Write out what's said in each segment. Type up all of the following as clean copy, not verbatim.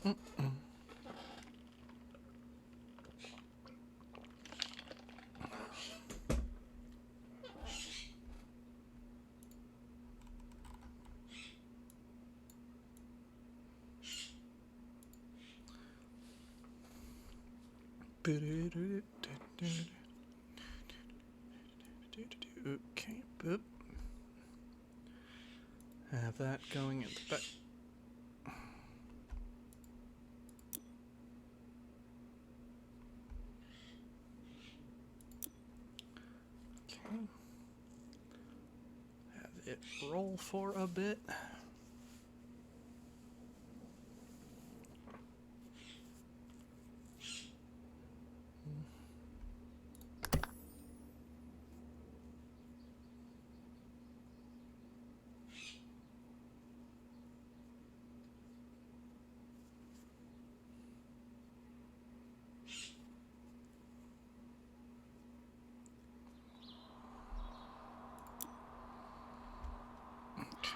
Okay, boop. Have that going in the back. Okay. Have it roll for a bit.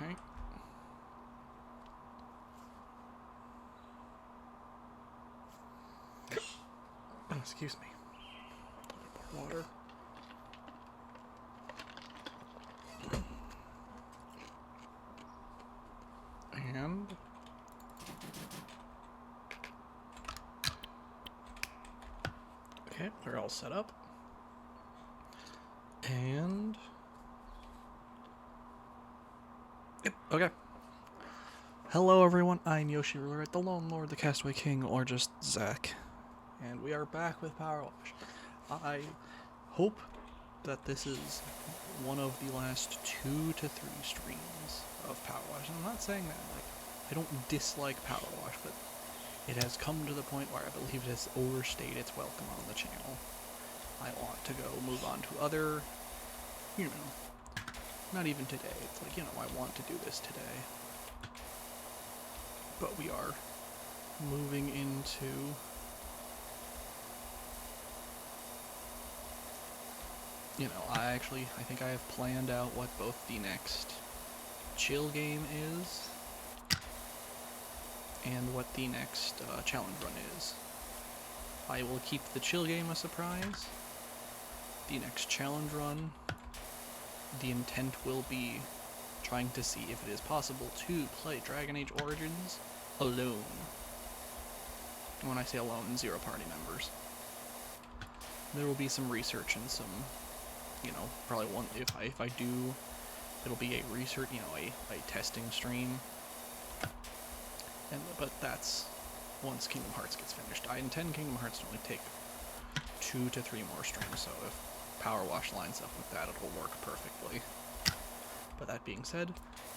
Okay. Oh, excuse me. Pour water. And okay, we're all set up. And yep, okay. Hello everyone, I'm Yoshi Ruler, the Lone Lord, the Castaway King, or just Zach. And we are back with Power Wash. I hope that this is one of the last 2 to 3 streams of Power Wash. And I'm not saying that, like, I don't dislike Power Wash, but it has come to the point where I believe it has overstayed its welcome on the channel. I want to go move on to other, you know, not even today. It's like, you know, I want to do this today. But we are moving into you know, I think I have planned out what both the next chill game is and what the next challenge run is. I will keep the chill game a surprise. The next challenge run, the intent will be trying to see if it is possible to play Dragon Age Origins alone. And when I say alone, 0 party members. There will be some research and some, you know, probably one, if I do, it'll be a research, you know, a testing stream. But that's once Kingdom Hearts gets finished. I intend Kingdom Hearts to only take 2 to 3 more streams, so if Power Wash lines up with that, it'll work perfectly. But that being said,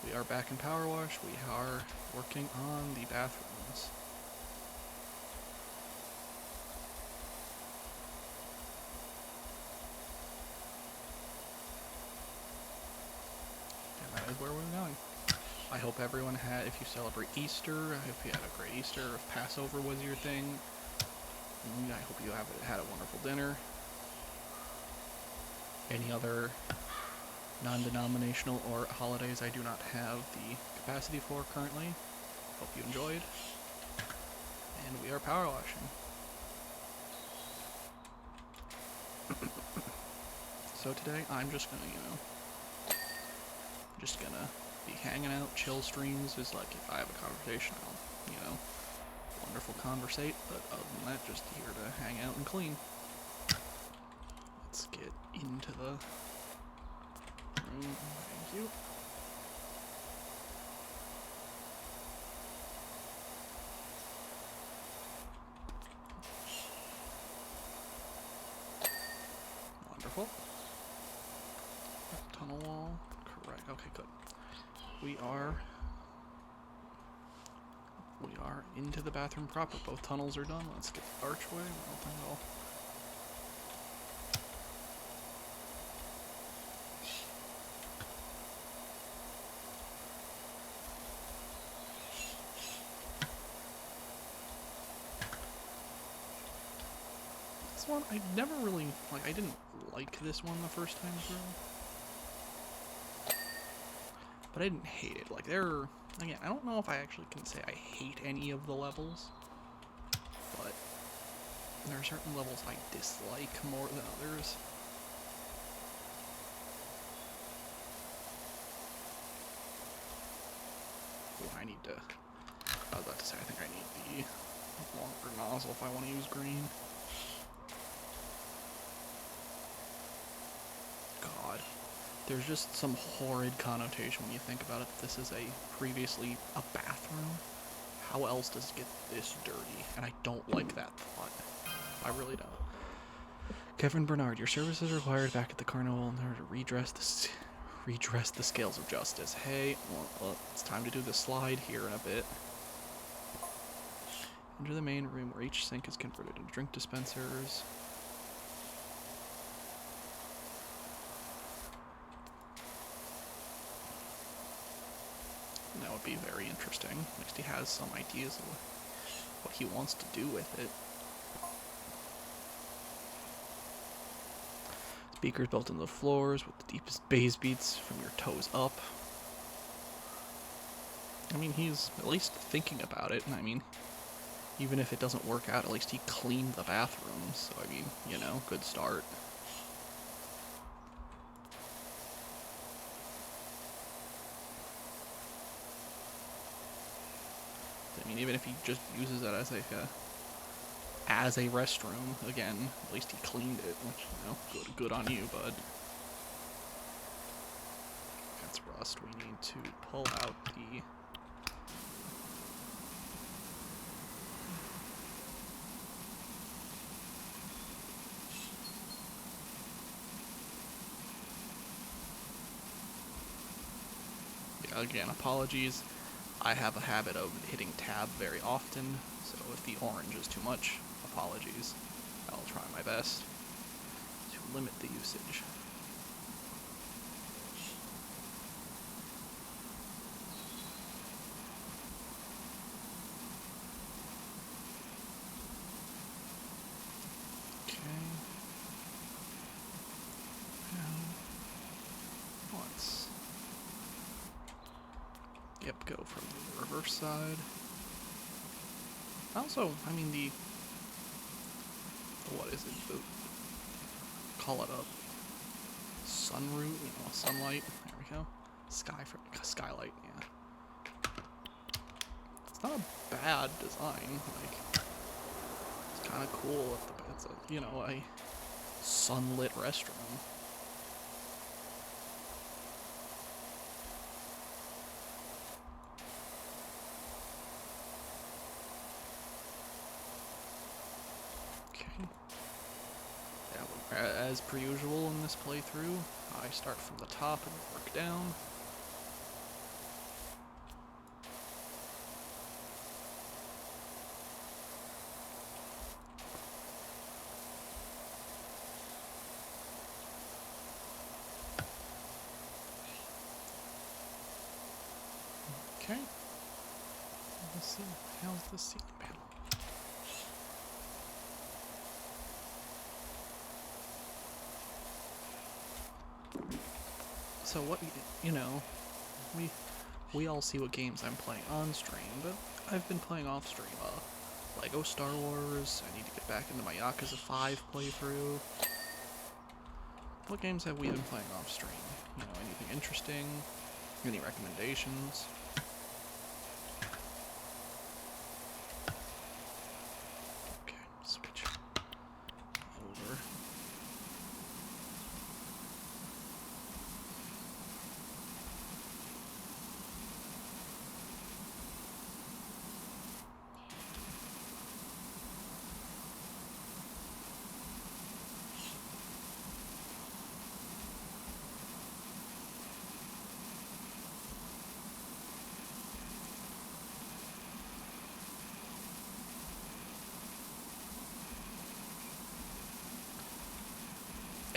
we are back in Power Wash. We are working on the bathrooms. And that is where we're going. I hope everyone had, if you celebrate Easter, I hope you had a great Easter. If Passover was your thing, I hope you had a wonderful dinner. Any other non-denominational or holidays I do not have the capacity for currently. Hope you enjoyed. And we are power washing. So today I'm just gonna, you know, just gonna be hanging out. Chill streams is like if I have a conversation, I'll, you know, wonderful conversate. But other than that, just here to hang out and clean. Let's get into the room. Thank you. Wonderful. Tunnel wall. Correct. Okay, good. We are into the bathroom proper. Both tunnels are done. Let's get the archway. Well, then this one, I never really, like, I didn't like this one the first time through. but I didn't hate it. Like, again, I don't know if I actually can say I hate any of the levels, but there are certain levels I dislike more than others. Ooh, I need to, I was about to say, I think I need the longer nozzle if I want to use green. God. There's just some horrid connotation when you think about it. This is previously a bathroom. How else does it get this dirty? And I don't like that thought. I really don't. Kevin Bernard, your services are required back at the carnival in order to redress the scales of justice. Hey, well, it's time to do the slide here in a bit. Enter the main room where each sink is converted into drink dispensers. That would be very interesting. At least he has some ideas of what he wants to do with it. Speakers built into the floors with the deepest bass beats from your toes up. I mean, he's at least thinking about it, and I mean, even if it doesn't work out, at least he cleaned the bathrooms, so I mean, you know, good start. I mean, even if he just uses it as a restroom, again, at least he cleaned it, which, you know, good on you, bud. That's rust. We need to pull out the... Yeah, again, apologies. I have a habit of hitting tab very often, so if the orange is too much, apologies. I'll try my best to limit the usage. Okay. Now, let's... Yep, go from the reverse side. Also, I mean, what is it? Call it a sunroof, you know, sunlight. There we go. Skylight, yeah. It's not a bad design. Like, it's kind of cool. It's a, you know, a sunlit restroom. As per usual in this playthrough, I start from the top and work down. Okay. Let's see. How's the seat panel? So what, you know, we all see what games I'm playing on stream, but I've been playing off stream. Lego Star Wars, I need to get back into my Yakuza 5 playthrough. What games have we been playing off stream? You know, anything interesting? Any recommendations? Okay, switch over.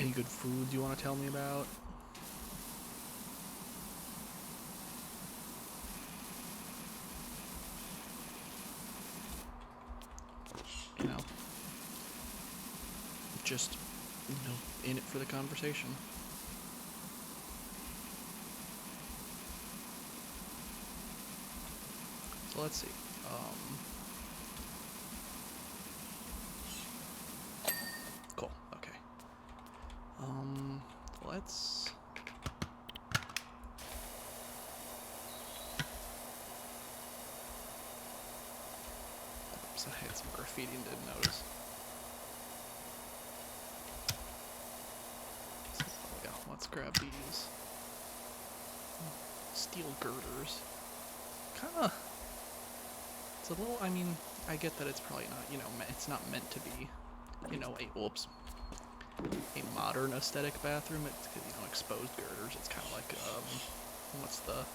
Any good foods you want to tell me about? You know, just, you know, in it for the conversation. So let's see. Cool. Okay. Let's. Oops, I had some graffiti and didn't notice. So, yeah, let's grab these steel girders. Kinda. It's a little. I mean, I get that it's probably not. You know, it's not meant to be. You know, a modern aesthetic bathroom. It's, you know, exposed girders. It's kind of like what's the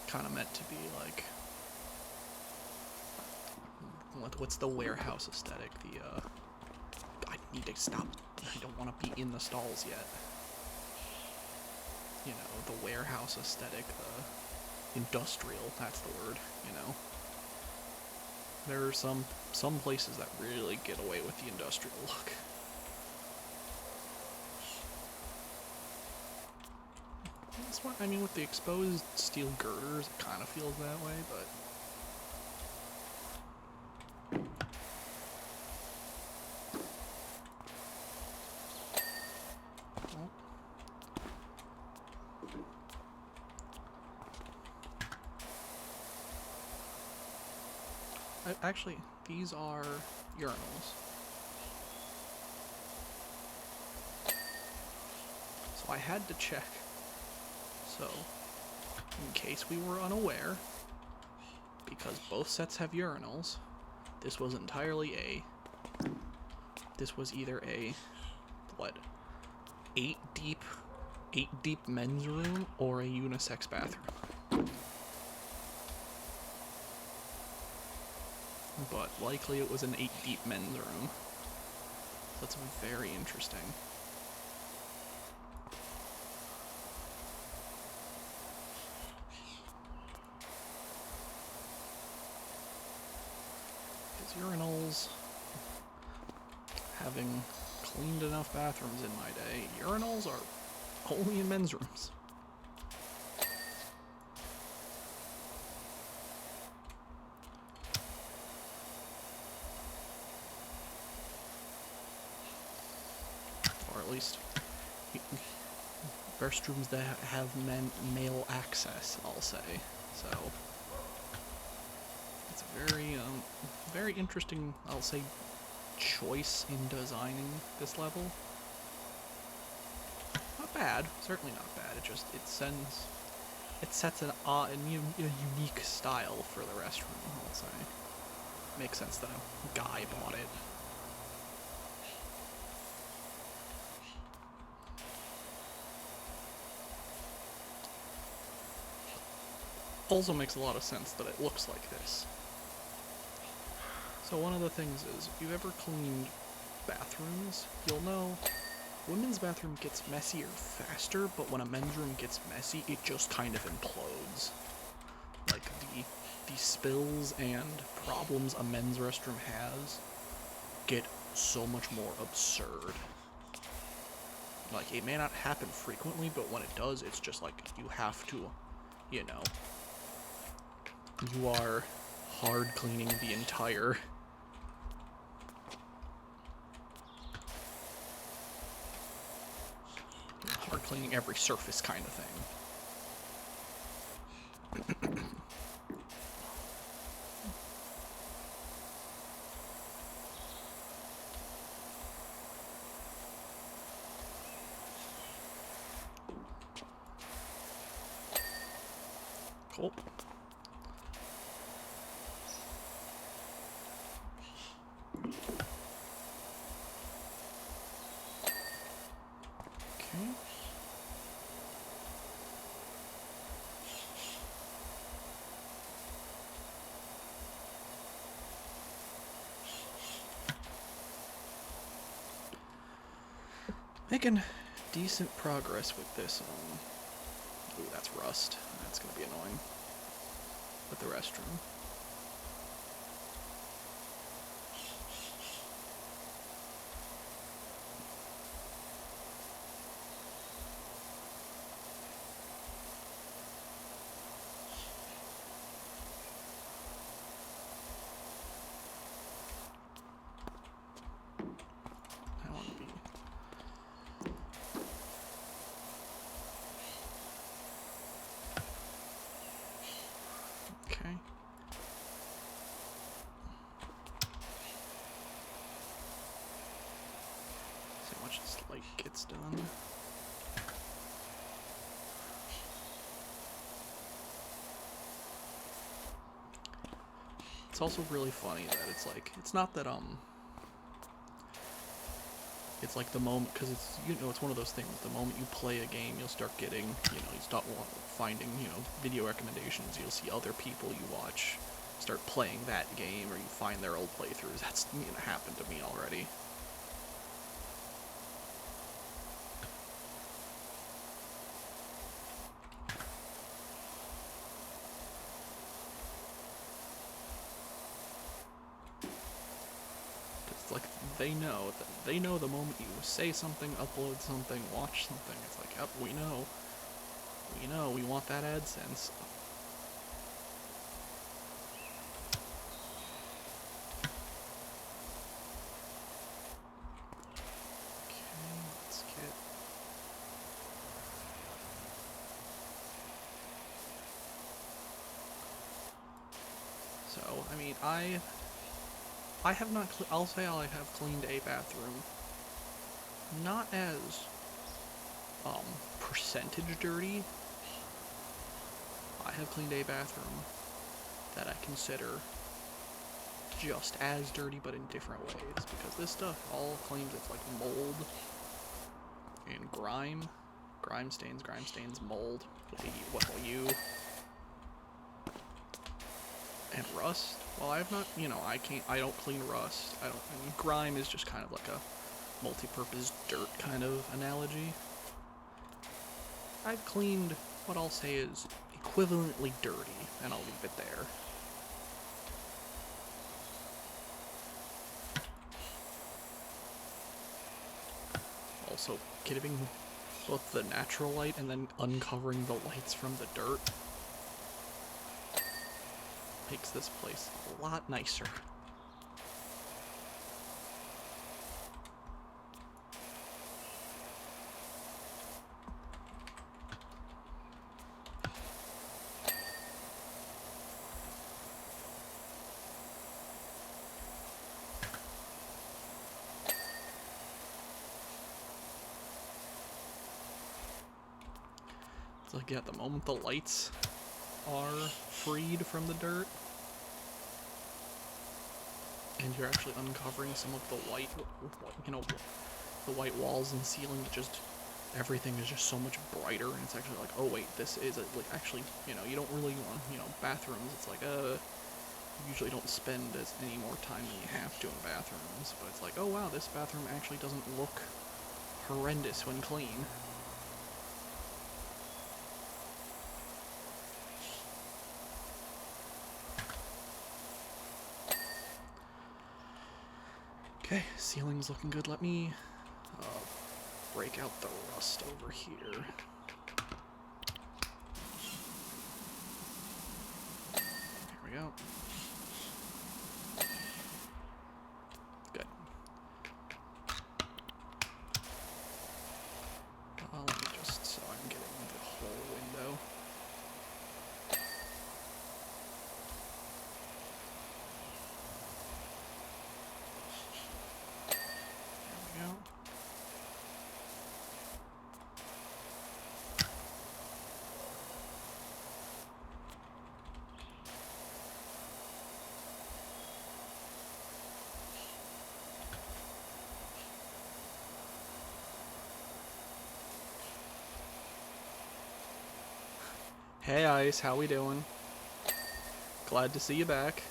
kind of meant to be like. What's the warehouse aesthetic? The I need to stop. I don't want to be in the stalls yet. You know, the warehouse aesthetic, the industrial. That's the word. You know. There are some places that really get away with the industrial look. That's what I mean with the exposed steel girders. It kind of feels that way, but. Actually, these are urinals. So I had to check. So, in case we were unaware, because both sets have urinals, this was entirely this was either a, what, 8 deep men's room or a unisex bathroom. But likely it was an 8 deep men's room. That's very interesting. These urinals, having cleaned enough bathrooms in my day, urinals are only in men's rooms. At least restrooms that have male access, I'll say. So it's a very interesting, I'll say, choice in designing this level. Not bad, certainly not bad. It sets a unique style for the restroom, I'll say. Makes sense that a guy bought it. Also makes a lot of sense that it looks like this. So one of the things is, if you've ever cleaned bathrooms, you'll know women's bathroom gets messier faster, but when a men's room gets messy, it just kind of implodes. Like, the spills and problems a men's restroom has get so much more absurd. Like, it may not happen frequently, but when it does, it's just like, you have to, you know, you are hard cleaning the entire hard cleaning every surface kind of thing. Cool. Okay. Making decent progress with this. Ooh, that's rust. That's gonna be annoying. With the restroom. light gets done. It's also really funny that it's like, it's not that, it's like the moment, because it's, you know, it's one of those things, the moment you play a game, you'll start getting, you know, you start finding, you know, video recommendations, you'll see other people you watch start playing that game, or you find their old playthroughs. That's, you know, happened to me already. It's like, they know the moment you say something, upload something, watch something, it's like, yep, we know, we want that AdSense. So, I mean, I have not, I'll say I have cleaned a bathroom. Not as, percentage dirty. I have cleaned a bathroom that I consider just as dirty, but in different ways, because this stuff all claims it's like mold and grime stains, mold, with a U, and rust. Well, I have not, you know, I don't clean rust. I mean, grime is just kind of like a multi-purpose dirt kind of analogy. I've cleaned what I'll say is equivalently dirty, and I'll leave it there. Also, getting both the natural light and then uncovering the lights from the dirt makes this place a lot nicer. It's like, yeah, the moment the lights are freed from the dirt, and you're actually uncovering some of the white, you know, the white walls and ceiling, just everything is just so much brighter, and it's actually like, oh wait, this is like, actually, you know, you don't really want, you know, bathrooms, it's like, you usually don't spend any more time than you have to in bathrooms, but it's like, oh wow, this bathroom actually doesn't look horrendous when clean. Okay, ceiling's looking good. Let me break out the rust over here. There we go. Good. Let me just, so I'm getting the whole window. Hey Ice, how we doing? Glad to see you back.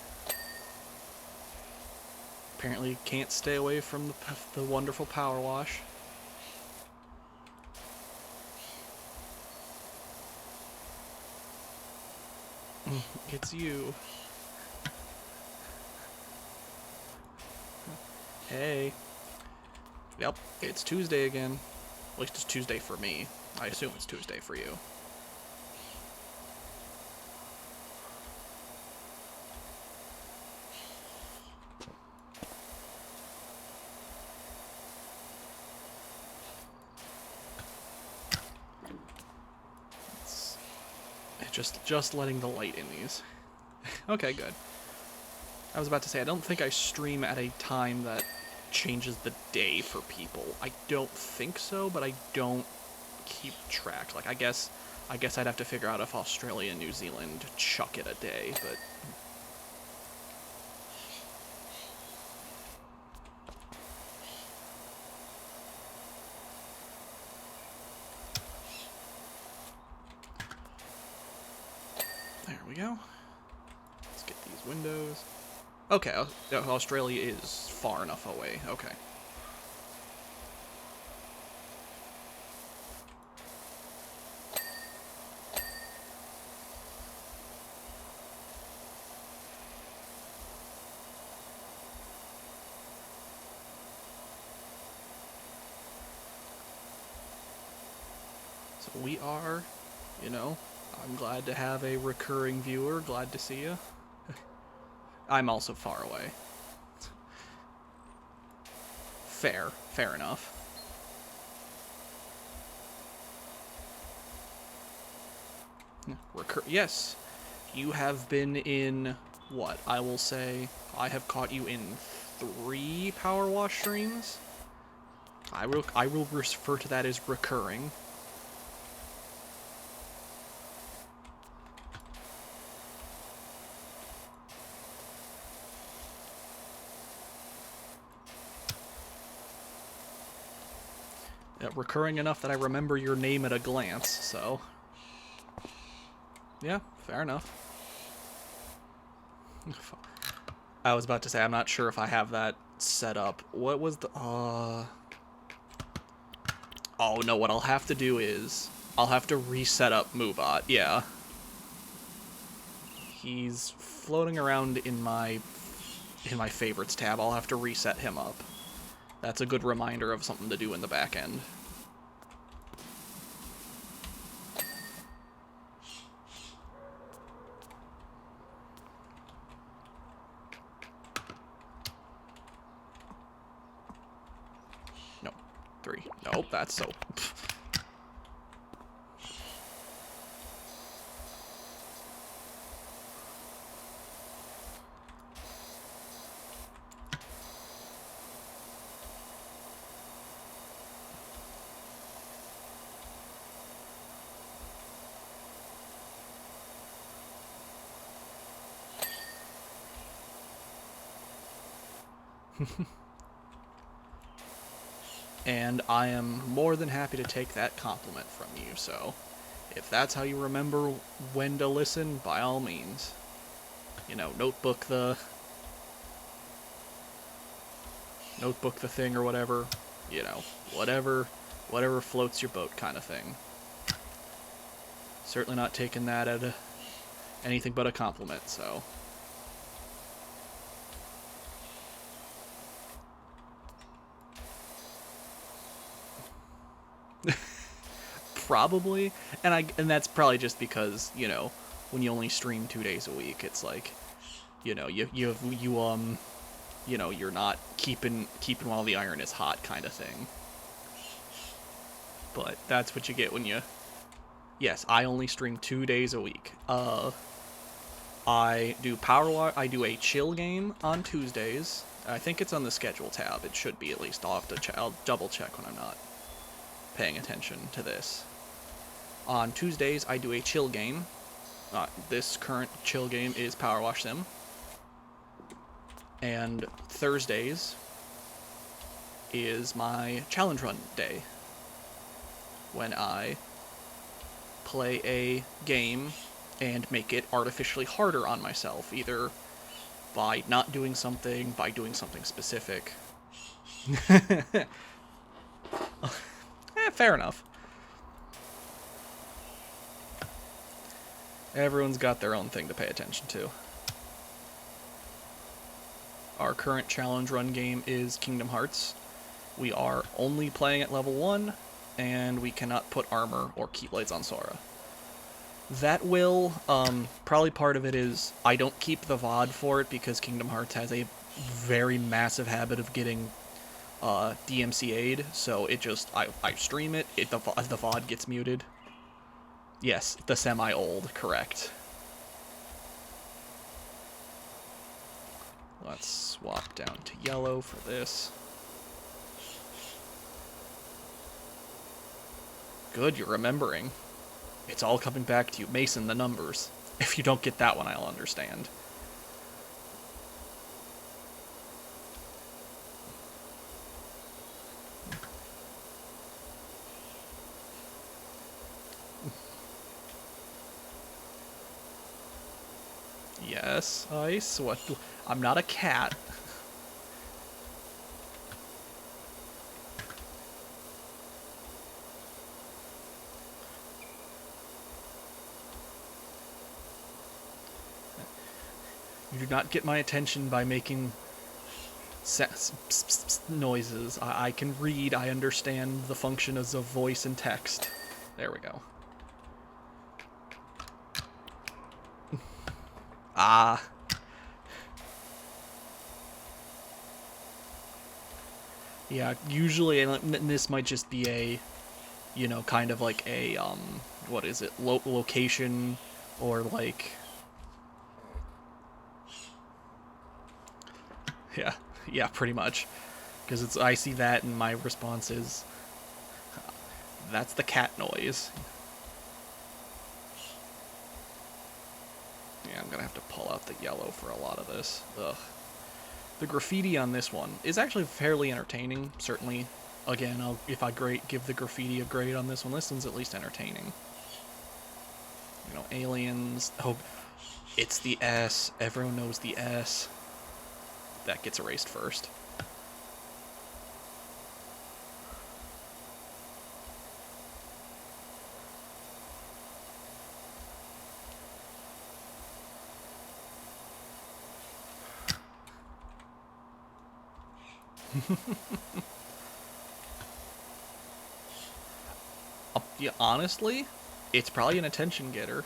Apparently can't stay away from the wonderful power wash. It's you. Hey. Yep, it's Tuesday again. At least it's Tuesday for me. I assume it's Tuesday for you. Just letting the light in these. Okay, good. I was about to say, I don't think I stream at a time that changes the day for people. I don't think so, but I don't keep track. Like, I guess I'd have to figure out if Australia and New Zealand chuck it a day, but... There we go. Let's get these windows. Okay, Australia is far enough away. Okay. So we are, you know, I'm glad to have a recurring viewer. Glad to see you. I'm also far away. Fair enough. Yes, you have been in, what, I will say, I have caught you in 3 Power Wash streams. I will refer to that as recurring. Recurring enough that I remember your name at a glance, so... Yeah, fair enough. I was about to say, I'm not sure if I have that set up. What was the... Oh, no, what I'll have to do is... I'll have to reset up Moobot, yeah. He's floating around in my favorites tab. I'll have to reset him up. That's a good reminder of something to do in the back end. No. 3. Nope, that's so... And I am more than happy to take that compliment from you, so if that's how you remember when to listen, by all means. You know, notebook the thing or whatever, you know, whatever floats your boat kind of thing. Certainly not taking that at anything but a compliment, so... Probably, and that's probably just because, you know, when you only stream 2 days a week, it's like, you know, you know, you're not keeping while the iron is hot kind of thing. But that's what you get when you... Yes, I only stream 2 days a week. I do I do a chill game on Tuesdays. I think it's on the schedule tab. It should be, at least. I'll double check when I'm not paying attention to this. On Tuesdays, I do a chill game. This current chill game is Power Wash Sim. And Thursdays is my challenge run day, when I play a game and make it artificially harder on myself, either by not doing something, by doing something specific. Fair enough. Everyone's got their own thing to pay attention to. Our current challenge run game is Kingdom Hearts. We are only playing at level 1, and we cannot put armor or Keyblades on Sora. That will, probably part of it is I don't keep the VOD for it because Kingdom Hearts has a very massive habit of getting DMCA'd, so it just, I stream it, the VOD gets muted. Yes, the semi-old, correct. Let's swap down to yellow for this. Good, you're remembering. It's all coming back to you. Mason, the numbers. If you don't get that one, I'll understand. Yes, Ice. What? I'm not a cat. You do not get my attention by making noises. I can read. I understand the functions of voice and text. There we go. Ah. Yeah, usually, and this might just be a, you know, kind of like a, what is it, location, or like, yeah, pretty much. Because I see that and my response is, that's the cat noise. Yeah, I'm gonna have to pull out the yellow for a lot of this. Ugh. The graffiti on this one is actually fairly entertaining. Certainly, again, if I give the graffiti a grade on this one's at least entertaining. You know, aliens. Oh, it's the S. Everyone knows the S. That gets erased first. Yeah, honestly, it's probably an attention getter.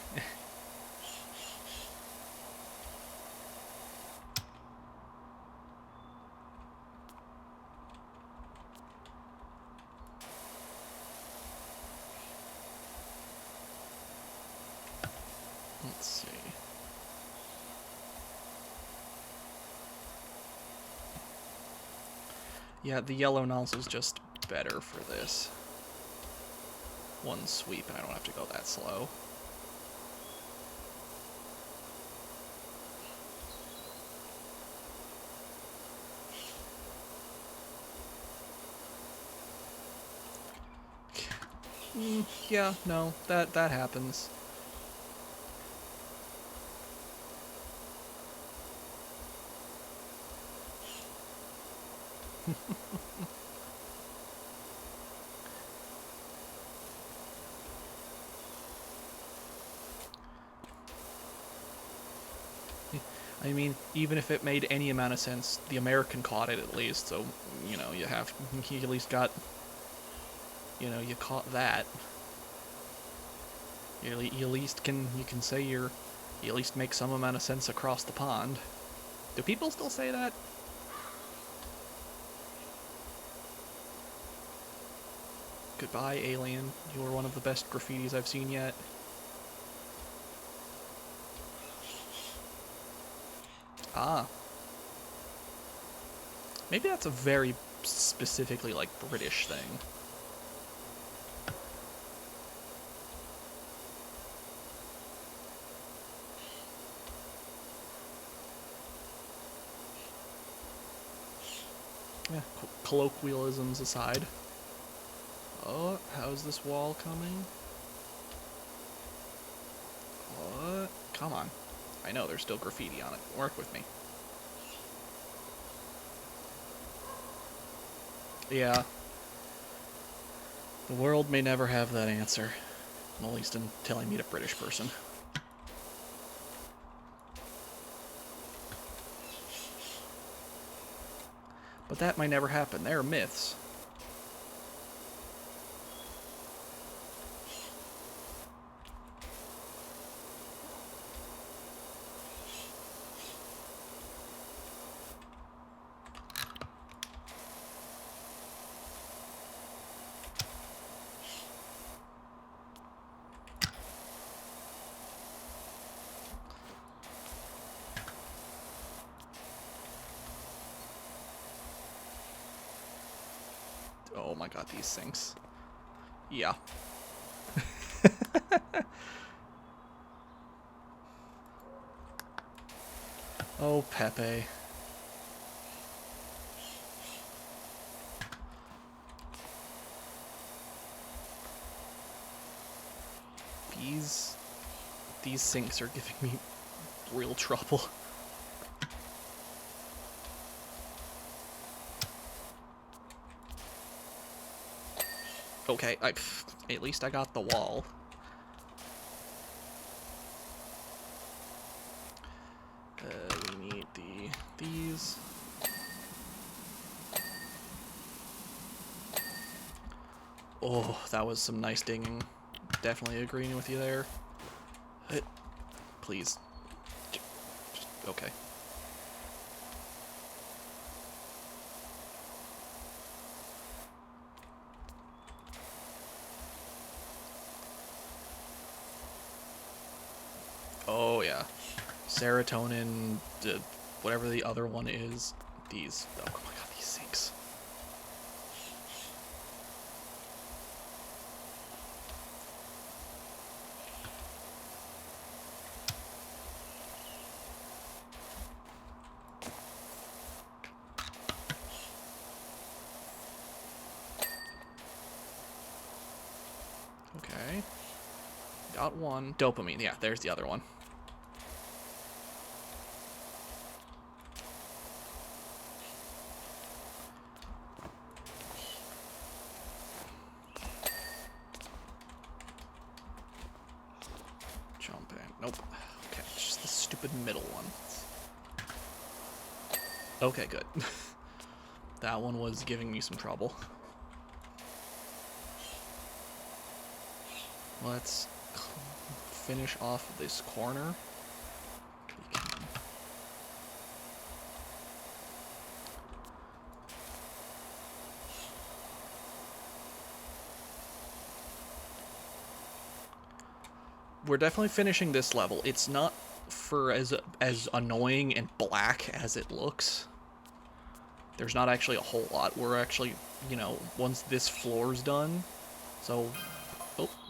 Let's see. Yeah, the yellow nozzle's just better for this. One sweep, and I don't have to go that slow. Yeah, no, that happens. I mean, even if it made any amount of sense, the American caught it at least, so, you know, you at least got, you know, you caught that. You at least you can say you at least make some amount of sense across the pond. Do people still say that? Goodbye, alien. You were one of the best graffitis I've seen yet. Ah. Maybe that's a very specifically, like, British thing. Yeah, colloquialisms aside. Oh, how's this wall coming? What? Come on. I know, there's still graffiti on it. Work with me. Yeah. The world may never have that answer. At least until I meet a British person. But that might never happen. They're myths. Oh my god, these sinks. Yeah. Oh, Pepe. These sinks are giving me real trouble. Okay, at least I got the wall. We need these. Oh, that was some nice dinging. Definitely agreeing with you there. Please. Just, okay. Oh, yeah. Serotonin, whatever the other one is. These. Oh my god, these sinks. Okay. Got one. Dopamine. Yeah, there's the other one. Jump in. Nope. Okay, it's just the stupid middle one. Okay, good. That one was giving me some trouble. Let's finish off this corner. We're definitely finishing this level. It's not for as annoying and black as it looks. There's not actually a whole lot. We're actually, you know, once this floor's done, so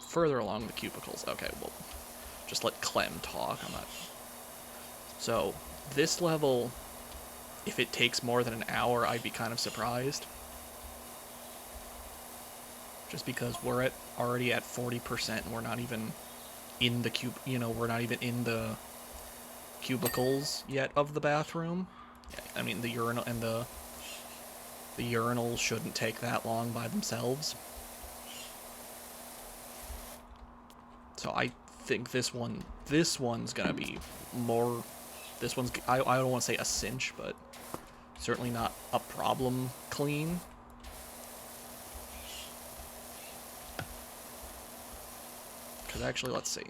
further along the cubicles. Okay, well, just let Clem talk. I'm not. So this level, if it takes more than an hour, I'd be kind of surprised. Just because we're already at 40% and we're not even in the we're not even in the cubicles yet of the bathroom. I mean, the urinal and the urinals shouldn't take that long by themselves. So I think this one's gonna be more. This one's, I don't want to say a cinch, but certainly not a problem clean. Because actually, let's see.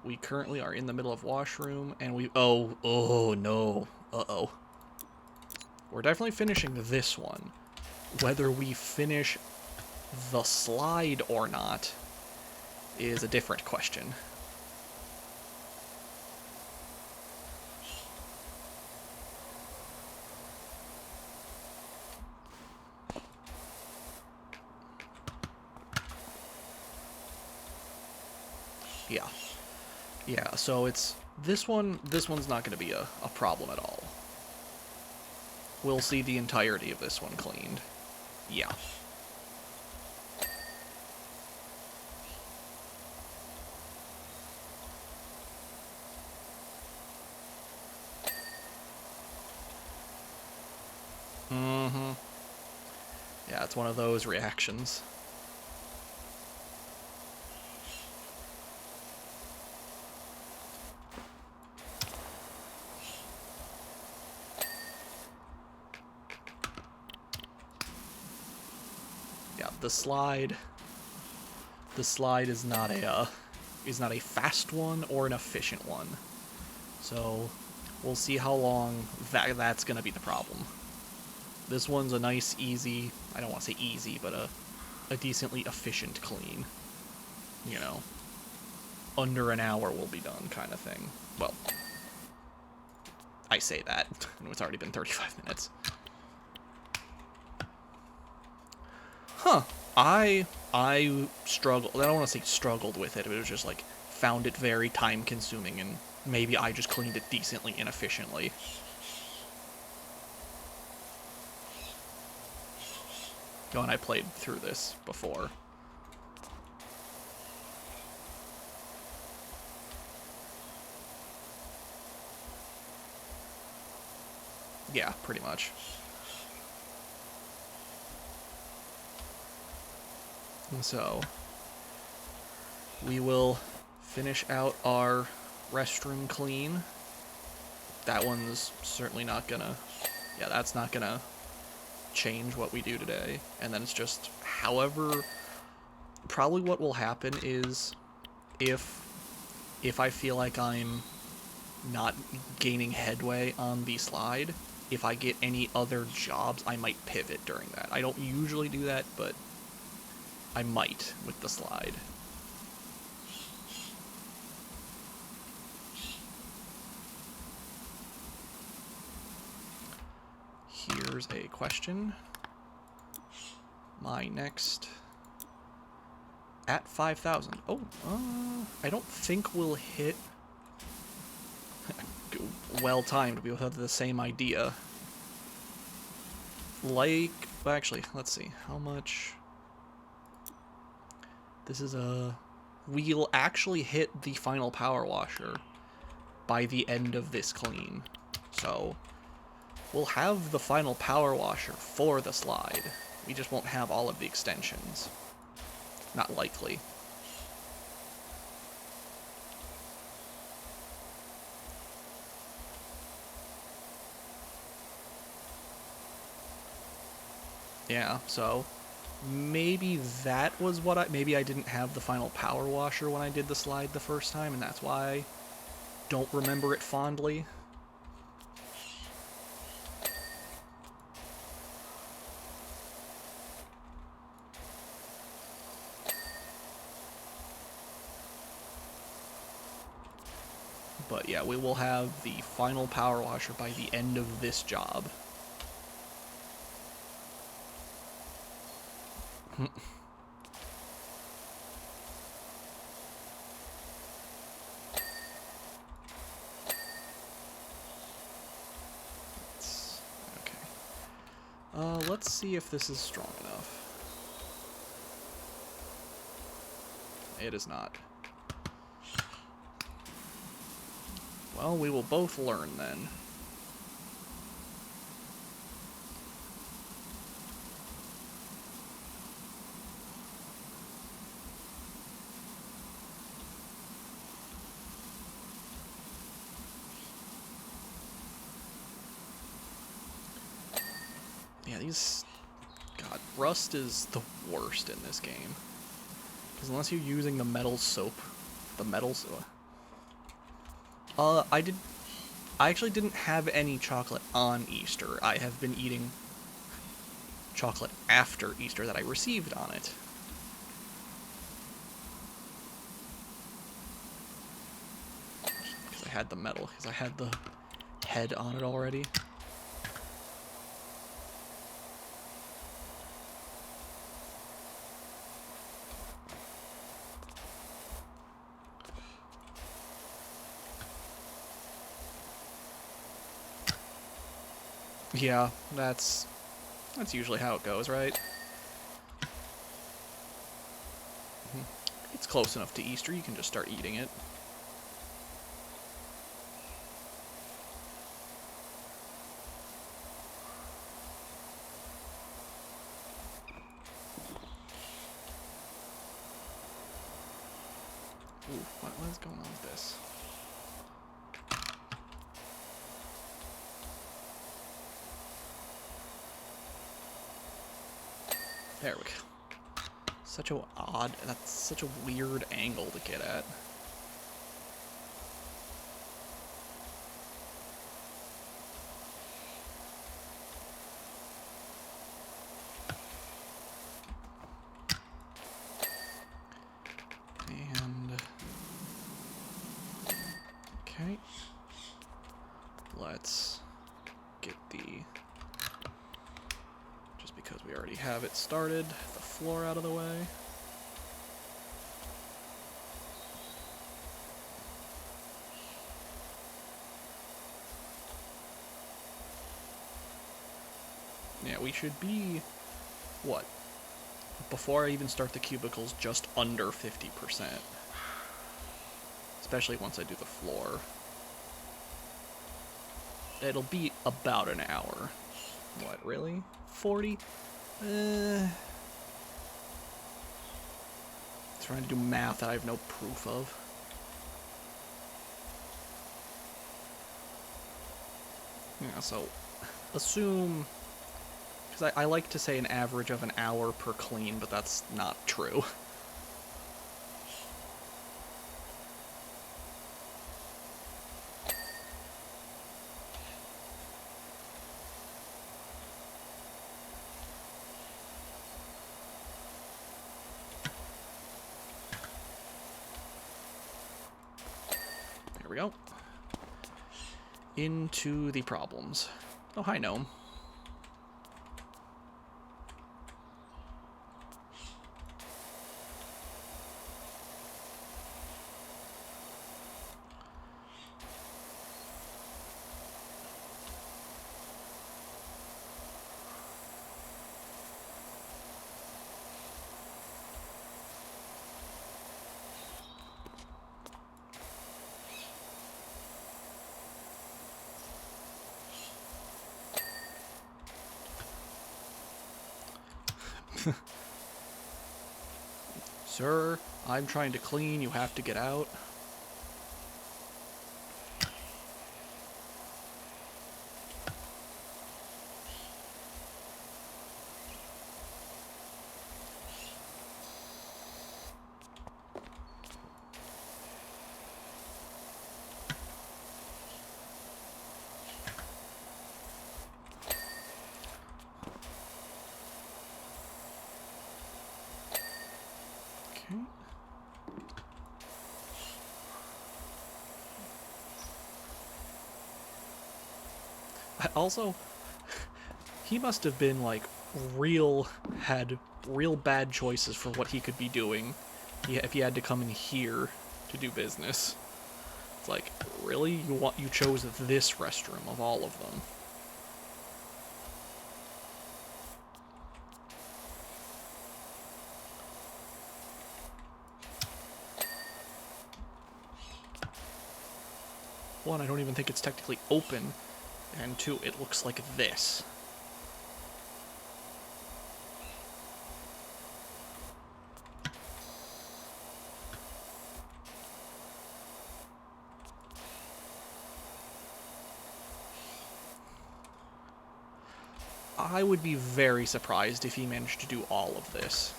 We currently are in the middle of washroom, and oh no, uh-oh. We're definitely finishing this one. Whether we finish the slide or not is a different question. Yeah, so it's this one's not going to be a problem at all. We'll see the entirety of this one cleaned. Yeah. Mm-hmm. Yeah, it's one of those reactions. Yeah, the slide is not a fast one or an efficient one. So we'll see how long that's gonna be the problem. This one's a nice, easy, I don't want to say easy, but a decently efficient clean. You know, under an hour will be done kind of thing. Well, I say that, and it's already been 35 minutes. Huh. I struggled. I don't want to say struggled with it, but it was just like found it very time consuming, and maybe I just cleaned it decently inefficiently. Oh, and I played through this before. Yeah, pretty much. And so, we will finish out our restroom clean. That one's certainly not gonna... Yeah, that's not gonna change what we do today. And then it's just, however... Probably what will happen is, if I feel like I'm not gaining headway on the slide, if I get any other jobs, I might pivot during that. I don't usually do that, but I might with the slide. Here's a question. My next... At 5,000. Oh, I don't think we'll hit... well timed, we both have the same idea. Like... Well, actually, let's see. How much... This is a... We'll actually hit the final power washer by the end of this clean. So, we'll have the final power washer for the slide. We just won't have all of the extensions. Not likely. Yeah, so maybe that was what maybe I didn't have the final power washer when I did the slide the first time, and that's why I don't remember it fondly. But yeah, we will have the final power washer by the end of this job. Okay. Let's see if this is strong enough. It is not. Well, we will both learn then. Yeah, these... God, rust is the worst in this game. Because unless you're using the metal soap, the metals... I actually didn't have any chocolate on Easter. I have been eating chocolate after Easter that I received on it. Because I had the metal, because I had the head on it already. Yeah, that's usually how it goes, right? It's close enough to Easter, you can just start eating it. Ooh, what is going on with this? There we go. That's such a weird angle to get at. And... Okay. Let's get the... Just because we already have it started, the floor out of the way. Yeah, we should be, what? Before I even start the cubicles, just under 50%. Especially once I do the floor. It'll be about an hour. What, really? 40? Trying to do math that I have no proof of. Yeah, so assume, because I like to say an average of an hour per clean, but that's not true. There we go. Into the problems. Oh, hi, Gnome. Sir, I'm trying to clean, you have to get out. Okay. Also, he must have been, like, had real bad choices for what he could be doing if he had to come in here to do business. It's like, really? You chose this restroom of all of them? One, I don't even think it's technically open, and two, it looks like this. I would be very surprised if he managed to do all of this.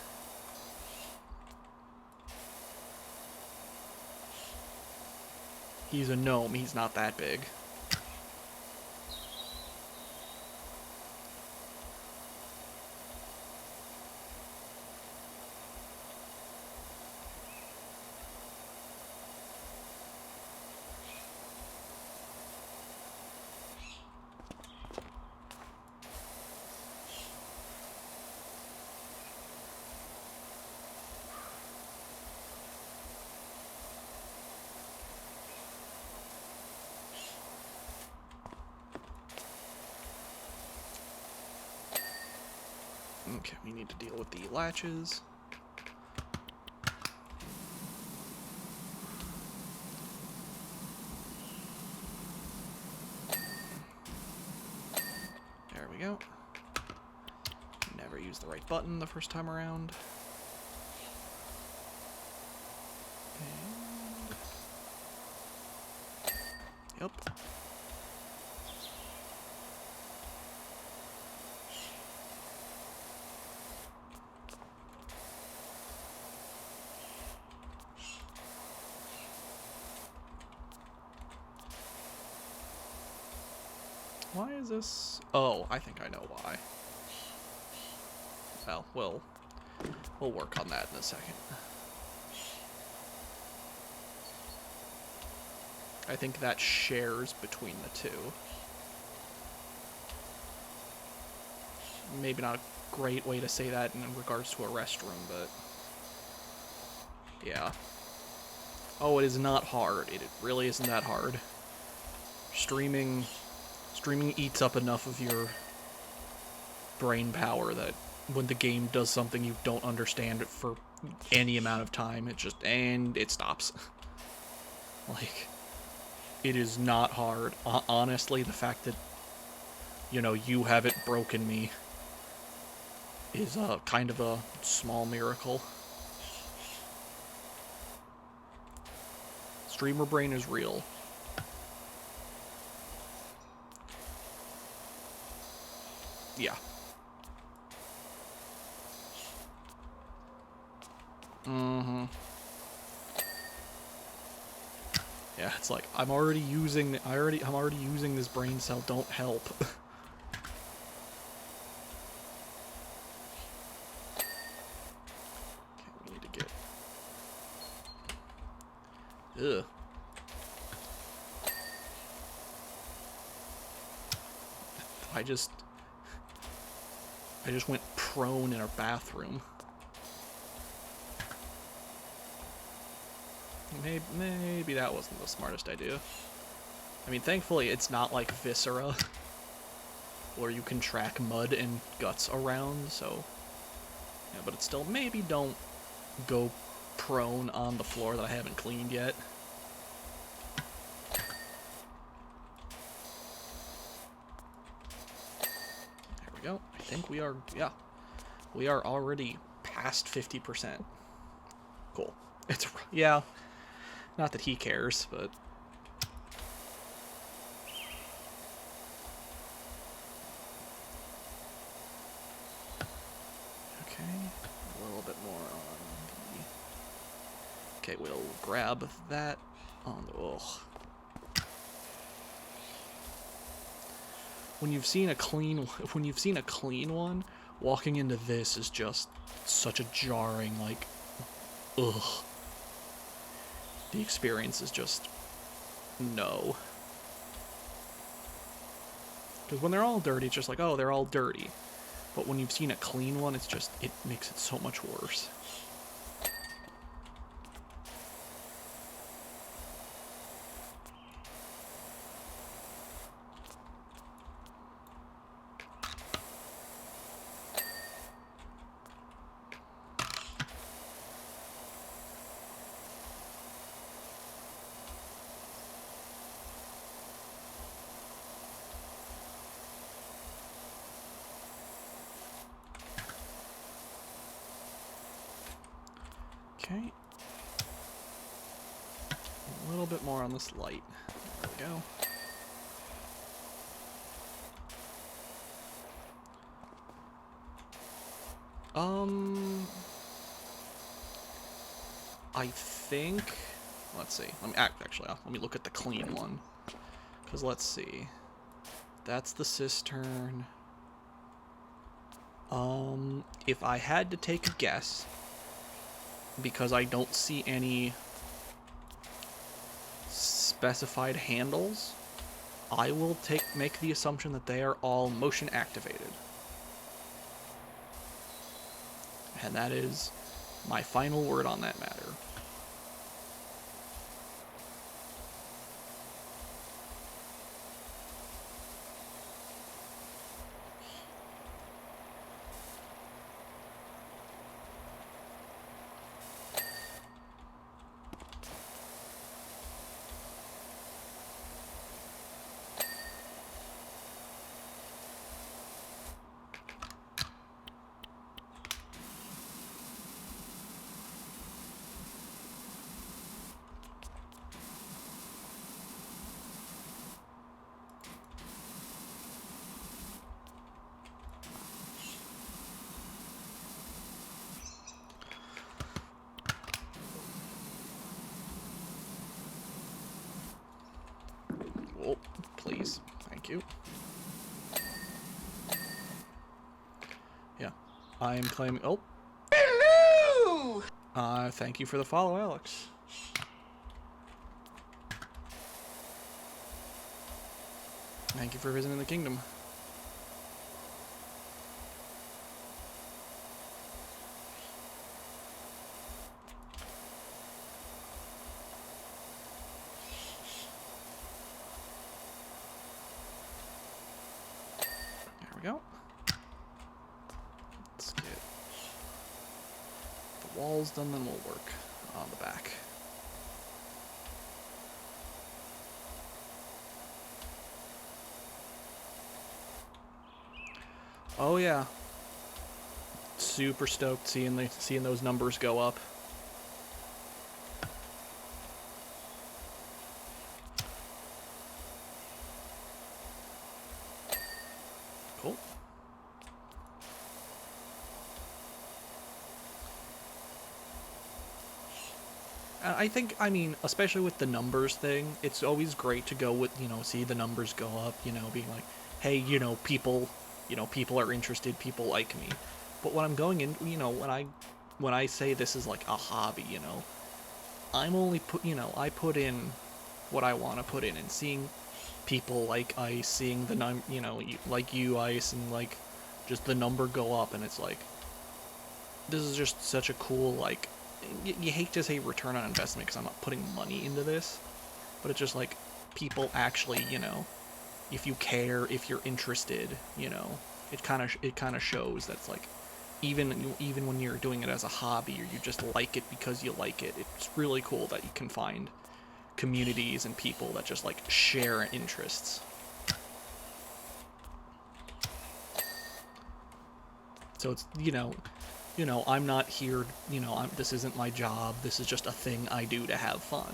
He's a gnome, he's not that big. Okay, we need to deal with the latches. There we go. Never used the right button the first time around. And... Yep. Why is this? Oh, I think I know why. Well, we'll work on that in a second. I think that shares between the two. Maybe not a great way to say that in regards to a restroom, but yeah. Oh, it is not hard. It really isn't that hard. Streaming eats up enough of your brain power that when the game does something you don't understand for any amount of time, it stops. Like, it is not hard. Honestly, the fact that, you know, you haven't broken me is kind of a small miracle. Streamer brain is real. Yeah. Mm-hmm. Yeah, it's like I'm already using this brain cell. Don't help. Okay, we need to get. Ugh. I just went prone in our bathroom. Maybe that wasn't the smartest idea. I mean, thankfully it's not like Viscera, where you can track mud and guts around, so... Yeah, but it's still, maybe don't go prone on the floor that I haven't cleaned yet. There we go. I think we are, yeah. We are already past 50%. Cool. It's, yeah. Not that he cares, but... Okay, a little bit more on the... Okay, we'll grab that on the... Ugh. When you've seen a clean one, walking into this is just such a jarring, like, ugh. The experience is just, no. Because when they're all dirty, it's just like, oh, they're all dirty. But when you've seen a clean one, it's just, it makes it so much worse. Okay. A little bit more on this light. There we go. I think... Let's see. Actually, let me look at the clean one. Because let's see. That's the cistern. If I had to take a guess, because I don't see any specified handles, I will make the assumption that they are all motion activated. And that is my final word on that matter. Oh, please. Thank you. Yeah. I am claiming... Oh. Hello! Thank you for the follow, Alex. Thank you for visiting the kingdom. There we go. all's done, then we'll work on the back. Oh yeah. Super stoked seeing those numbers go up. Cool. I think, I mean, especially with the numbers thing, it's always great to go with, see the numbers go up, being like, hey, people are interested, people like me. But when I'm going in, when I say this is like a hobby, I'm only I put in what I want to put in, and seeing people like Ice, seeing the like you Ice, and like just the number go up, and it's like, this is just such a cool, like, you hate to say return on investment because I'm not putting money into this, but it's just like people actually, if you care, if you're interested, it kind of shows that's like, even when you're doing it as a hobby or you just like it because you like it, it's really cool that you can find communities and people that just like share interests. So it's, I'm not here, this isn't my job, this is just a thing I do to have fun.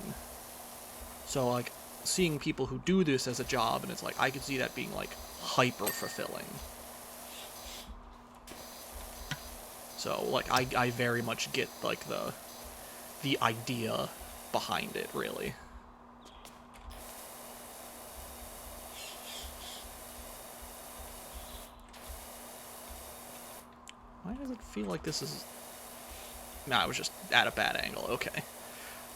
So like, seeing people who do this as a job, and it's like, I could see that being like hyper fulfilling. So like, I very much get like the idea behind it, really. Why does it feel like this is... Nah, I was just at a bad angle. Okay.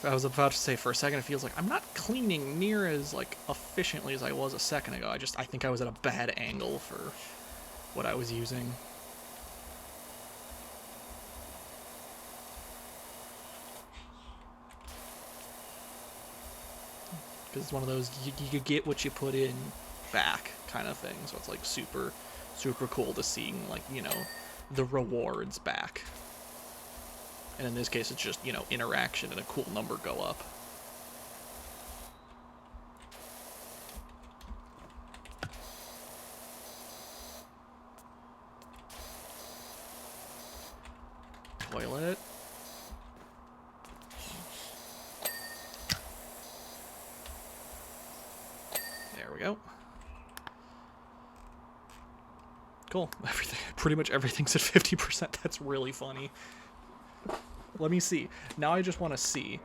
I was about to say, for a second, it feels like I'm not cleaning near as, like, efficiently as I was a second ago. I think I was at a bad angle for what I was using. Because it's one of those, you get what you put in back kind of thing. So it's, like, super, super cool to see, like, the rewards back. And in this case, it's just, interaction and a cool number go up. Toilet. There we go. Cool. Pretty much everything's at 50%. That's really funny. Let me see. Now I just want to see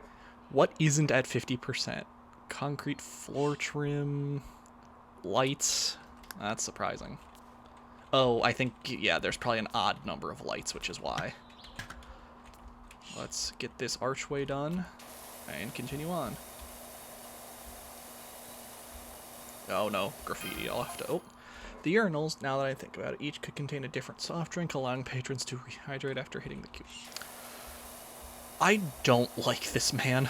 what isn't at 50%. Concrete floor trim, lights. That's surprising. Oh, I think, yeah, there's probably an odd number of lights, which is why. Let's get this archway done and continue on. Oh no, graffiti. I'll have to... Oh. The urinals, now that I think about it, each could contain a different soft drink, allowing patrons to rehydrate after hitting the queue. I don't like this man.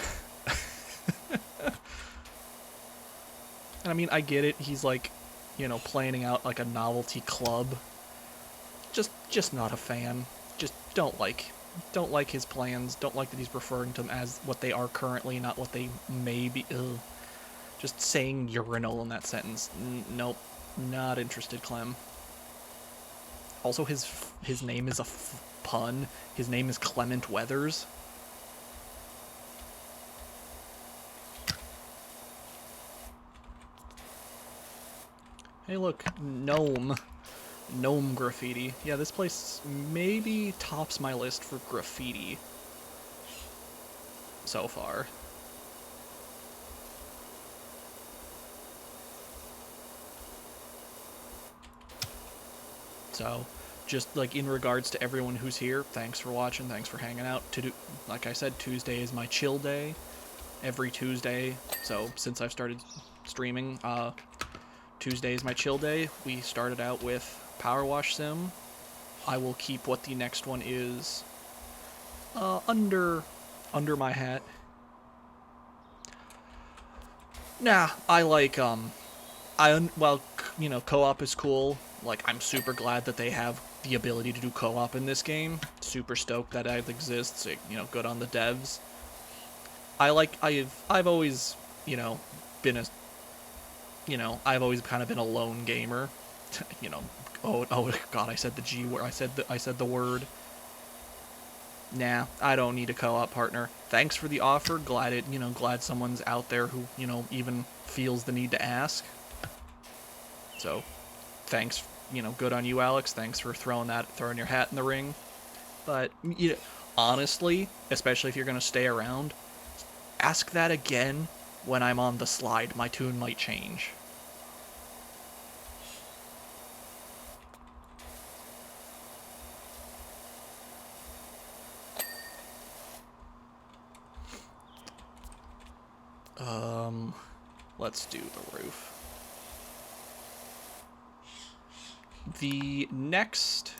And I mean, I get it. He's like, planning out like a novelty club. Just not a fan. Just don't like his plans. Don't like that he's referring to them as what they are currently, not what they may be. Ugh. Just saying urinal in that sentence. Nope. Not interested, Clem. Also, his name is a pun. His name is Clement Weathers. Hey, look, gnome graffiti. Yeah, this place maybe tops my list for graffiti so far. So, just like in regards to everyone who's here, thanks for watching, thanks for hanging out. Like I said, Tuesday is my chill day. Every Tuesday. So since I've started streaming, Tuesday is my chill day. We started out with Power Wash Sim. I will keep what the next one is under my hat. Nah, I like well, co-op is cool. Like, I'm super glad that they have the ability to do co-op in this game. Super stoked that it exists. You know, good on the devs. I've always, you know, been a, you know, I've always kind of been a lone gamer. You know, oh god, I said the G word. I said the word. Nah, I don't need a co-op partner. Thanks for the offer. Glad someone's out there who, you know, even feels the need to ask. So, thanks, you know, good on you, Alex. Thanks for throwing your hat in the ring. But, you know, honestly, especially if you're going to stay around, ask that again when I'm on the slide. My tune might change. Let's do the roof. The next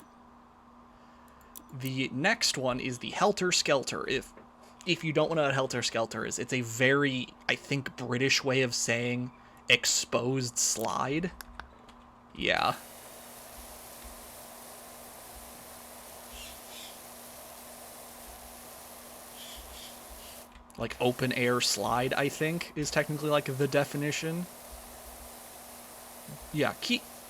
one is the Helter Skelter. If you don't know what Helter Skelter is, it's a very, I think, British way of saying exposed slide. Yeah. Like open air slide, I think, is technically like the definition. Yeah,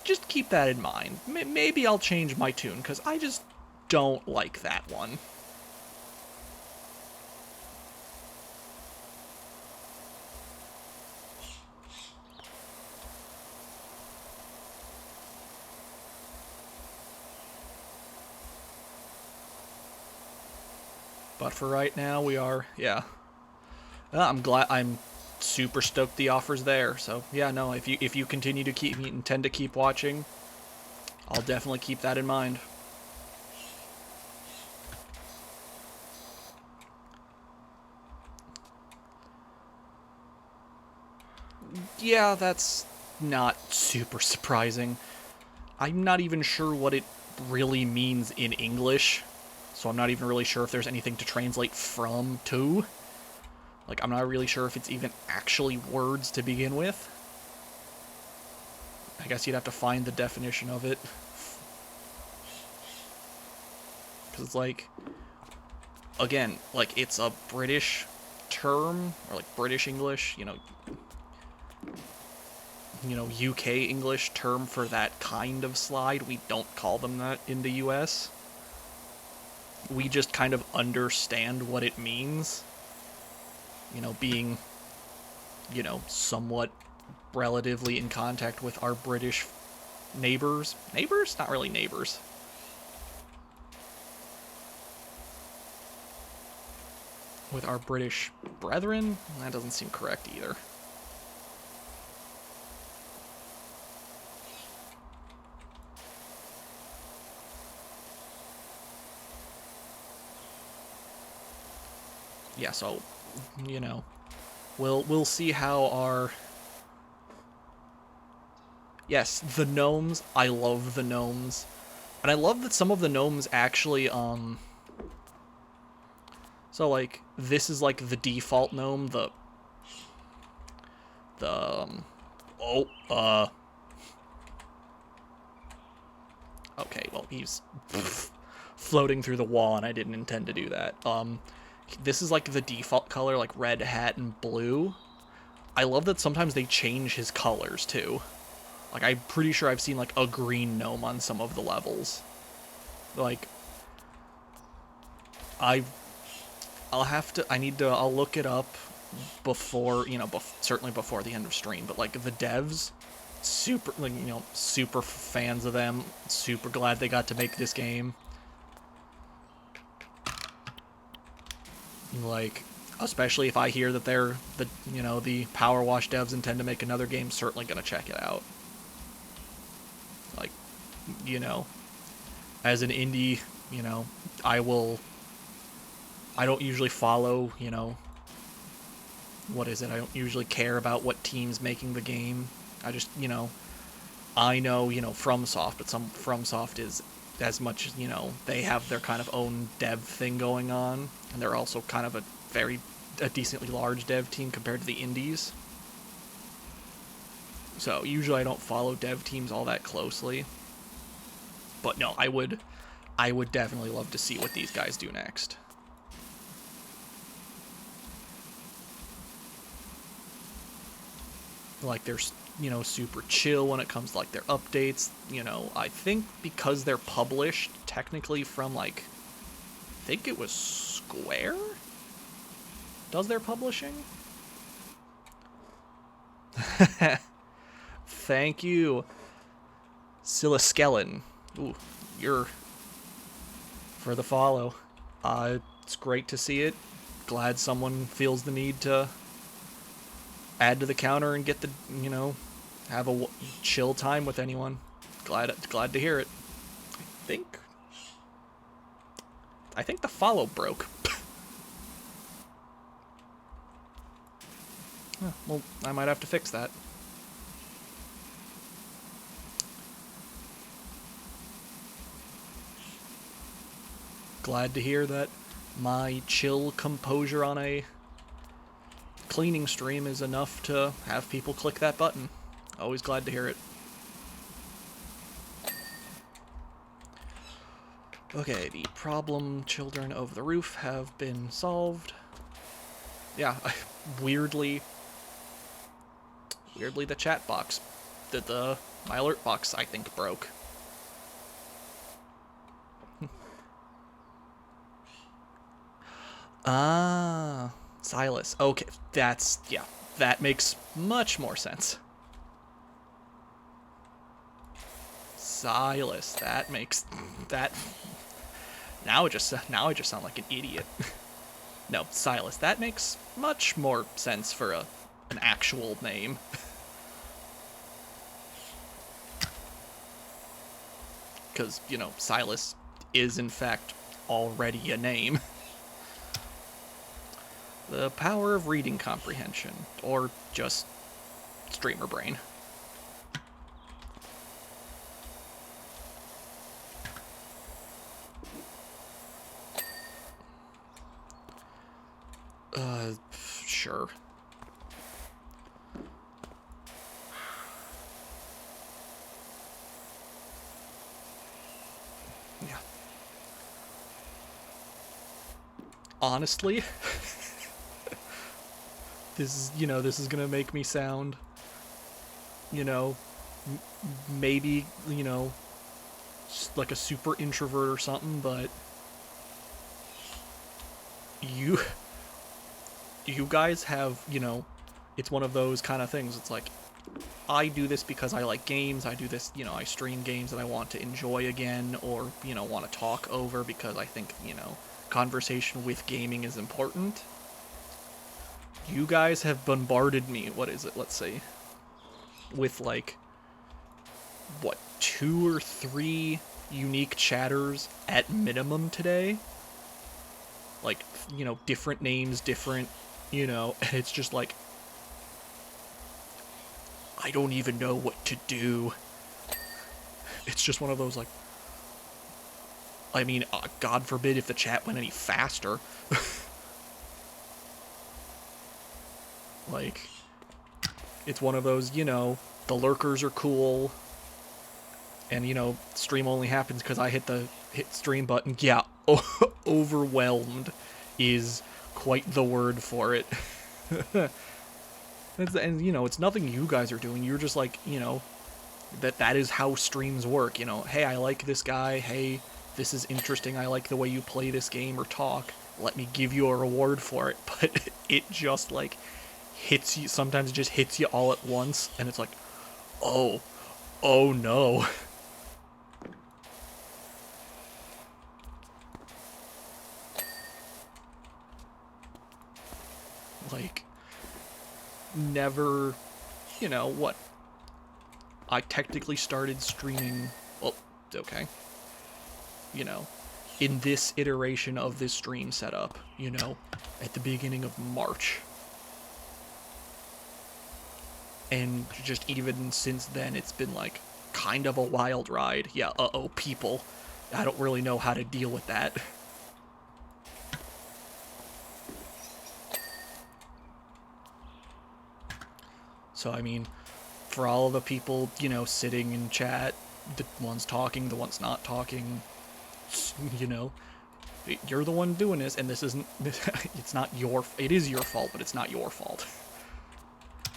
just keep that in mind. Maybe I'll change my tune, because I just don't like that one. But for right now, we are, yeah. I'm super stoked the offer's there. So yeah, no, if you continue to intend to keep watching, I'll definitely keep that in mind. Yeah, that's not super surprising. I'm not even sure what it really means in English, so I'm not even really sure if there's anything to translate from to. Like, I'm not really sure if it's even actually words to begin with. I guess you'd have to find the definition of it. Because it's like, again, like, it's a British term, or like British English, you know, UK English term for that kind of slide. We don't call them that in the US. We just kind of understand what it means. You know, being, you know, somewhat relatively in contact with our British neighbors. Neighbors? Not really neighbors. With our British brethren? That doesn't seem correct either. Yeah, so, you know, we'll see how our... Yes, the gnomes. I love the gnomes. And I love that some of the gnomes actually, so, like, this is, like, the default gnome, okay, well, he's floating through the wall, and I didn't intend to do that. This is, like, the default color, like, red hat and blue. I love that sometimes they change his colors, too. Like, I'm pretty sure I've seen, like, a green gnome on some of the levels. Like, I'll look it up before, you know, certainly before the end of stream, but, like, the devs, super, like, you know, super fans of them, super glad they got to make this game. Like, especially if I hear that the Power Wash devs intend to make another game, certainly gonna check it out. Like, you know, as an indie, you know, I don't usually follow, you know, what is it? I don't usually care about what team's making the game. I just, you know, I know, you know, FromSoft, but FromSoft is, as much as, you know, they have their kind of own dev thing going on, and they're also kind of a decently large dev team compared to the indies. So usually I don't follow dev teams all that closely. But no, I would definitely love to see what these guys do next. Like, they're, you know, super chill when it comes to, like, their updates. You know, I think because they're published technically from, like, I think it was Square does their publishing. Thank you, Silaskellen. Ooh, you're for the follow. It's great to see it. Glad someone feels the need to add to the counter and get the, you know, have a chill time with anyone. Glad to hear it. I think the follow broke. Well, I might have to fix that. Glad to hear that my chill composure on a cleaning stream is enough to have people click that button. Always glad to hear it. Okay, the problem children of the roof have been solved. Yeah, weirdly the chat box, my alert box, I think, broke. Ah, Silas. Okay, that makes much more sense. Silas, that makes that. Now I just sound like an idiot. No, Silas, that makes much more sense for an actual name. Because, you know, Silas is in fact already a name. The power of reading comprehension, or just streamer brain. Sure. Yeah. Honestly, this is gonna make me sound, maybe, like a super introvert or something, but you guys have, it's one of those kind of things. It's like, I do this because I like games. I do this, I stream games that I want to enjoy again, or, want to talk over because I think, conversation with gaming is important. You guys have bombarded me, what is it, let's see, with like, what, 2 or 3 unique chatters at minimum today? Like, different names, different, and it's just like, I don't even know what to do. It's just one of those, like, I mean, God forbid if the chat went any faster. Like, it's one of those, the lurkers are cool, and, stream only happens because I hit stream button. Yeah, overwhelmed is quite the word for it. And, it's nothing you guys are doing. You're just like, that is how streams work. Hey, I like this guy. Hey, this is interesting. I like the way you play this game or talk. Let me give you a reward for it. But it just, like, hits you. Sometimes it just hits you all at once. And it's like, oh no. Like, never, what? I technically started streaming, well, okay, in this iteration of this stream setup, at the beginning of March. And just even since then, it's been, like, kind of a wild ride. Yeah, people. I don't really know how to deal with that. So, I mean, for all of the people, sitting in chat, the ones talking, the ones not talking, you know. You're the one doing this, and this isn't, it's not your, it is your fault, but it's not your fault.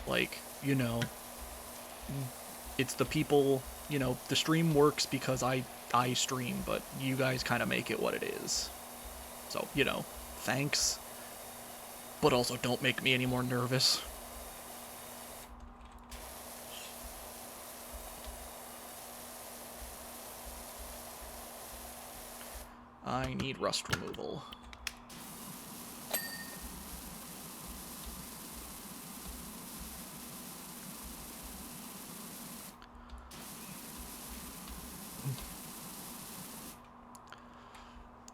Like, you know, it's the people, you know, the stream works because I stream, but you guys kind of make it what it is. So, you know, thanks. But also don't make me any more nervous. I need rust removal.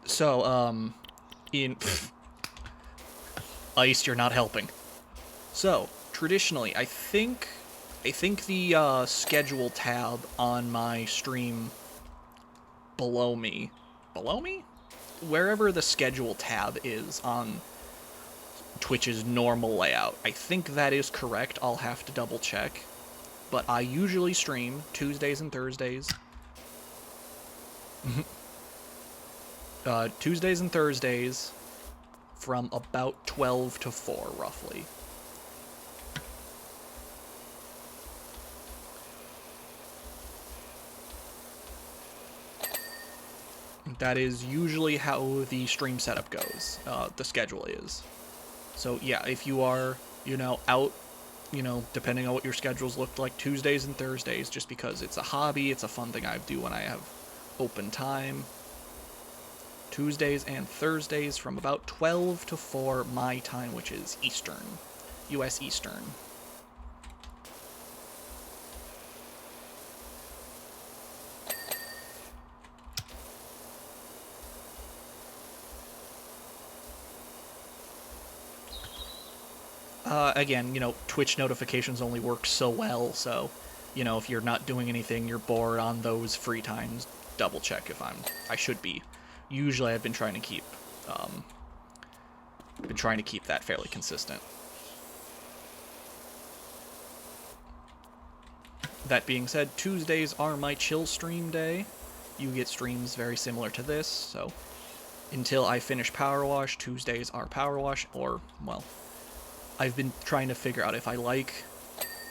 So, in Ice, you're not helping. So, traditionally, I think the schedule tab on my stream below me, wherever the schedule tab is on Twitch's normal layout, I think that is correct. I'll have to double check. But I usually stream Tuesdays and Thursdays. Tuesdays and Thursdays from about 12 to 4, roughly. That is usually how the stream setup goes, the schedule is. So yeah, if you are, you know, out, you know, depending on what your schedules look like, Tuesdays and Thursdays, just because it's a hobby, it's a fun thing I do when I have open time. Tuesdays and Thursdays from about 12 to 4 my time, which is Eastern, US Eastern. Again, you know, Twitch notifications only work so well, so, you know, if you're not doing anything, you're bored on those free times, double check if I should be. Usually I've been trying to keep that fairly consistent. That being said, Tuesdays are my chill stream day. You get streams very similar to this, so until I finish Power Wash, Tuesdays are Power Wash, or, well, I've been trying to figure out if I like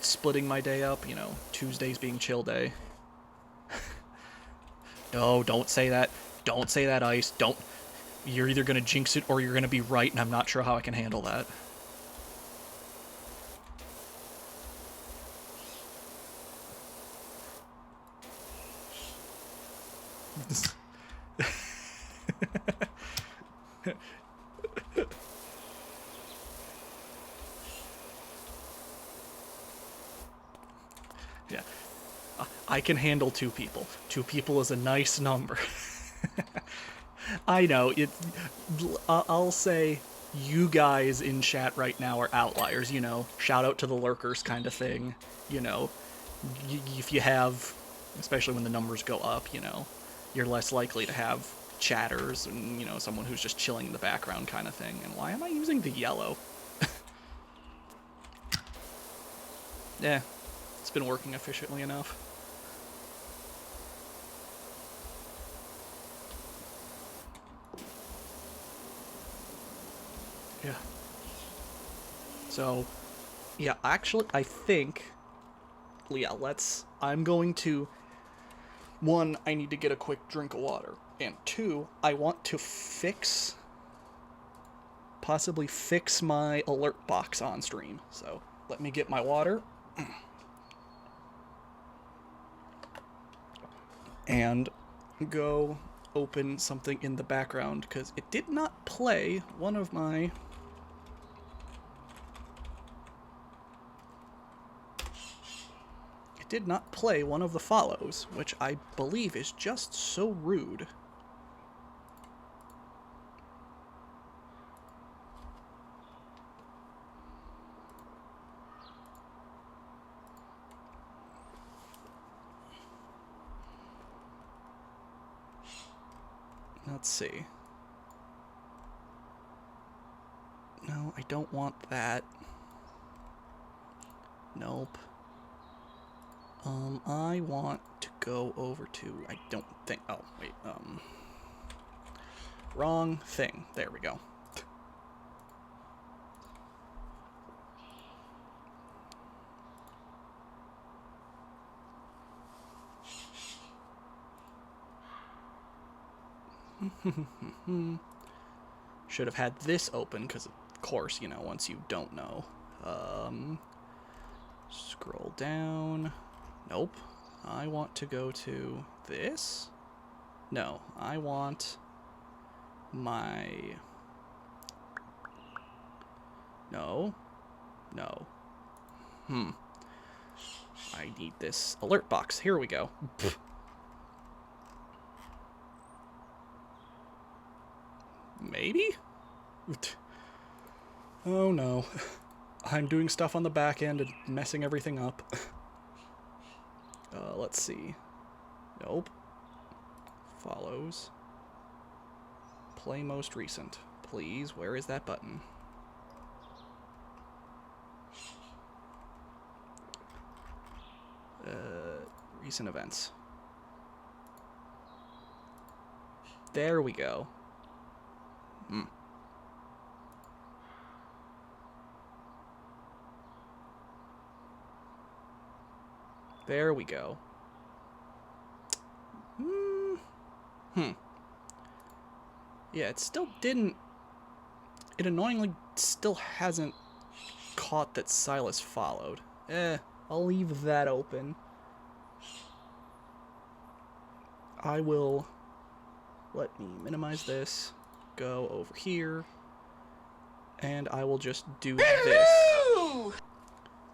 splitting my day up, you know, Tuesdays being chill day. No, don't say that. Don't say that, Ice. Don't. You're either going to jinx it or you're going to be right, and I'm not sure how I can handle that. Yeah. I can handle 2 people. 2 people is a nice number. I know, I'll say you guys in chat right now are outliers, you know, shout out to the lurkers kind of thing, you know, if you have, especially when the numbers go up, you know, you're less likely to have chatters and, you know, someone who's just chilling in the background kind of thing. And why am I using the yellow? Yeah, it's been working efficiently enough. Yeah. So, yeah, actually, I think, yeah, I'm going to, 1, I need to get a quick drink of water, and 2, I want to possibly fix my alert box on stream. So, let me get my water. And go open something in the background, because it did not play one of my... It did not play one of the follows, which I believe is just so rude. Let's see. No, I don't want that. Nope. I want to go over to, I don't think, oh, wait, wrong thing. There we go. Should have had this open, because of course, you know, once you don't know. Scroll down. Nope. I want to go to this. No, I want my... No. No. I need this alert box. Here we go. Maybe? Oh no. I'm doing stuff on the back end and messing everything up. Let's see. Nope. Follows. Play most recent. Please, where is that button? Recent events. There we go. There we go. Yeah, it still didn't... It annoyingly still hasn't caught that Silas followed. I'll leave that open. I will... Let me minimize this. Go over here. And I will just do this.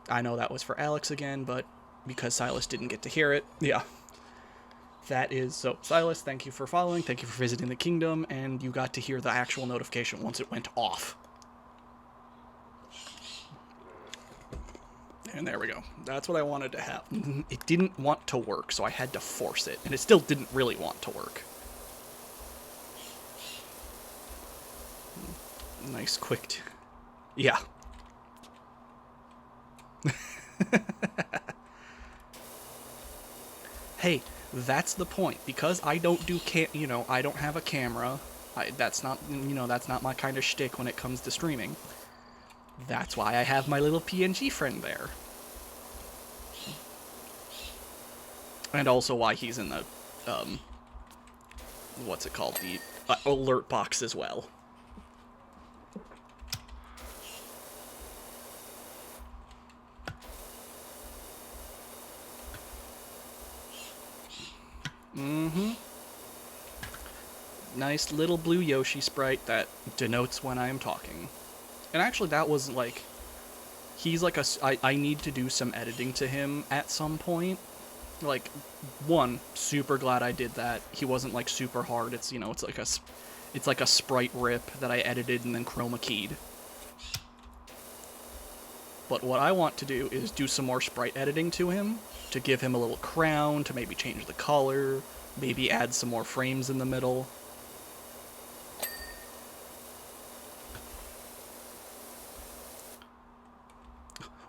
I know that was for Alex again, but because Silas didn't get to hear it, yeah. That is, so Silas, thank you for following, thank you for visiting the kingdom, and you got to hear the actual notification once it went off. And there we go. That's what I wanted to have. It didn't want to work, so I had to force it, and it still didn't really want to work. Nice, quick... Yeah. Hey, that's the point. Because I don't do I don't have a camera. That's not, that's not my kind of shtick when it comes to streaming. That's why I have my little PNG friend there. And also why he's in the, what's it called? The alert box as well. Nice little blue Yoshi sprite that denotes when I am talking. And actually that was like, he's like I need to do some editing to him at some point. Like, one, super glad I did that. He wasn't like super hard. It's, it's like a sprite rip that I edited and then chroma keyed. But what I want to do is do some more sprite editing to him, to give him a little crown, to maybe change the color, maybe add some more frames in the middle.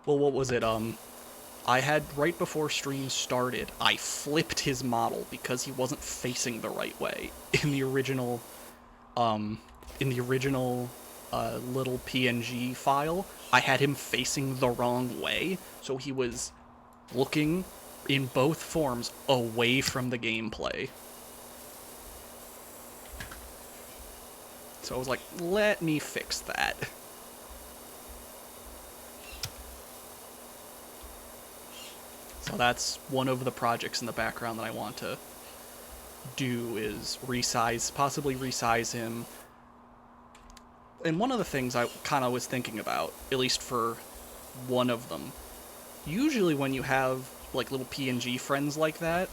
Well, what was it, I had, right before stream started, I flipped his model because he wasn't facing the right way. In the original, little PNG file, I had him facing the wrong way, so he was looking, in both forms, away from the gameplay. So I was like, let me fix that. So that's one of the projects in the background that I want to do, is possibly resize him. And one of the things I kind of was thinking about, at least for one of them, usually when you have like little PNG friends like that,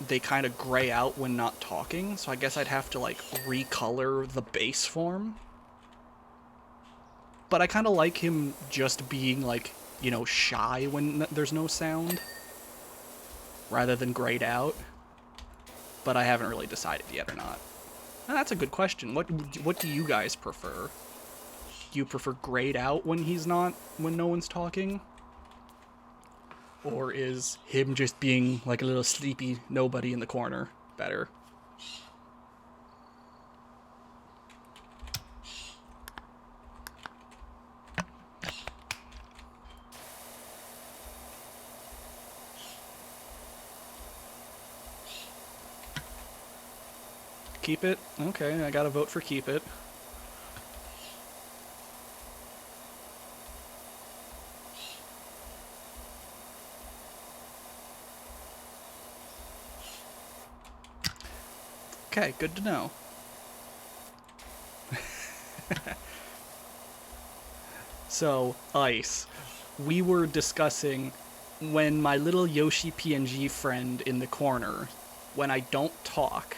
they kind of gray out when not talking, so I guess I'd have to like recolor the base form. But I kind of like him just being like, shy when there's no sound, rather than grayed out. But I haven't really decided yet or not. And that's a good question. What do you guys prefer? Do you prefer grayed out when no one's talking? Or is him just being like a little sleepy nobody in the corner better? Keep it? Okay, I gotta vote for keep it. Okay, good to know. So, Ice, we were discussing when my little Yoshi PNG friend in the corner, when I don't talk,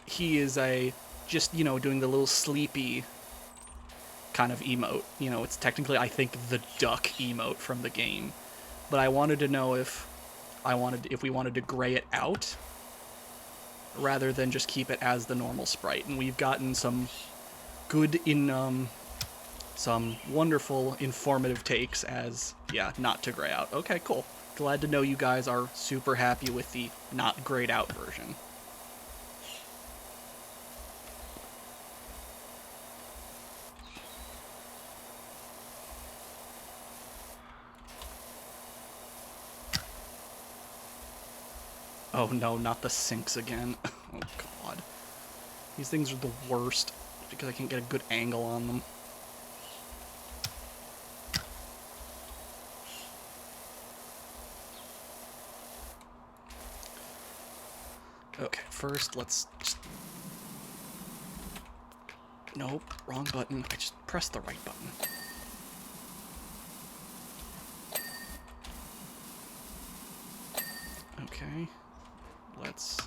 he is just, doing the little sleepy kind of emote. It's technically, I think, the duck emote from the game. But I wanted to know if we wanted to gray it out rather than just keep it as the normal sprite. And we've gotten some some wonderful informative takes as, not to gray out. Okay, cool. Glad to know you guys are super happy with the not grayed out version. Oh no, not the sinks again. Oh god. These things are the worst because I can't get a good angle on them. Okay, first let's just... Nope, wrong button. I just pressed the right button. Okay, let's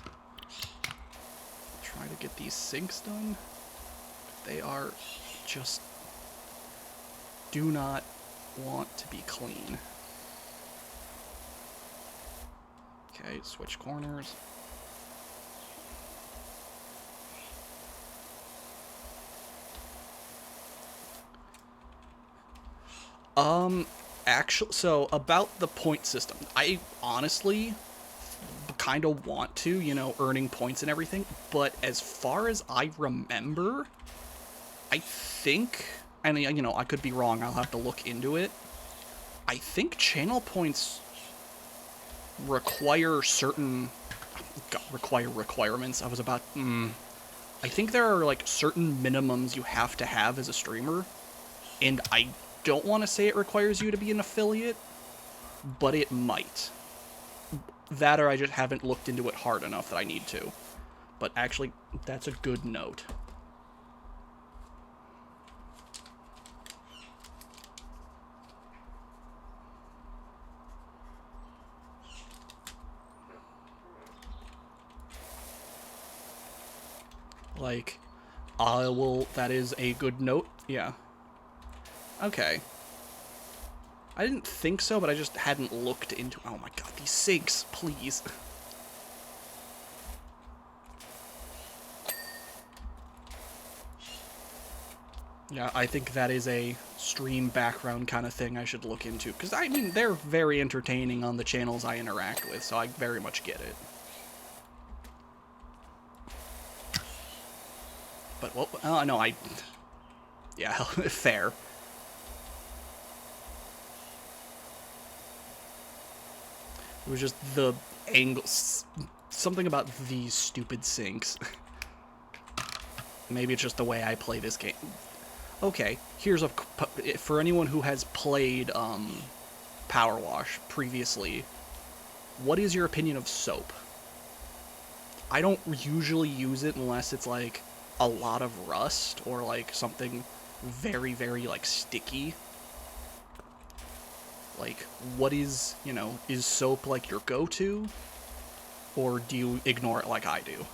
try to get these sinks done. They are just... do not want to be clean. Okay, switch corners. Actually, so about the point system, I honestly kind of want to, earning points and everything, but as far as I remember, I think, and I could be wrong, I'll have to look into it. I think channel points require certain requirements. I was about I think there are like certain minimums you have to have as a streamer, and I don't want to say it requires you to be an affiliate, but it might. That or I just haven't looked into it hard enough that I need to. But actually, that's a good note. Like, that is a good note, yeah. Okay. I didn't think so, but I just hadn't looked into... Oh my god, these sinks, please. Yeah, I think that is a stream background kind of thing I should look into. Because, I mean, they're very entertaining on the channels I interact with, so I very much get it. But, well, no, yeah, fair. It was just the angles. Something about these stupid sinks. Maybe it's just the way I play this game. Okay, here's a... For anyone who has played Power Wash previously, what is your opinion of soap? I don't usually use it unless it's like a lot of rust or like something very, very like sticky. Like, what is, is soap like your go-to? Or do you ignore it like I do?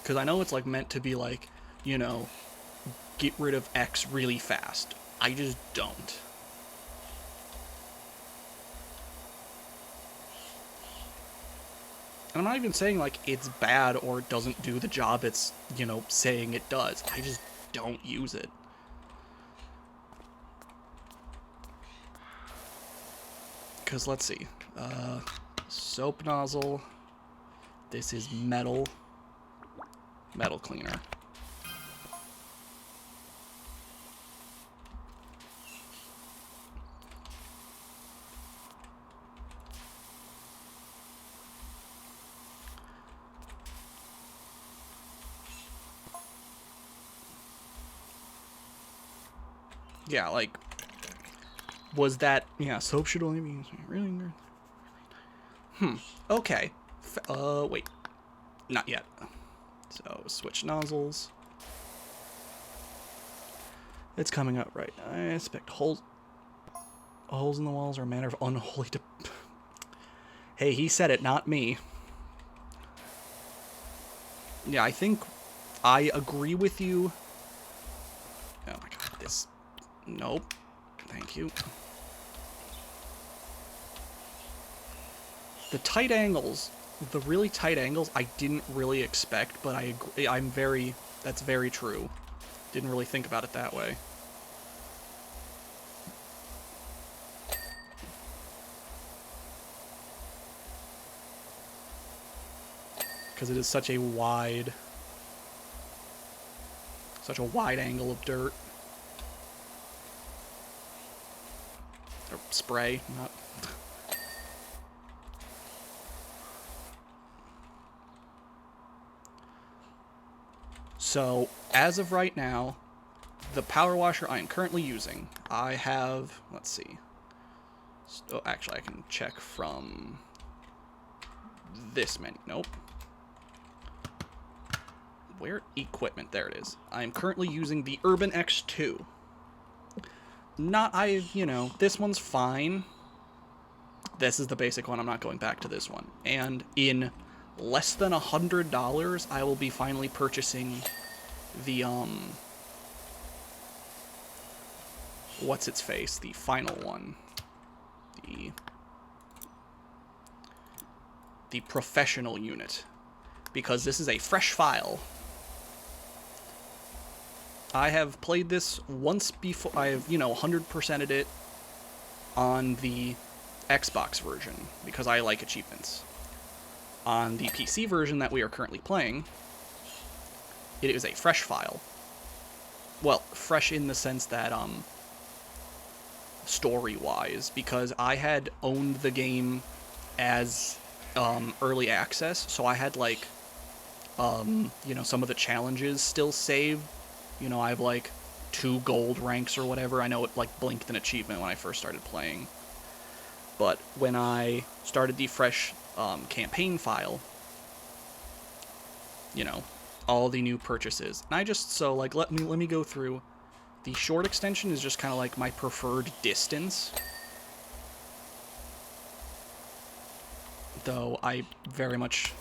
Because I know it's like meant to be like, get rid of X really fast. I just don't. And I'm not even saying like it's bad or it doesn't do the job it's, saying it does. I just don't use it. Because let's see. Soap nozzle. This is metal. Metal cleaner. Yeah, like, was that, yeah, soap should only be used really, okay. Wait, not yet. So, switch nozzles. It's coming up right now. I expect holes in the walls are a matter of unholy Hey, he said it, not me. Yeah, I think I agree with you. Oh my god, this... Nope. Thank you. The tight angles, the really tight angles, I didn't really expect, but I agree. That's very true. Didn't really think about it that way. Because it is such a wide angle of dirt. Or spray, not... So, as of right now, the power washer I am currently using, I have, let's see. Oh, actually, I can check from this menu. Nope. Where? Equipment. There it is. I am currently using the Urban X2. This one's fine. This is the basic one. I'm not going back to this one. And in less than $100, I will be finally purchasing the, what's its face? The final one. The professional unit. Because this is a fresh file. I have played this once before. I have, 100%ed it on the Xbox version, because I like achievements. On the PC version that we are currently playing, it is a fresh file. Well, fresh in the sense that, story-wise, because I had owned the game as, early access, so I had, like, some of the challenges still saved. I have, like, 2 gold ranks or whatever. I know it, like, blinked an achievement when I first started playing. But when I started the fresh campaign file, all the new purchases. And I just, let me go through. The short extension is just kind of like my preferred distance. Though I very much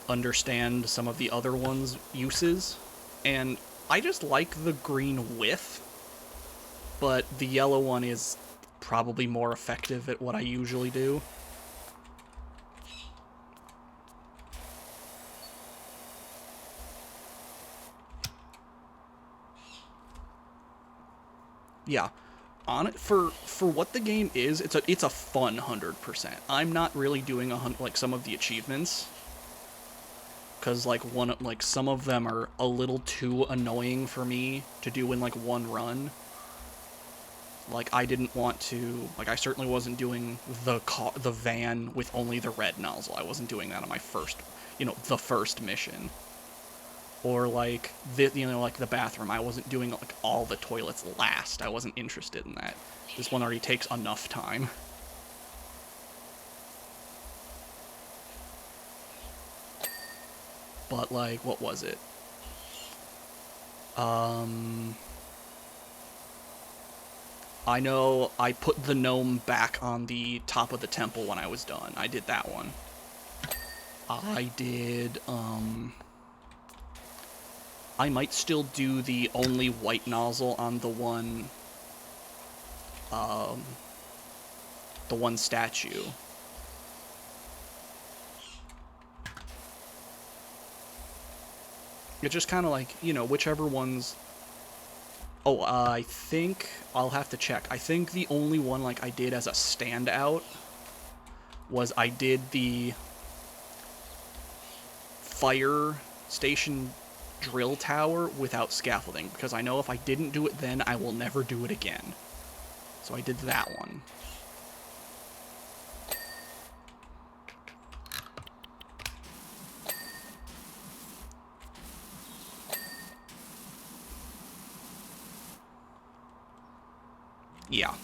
understand some of the other ones' uses. And I just like the green width, but the yellow one is probably more effective at what I usually do. Yeah, on it for what the game is, it's a fun 100%. I'm not really doing some of the achievements, because some of them are a little too annoying for me to do in one run. Like, I didn't want to, I certainly wasn't doing the van with only the red nozzle. I wasn't doing that on my first, the first mission. Or, the bathroom. I wasn't doing, all the toilets last. I wasn't interested in that. This one already takes enough time. But, what was it? I know I put the gnome back on the top of the temple when I was done. I did that one. I did, I might still do the only white nozzle on the one statue. It's just kind of like, you know, whichever ones... Oh, I think... I'll have to check. I think the only one, like, I did as a standout was I did the fire station drill tower without scaffolding, because I know if I didn't do it then, I will never do it again. So I did that one. Yeah.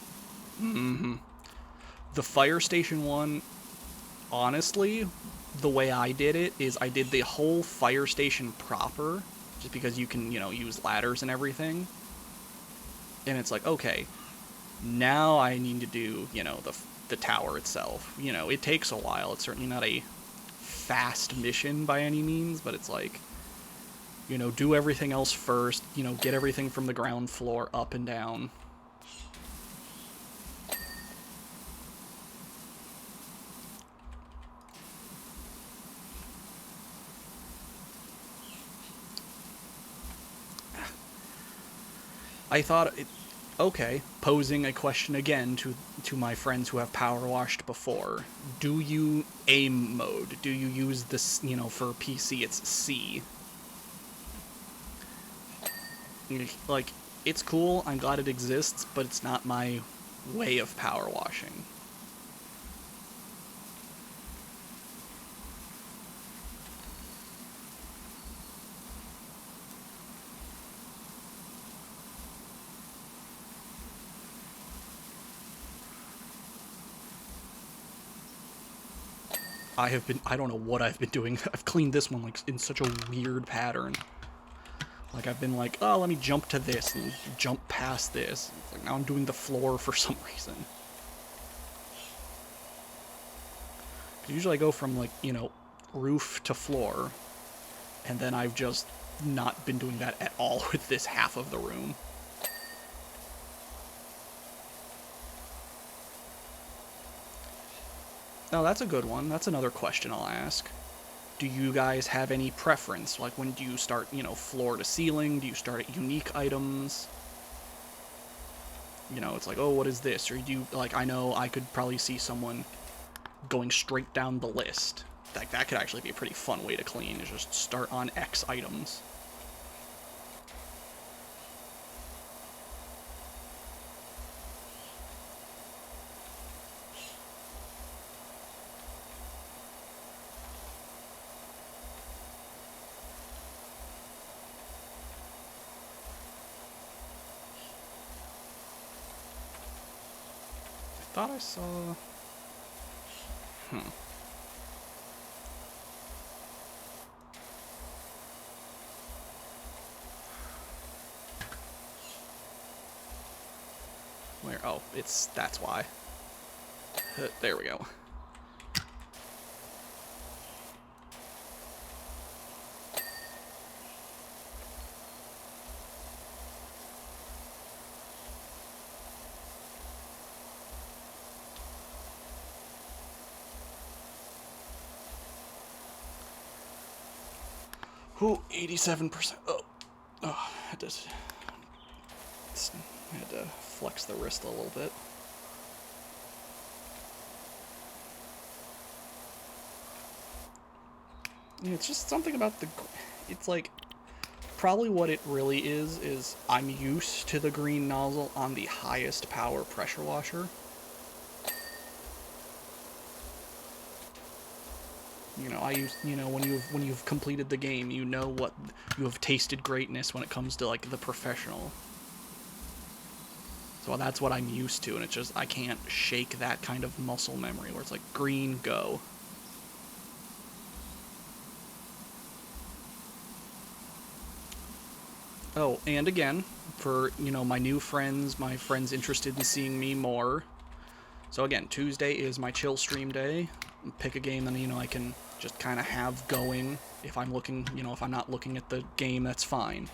The fire station one, honestly, the way I did it is I did the whole fire station proper, just because you can, you know, use ladders and everything. And it's like, okay, now I need to do, you know, the tower itself. You know, it takes a while. It's certainly not a fast mission by any means, but it's like, you know, do everything else first, you know, get everything from the ground floor up and down. I thought, okay, posing a question again to my friends who have power washed before. Do you aim mode? Do you use this, you know, for PC it's C? Like, it's cool, I'm glad it exists, but it's not my way of power washing. I don't know what I've been doing. I've cleaned this one, like, in such a weird pattern. Like, I've been like, oh, let me jump to this, and jump past this. It's like, now I'm doing the floor for some reason. Usually I go from, like, you know, roof to floor, and then I've just not been doing that at all with this half of the room. Oh, that's a good one. That's another question I'll ask. Do you guys have any preference? Like, when do you start, you know, floor to ceiling? Do you start at unique items? You know, it's like, oh, what is this? Or do you, like, I know I could probably see someone going straight down the list. Like, that could actually be a pretty fun way to clean, is just start on X items. I thought I saw... Where? Oh, that's why. There we go. Ooh, 87%. Oh, I had to flex the wrist a little bit. Yeah, it's just something about the... It's like... Probably what it really is I'm used to the green nozzle on the highest power pressure washer. You know, when you've completed the game, you know what, you have tasted greatness when it comes to, like, the professional. So that's what I'm used to, and it's just, I can't shake that kind of muscle memory where it's like, green, go. Oh, and again, for, you know, my new friends, my friends interested in seeing me more. So again, Tuesday is my chill stream day. Pick a game that, you know, I can just kind of have going. If I'm looking, you know, if I'm not looking at the game, that's fine.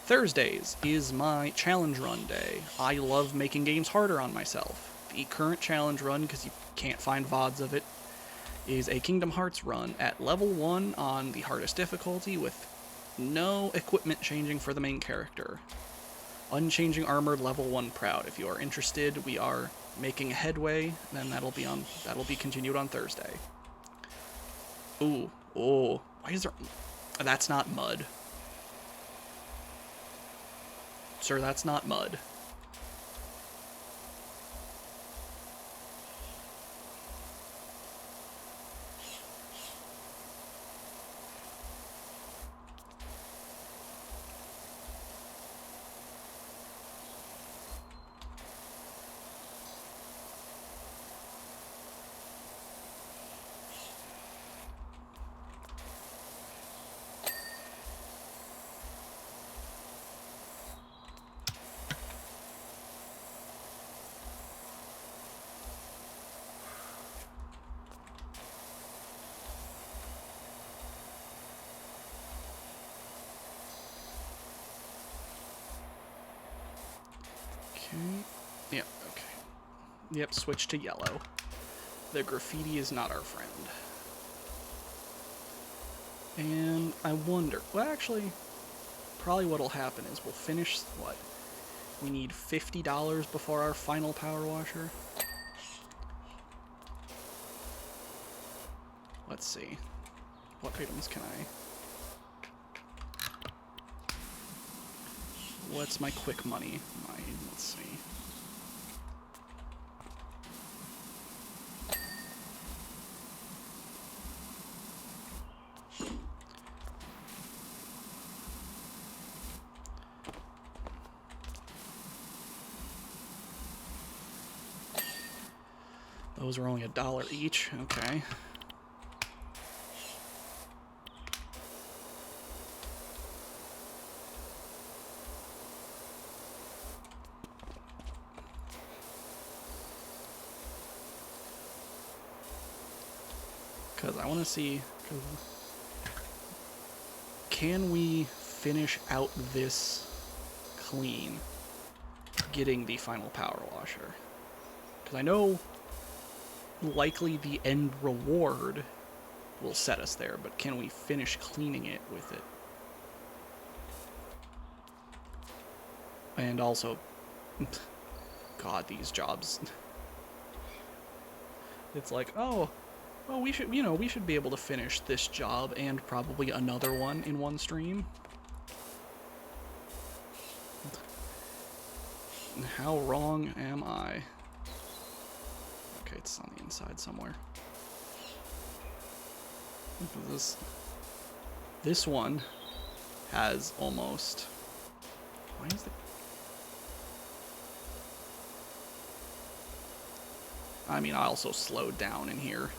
Thursdays is my challenge run day. I love making games harder on myself. The current challenge run, because you can't find VODs of it, is a Kingdom Hearts run at level 1 on the hardest difficulty with No equipment changing for the main character. Unchanging armor, level 1 proud. If you are interested, we are making headway, and then that'll be continued on Thursday. Ooh, oh, why is there... That's not mud. Sir, that's not mud. Yep, okay. Yep, switch to yellow. The graffiti is not our friend. And I wonder... Well, actually, probably what'll happen is we'll finish... What? We need $50 before our final power washer. Let's see. What items can I... What's my quick money? Let's see. Those are only $1 each. Okay. Because I want to see, can we finish out this clean, getting the final power washer? Because I know likely the end reward will set us there, but can we finish cleaning it with it? And also, God, these jobs. It's like, oh, well, we should, we should be able to finish this job and probably another one in one stream. How wrong am I? Okay, it's on the inside somewhere. This one has almost... Why is it... I mean, I also slowed down in here.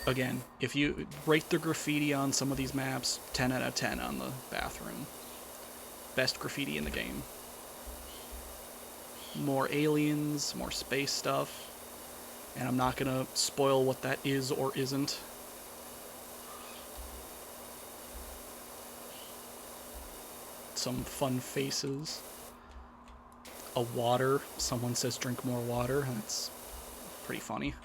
Again, if you rate the graffiti on some of these maps, 10 out of 10 on the bathroom. Best graffiti in the game. More aliens, more space stuff, and I'm not gonna spoil what that is or isn't. Some fun faces. A water. Someone says drink more water. That's pretty funny.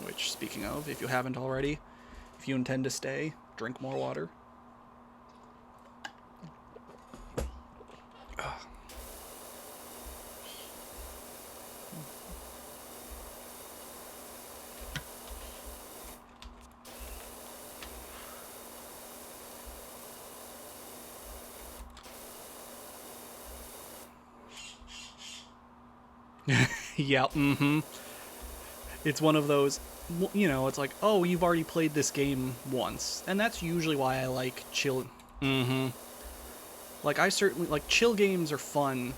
Which, speaking of, if you haven't already, if you intend to stay, drink more water. Yeah, It's one of those, it's like, oh, you've already played this game once. And that's usually why I like chill. Like, chill games are fun.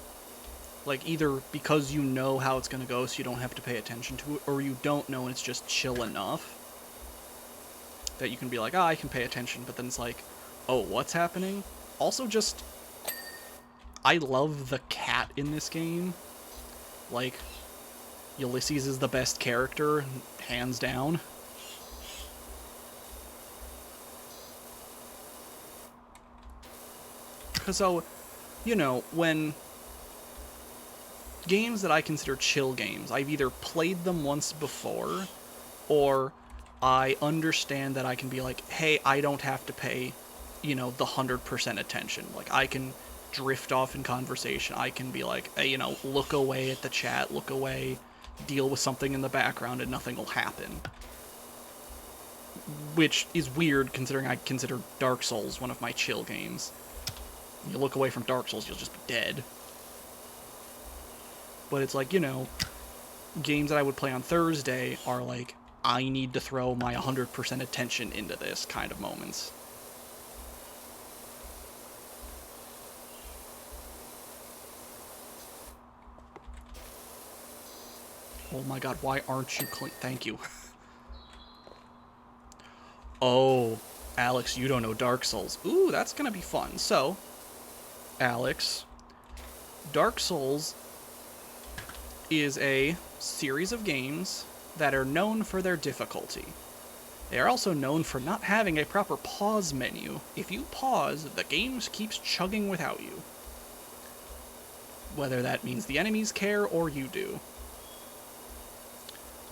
Like, either because you know how it's gonna go so you don't have to pay attention to it, or you don't know and it's just chill enough that you can be like, I can pay attention, but then it's like, oh, what's happening? Also, just, I love the cat in this game. Like, Ulysses is the best character, hands down. So, you know, when games that I consider chill games, I've either played them once before, or I understand that I can be like, hey, I don't have to pay, you know, the 100% attention. Like, I can drift off in conversation. I can be like, hey, you know, look away at the chat, look away, deal with something in the background, and nothing will happen. Which is weird, considering I consider Dark Souls one of my chill games. You look away from Dark Souls, you'll just be dead. But it's like, you know, games that I would play on Thursday are like, I need to throw my 100% attention into this kind of moments. Oh my god, why aren't you clean? Thank you. Oh, Alex, you don't know Dark Souls. Ooh, that's gonna be fun. So, Alex, Dark Souls is a series of games that are known for their difficulty. They are also known for not having a proper pause menu. If you pause, the game keeps chugging without you. Whether that means the enemies care or you do.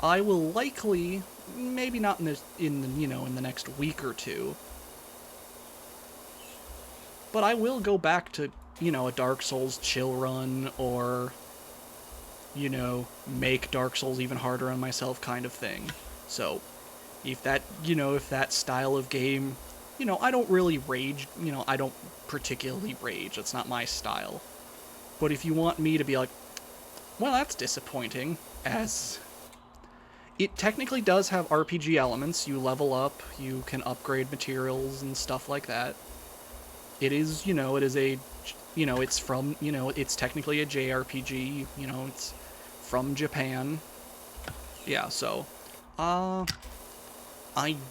I will likely, maybe not in the next week or two, but I will go back to, you know, a Dark Souls chill run, or, you know, make Dark Souls even harder on myself kind of thing. So, if that, you know, if that style of game, you know, I don't really rage, you know, I don't particularly rage, it's not my style. But if you want me to be like, well, that's disappointing, as it technically does have RPG elements. You level up, you can upgrade materials and stuff like that. It is, you know, it is a, you know, it's from, you know, it's technically a JRPG, you know, it's from Japan. Yeah, so, I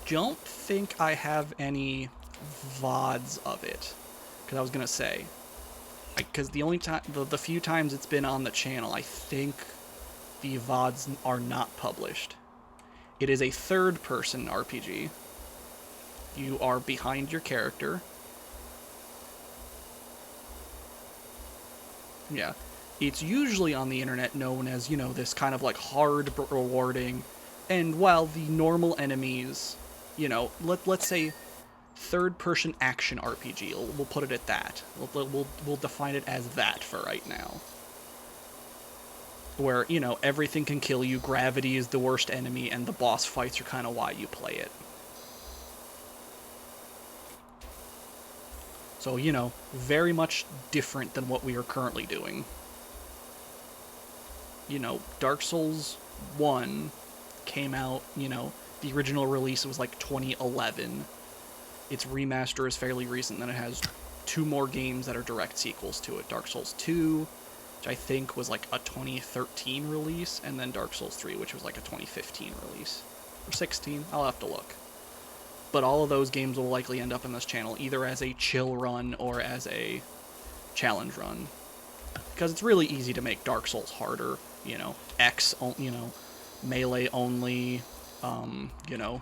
don't think I have any VODs of it, because I was gonna say, because the only time, the few times it's been on the channel, I think the VODs are not published. It is a third-person RPG. You are behind your character. Yeah. It's usually on the internet known as, you know, this kind of like hard but rewarding, and while the normal enemies, you know, let's say third-person action RPG. We'll put it at that. We'll define it as that for right now. Where, you know, everything can kill you, gravity is the worst enemy, and the boss fights are kind of why you play it. So, you know, very much different than what we are currently doing. You know, Dark Souls 1 came out, you know, the original release was like 2011. Its remaster is fairly recent, and it has 2 more games that are direct sequels to it. Dark Souls 2, which I think was like a 2013 release, and then Dark Souls 3, which was like a 2015 release. Or 16, I'll have to look. But all of those games will likely end up in this channel, either as a chill run or as a challenge run. Because it's really easy to make Dark Souls harder, you know, you know, melee only, you know,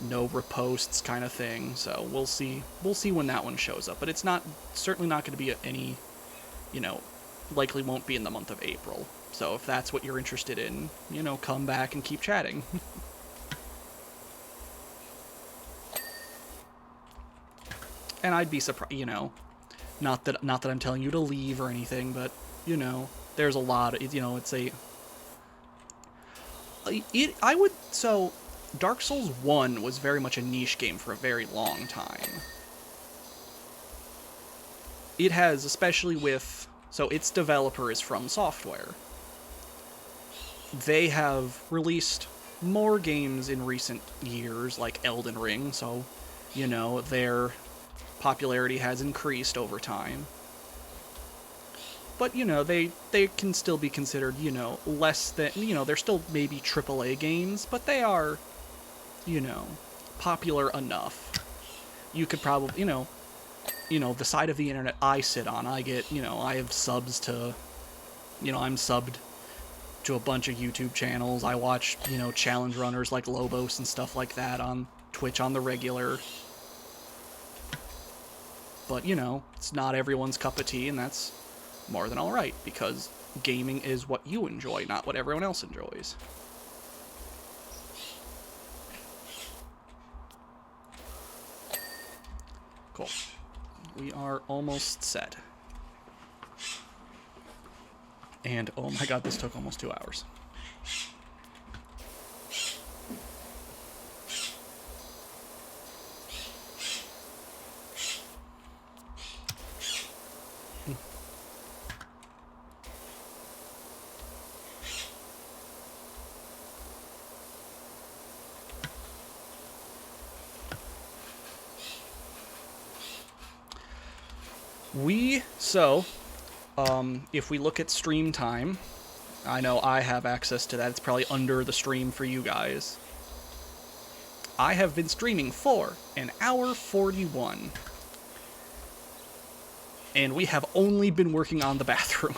no riposts kind of thing. So we'll see when that one shows up. But it's certainly not going to be any, you know, likely won't be in the month of April. So if that's what you're interested in, you know, come back and keep chatting. And I'd be surprised, you know, not that I'm telling you to leave or anything, but, you know, there's a lot of, you know, so Dark Souls 1 was very much a niche game for a very long time. It has, especially with, so its developer is From Software. They have released more games in recent years, like Elden Ring, so, you know, their popularity has increased over time. But, you know, they can still be considered, you know, less than, you know, they're still maybe AAA games, but they are, you know, popular enough. You could probably, you know, the side of the internet I sit on, I get, you know, I have subs to, you know, I'm subbed to a bunch of YouTube channels. I watch, you know, challenge runners like Lobos and stuff like that on Twitch on the regular. But, you know, it's not everyone's cup of tea, and that's more than alright, because gaming is what you enjoy, not what everyone else enjoys. Cool. We are almost set. And, oh my god, this took almost 2 hours. If we look at stream time, I know I have access to that. It's probably under the stream for you guys. I have been streaming for 1 hour 41. And we have only been working on the bathroom.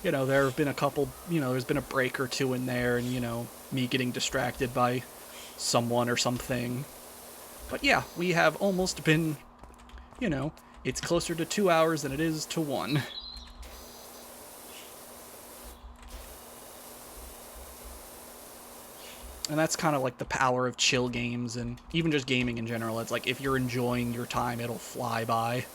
You know, there have been a couple, you know, there's been a break or two in there, and, you know, me getting distracted by someone or something. But yeah, we have almost been, you know, it's closer to 2 hours than it is to 1. And that's kind of like the power of chill games, and even just gaming in general. It's like, if you're enjoying your time, it'll fly by.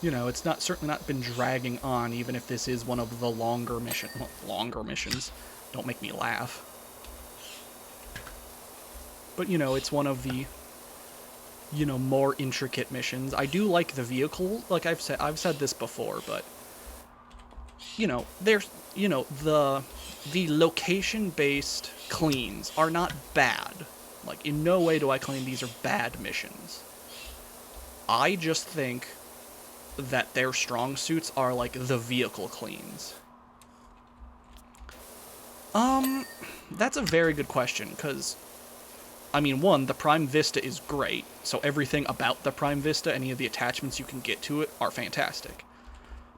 You know, it's not certainly not been dragging on, even if this is one of the longer missions. Don't make me laugh. But, you know, it's one of the, you know, more intricate missions. I do like the vehicle, like I've said this before, but, you know, there's, you know, the location-based cleans are not bad. Like, in no way do I claim these are bad missions. I just think that their strong suits are, like, the vehicle cleans. That's a very good question, because, I mean, one, the Prime Vista is great, so everything about the Prime Vista, any of the attachments you can get to it, are fantastic.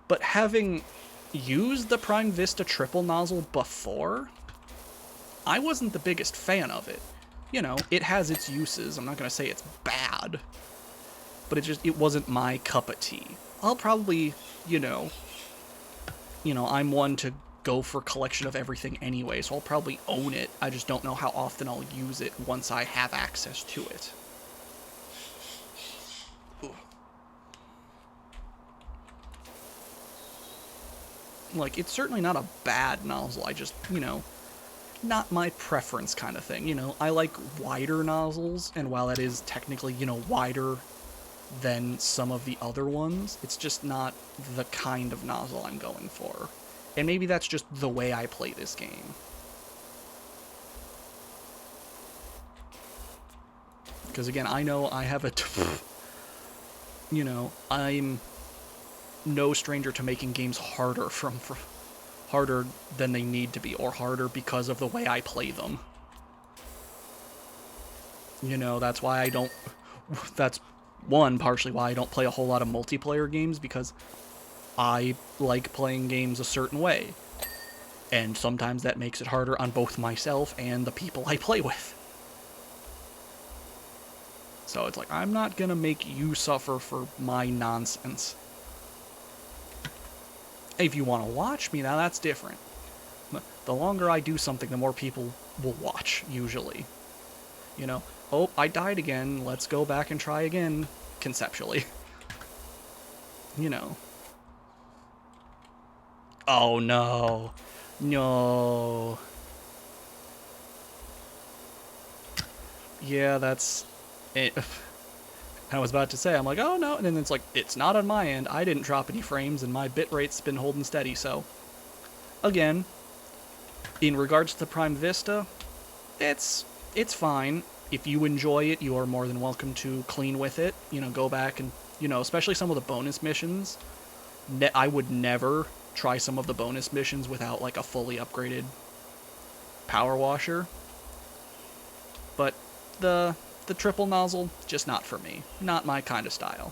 But having used the Prime Vista triple nozzle before, I wasn't the biggest fan of it. You know, it has its uses, I'm not going to say it's bad, but it wasn't my cup of tea. I'll probably, you know, I'm one to go for collection of everything anyway, so I'll probably own it. I just don't know how often I'll use it once I have access to it. Ooh. Like, it's certainly not a bad nozzle, I just, you know, not my preference kind of thing. You know, I like wider nozzles, and while that is technically, you know, wider than some of the other ones, it's just not the kind of nozzle I'm going for. And maybe that's just the way I play this game. Because again, I know I have a... you know, I'm no stranger to making games harder harder than they need to be, or harder because of the way I play them. You know, that's why I don't... That's one, partially why I don't play a whole lot of multiplayer games, because I like playing games a certain way, and sometimes that makes it harder on both myself and the people I play with. So it's like, I'm not gonna make you suffer for my nonsense. If you want to watch me, now that's different. The longer I do something, the more people will watch, usually. You know, oh, I died again, let's go back and try again, conceptually. You know. Oh no. No. Yeah, that's it. I was about to say, I'm like, oh no, and then it's like, it's not on my end. I didn't drop any frames, and my bitrate's been holding steady, so. Again, in regards to the Prime Vista, it's fine. If you enjoy it, you are more than welcome to clean with it. You know, go back and, you know, especially some of the bonus missions. I would never try some of the bonus missions without, like, a fully upgraded power washer. But the triple nozzle, just not for me. Not my kind of style.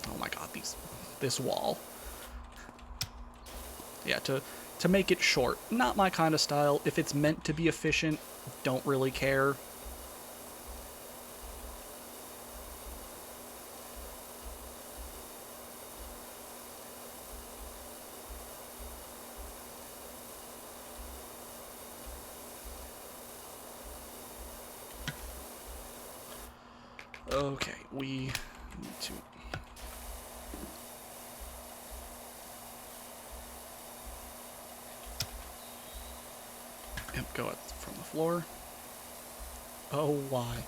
Oh my god, this wall. Yeah, to make it short, not my kind of style. If it's meant to be efficient, don't really care. Okay, we need to... Yep, go up from the floor. Oh, why?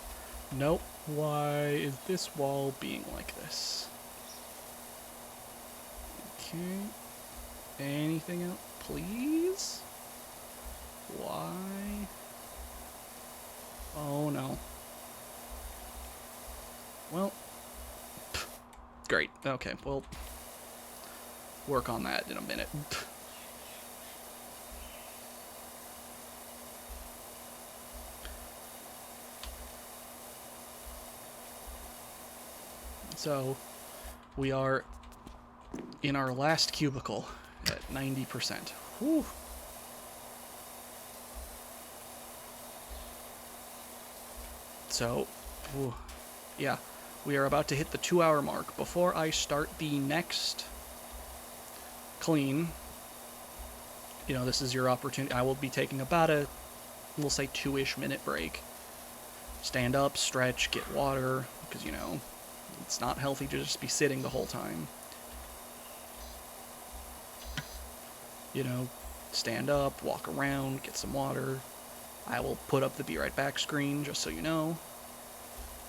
Nope. Why is this wall being like this? Okay. Anything else, please? Why? Oh, no. Well, great. Okay, we'll work on that in a minute. So, we are in our last cubicle at 90%. Whew. So, yeah, we are about to hit the 2-hour mark. Before I start the next clean, you know, this is your opportunity. I will be taking about a, we'll say 2-ish minute break. Stand up, stretch, get water, because, you know, it's not healthy to just be sitting the whole time. You know, stand up, walk around, get some water. I will put up the be right back screen, just so you know.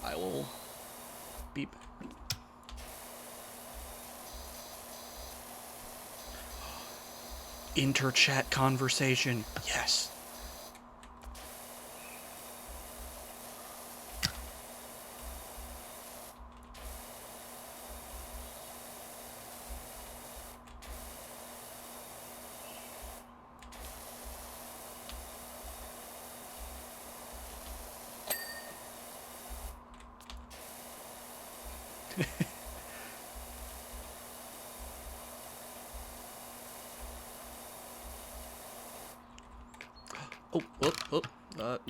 I will beep. Inter-chat conversation. Yes.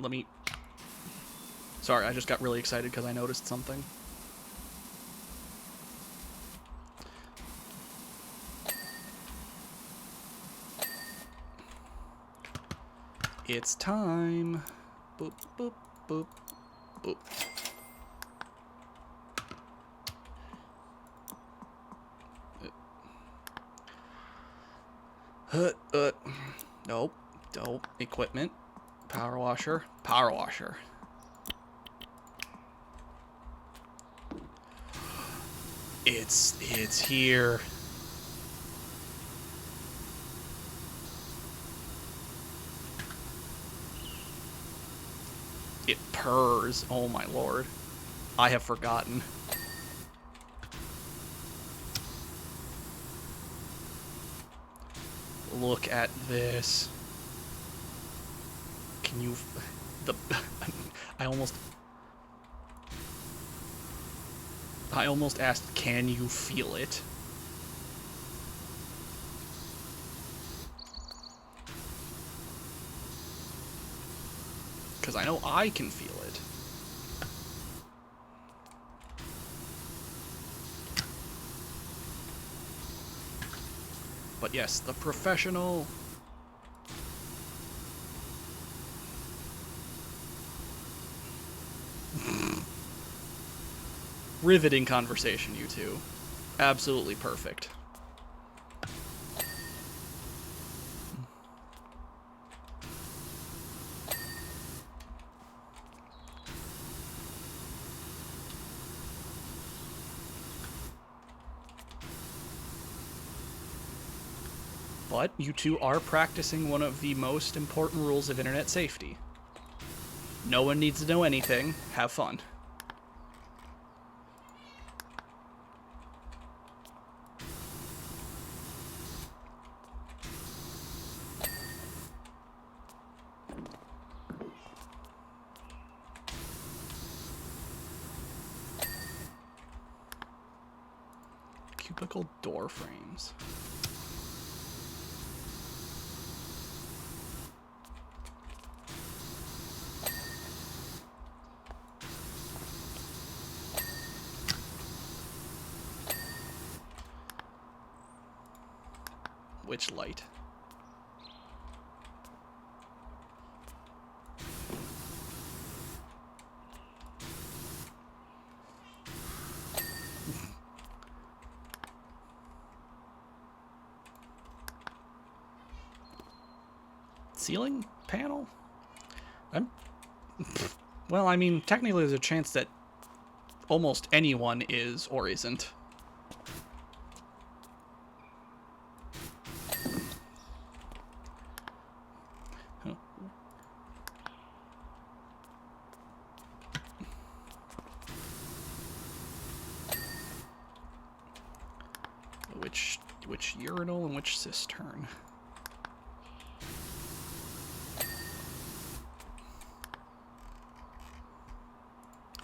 Let me... Sorry, I just got really excited because I noticed something. It's time. Boop, boop, boop, boop. Nope. Nope. Equipment. Power washer. Power washer. It's here. It purrs. Oh my lord. I have forgotten. Look at this. Can you... I almost asked, can you feel it? Because I know I can feel it. But yes, the professional... Riveting conversation, you two. Absolutely perfect. But you two are practicing one of the most important rules of internet safety. No one needs to know anything. Have fun. Typical door frames. Which light? Ceiling panel? Well, I mean, technically there's a chance that almost anyone is or isn't. Huh. Which urinal and which cistern?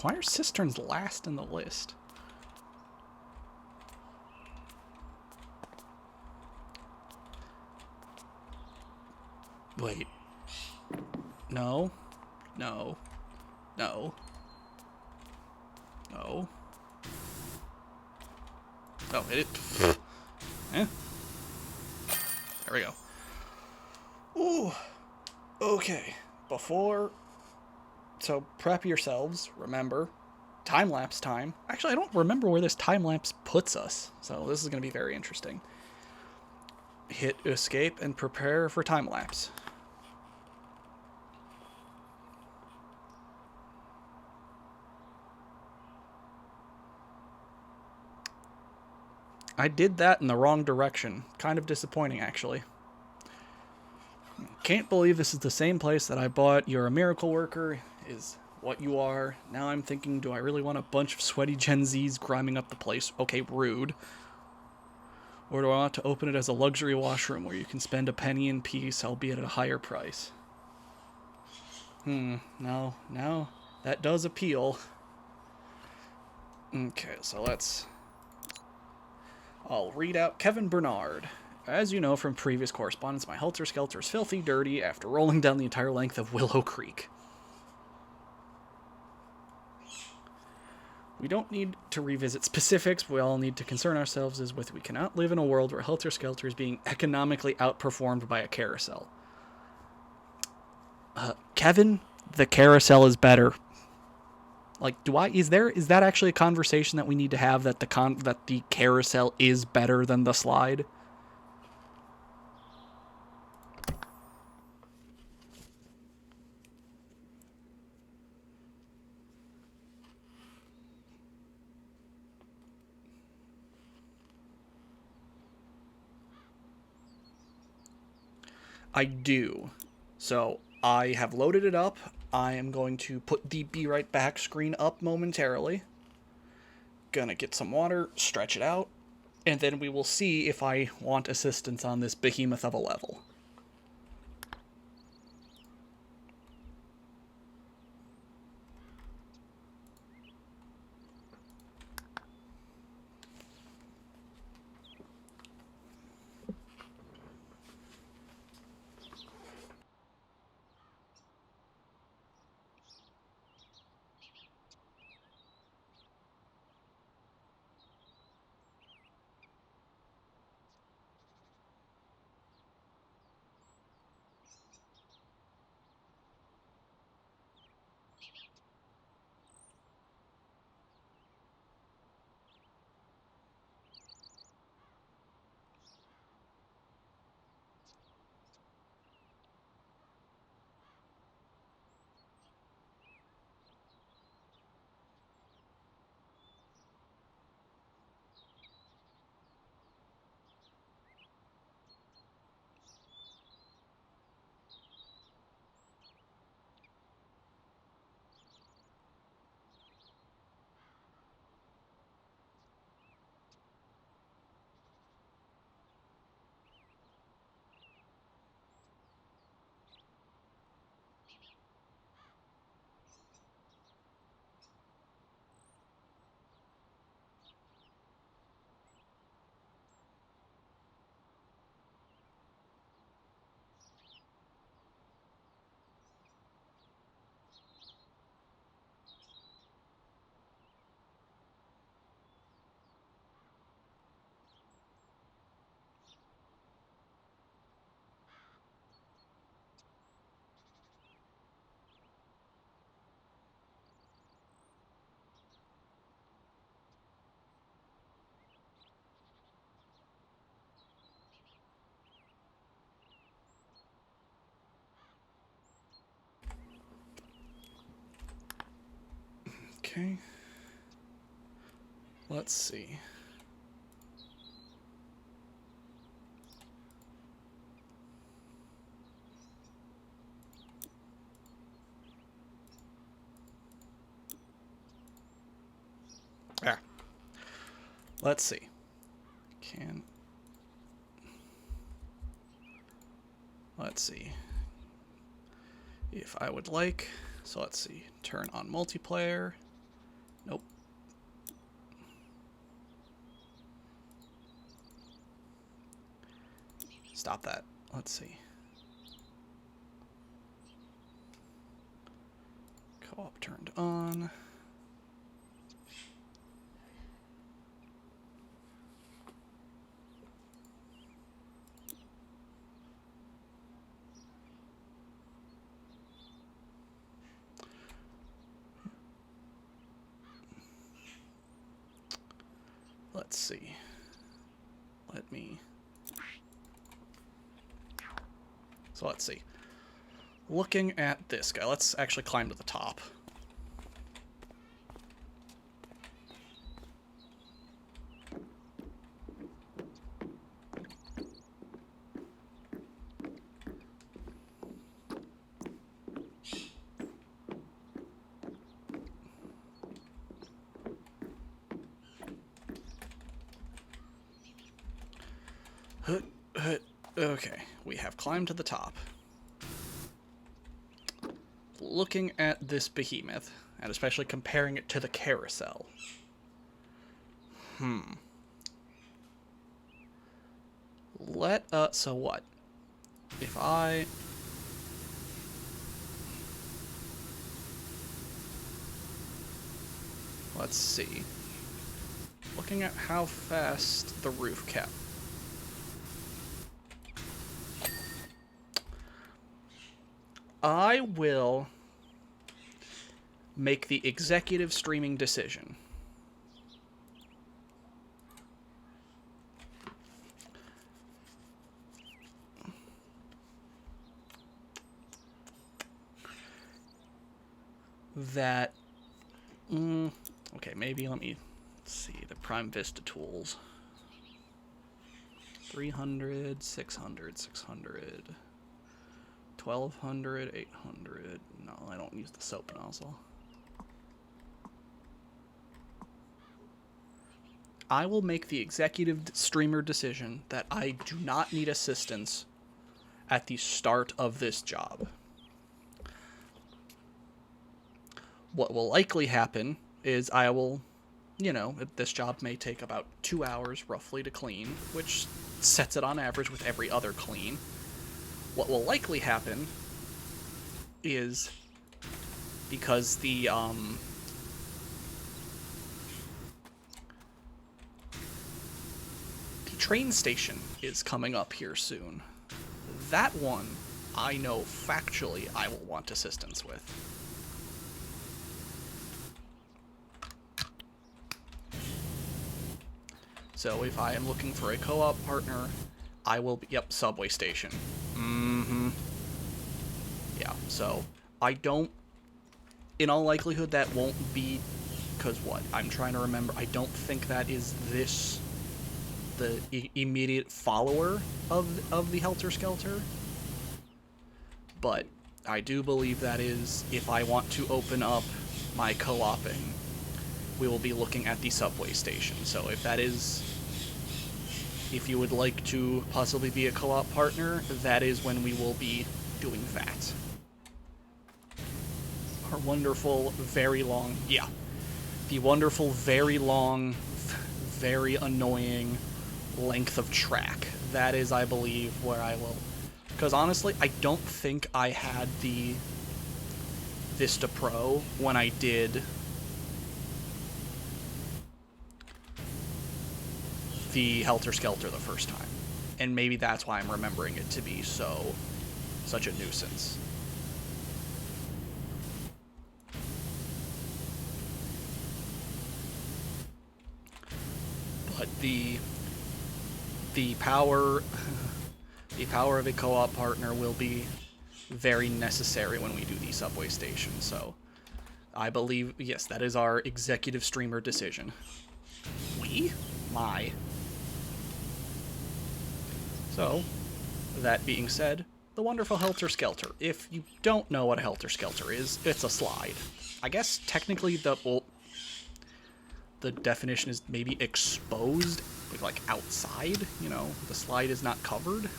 Why are cisterns last in the list? Wait. No. No. No. No. Oh, it. Eh? There we go. Ooh. Okay. So prep yourselves. Remember, time-lapse time. Actually, I don't remember where this time-lapse puts us. So this is going to be very interesting. Hit escape and prepare for time-lapse. I did that in the wrong direction. Kind of disappointing, actually. Can't believe this is the same place that I bought You're a Miracle Worker, is what you are. Now I'm thinking, do I really want a bunch of sweaty Gen Zs grinding up the place? Okay, rude. Or do I want to open it as a luxury washroom where you can spend a penny in peace, albeit at a higher price? No, that does appeal. Okay, so I'll read out Kevin Bernard. As you know from previous correspondence, my Helter Skelter is filthy dirty after rolling down the entire length of Willow Creek. We don't need to revisit specifics. We all need to concern ourselves with we cannot live in a world where Helter Skelter is being economically outperformed by a carousel. Kevin, the carousel is better. Like, is that actually a conversation that we need to have, that the carousel is better than the slide? I do. So I have loaded it up. I am going to put the Be Right Back screen up momentarily. Gonna get some water, stretch it out, and then we will see if I want assistance on this behemoth of a level. Okay. Let's see. Ah. Let's see. Let's see. If I would like. So let's see. Turn on multiplayer. Nope. Stop that. Let's see. Co-op turned on. Let's see. So let's see. Looking at this guy, let's actually climb to the top. Okay, we have climbed to the top. Looking at this behemoth, and especially comparing it to the carousel. So what? If I... Let's see. Looking at how fast the roof kept. I will make the executive streaming decision. That... okay, maybe let me see the Prime Vista tools. 300, 600, 600... 1200, 800. No, I don't use the soap nozzle. I will make the executive streamer decision that I do not need assistance at the start of this job. What will likely happen is I will, you know, this job may take about 2 hours roughly to clean, which sets it on average with every other clean. What will likely happen is, because the train station is coming up here soon. That one, I know factually I will want assistance with. So if I am looking for a co-op partner, I will be... Yep, subway station. Yeah, so I don't... In all likelihood, that won't be... Because what? I'm trying to remember. I don't think that is this... the immediate follower of the Helter Skelter. But I do believe that is, if I want to open up my co-oping, we will be looking at the subway station. So if that is... If you would like to possibly be a co-op partner, that is when we will be doing that. Our wonderful, very long... Yeah. The wonderful, very long, very annoying length of track. That is, I believe, where I will... Because honestly, I don't think I had the Vista Pro when I did the Helter Skelter the first time. And maybe that's why I'm remembering it to be such a nuisance. But the power of a co-op partner will be very necessary when we do the subway station. So I believe, yes, that is our executive streamer decision. We? My. So, that being said, the wonderful Helter Skelter. If you don't know what a Helter Skelter is, it's a slide. I guess technically the definition is maybe exposed, like outside, you know, the slide is not covered.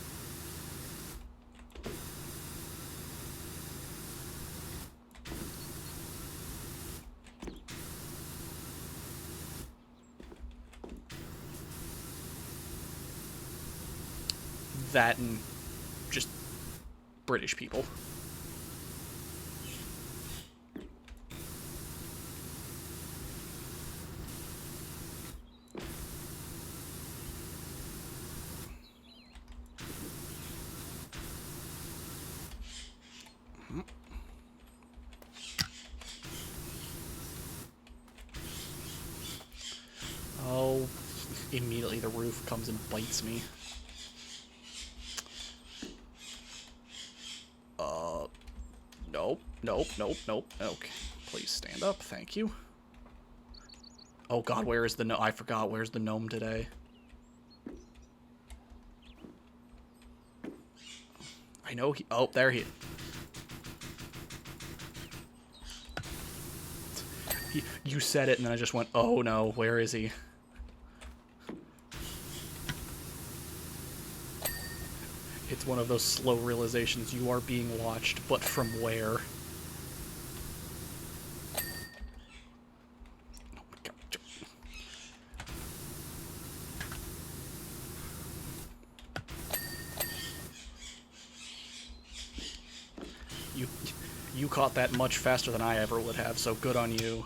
That and just British people. Oh, immediately the roof comes and bites me. Nope. Okay, please stand up. Thank you. Oh god, where is the gnome? I forgot, where's the gnome today? I know he... Oh, there he... You said it, and then I just went, oh no, where is he? It's one of those slow realizations. You are being watched, but from where? Oh my god. You caught that much faster than I ever would have, so good on you.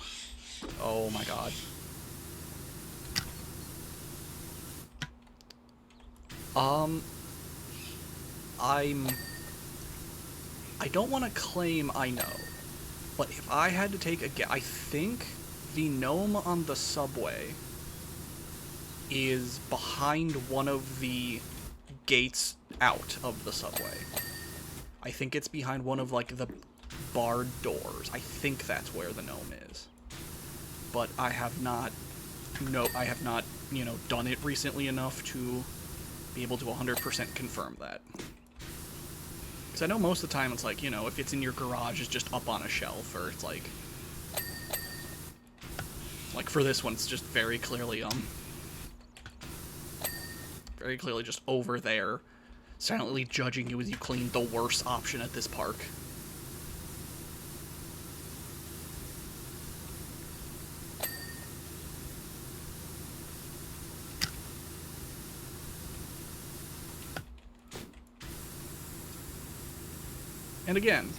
Oh my god. I don't want to claim I know, but if I had to take a guess, I think the gnome on the subway is behind one of the gates out of the subway. I think it's behind one of, like, the barred doors. I think that's where the gnome is. But I have not, you know, done it recently enough to be able to 100% confirm that. Because I know most of the time it's like, you know, if it's in your garage, it's just up on a shelf, or it's like... Like, for this one, it's just very clearly just over there, silently judging you as you clean the worst option at this park. And again,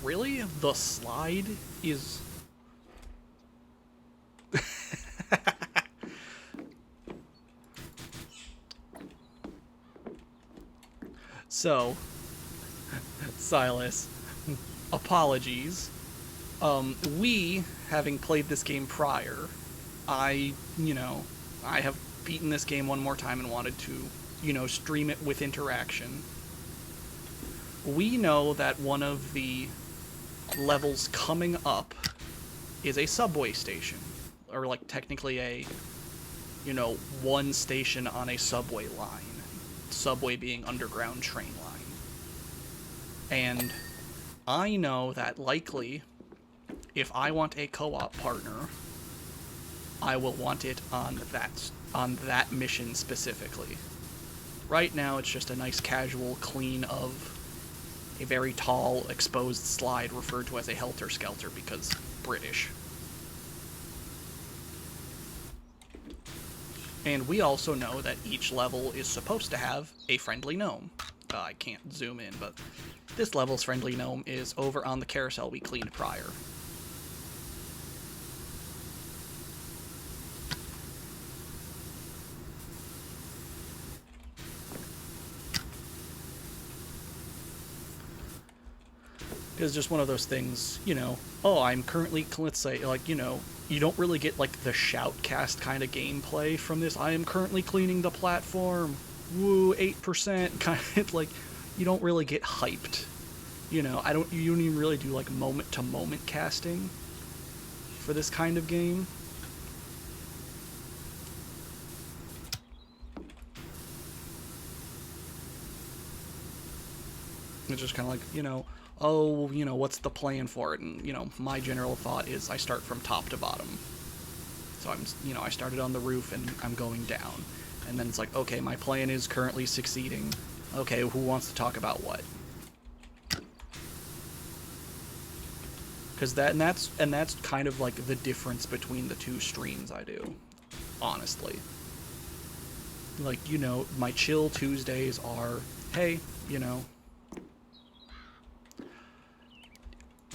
really, the slide is... So, Silas, apologies. We, having played this game prior, I have beaten this game one more time and wanted to, you know, stream it with interaction. We know that one of the levels coming up is a subway station, or like technically a, you know, one station on a subway line. Subway being underground train line. And I know that likely, if I want a co-op partner, I will want it on that mission specifically. Right now, it's just a nice casual clean of a very tall, exposed slide referred to as a Helter Skelter because British. And we also know that each level is supposed to have a friendly gnome. I can't zoom in, but this level's friendly gnome is over on the carousel we cleaned prior. It's just one of those things, you know, oh, I'm currently, let's say, like, you know, you don't really get, like, the shoutcast kind of gameplay from this. I am currently cleaning the platform, woo, 8%, kind of, like, you don't really get hyped. You know, you don't even really do, like, moment-to-moment casting. for this kind of game. It's just kind of like, you know, oh, you know, what's the plan for it? And, you know, my general thought is I start from top to bottom. So I'm, you know, I started on the roof and I'm going down. And then it's like, okay, my plan is currently succeeding. Okay, who wants to talk about what? Because that's kind of like the difference between the two streams I do, honestly. Like, you know, my chill Tuesdays are, hey, you know,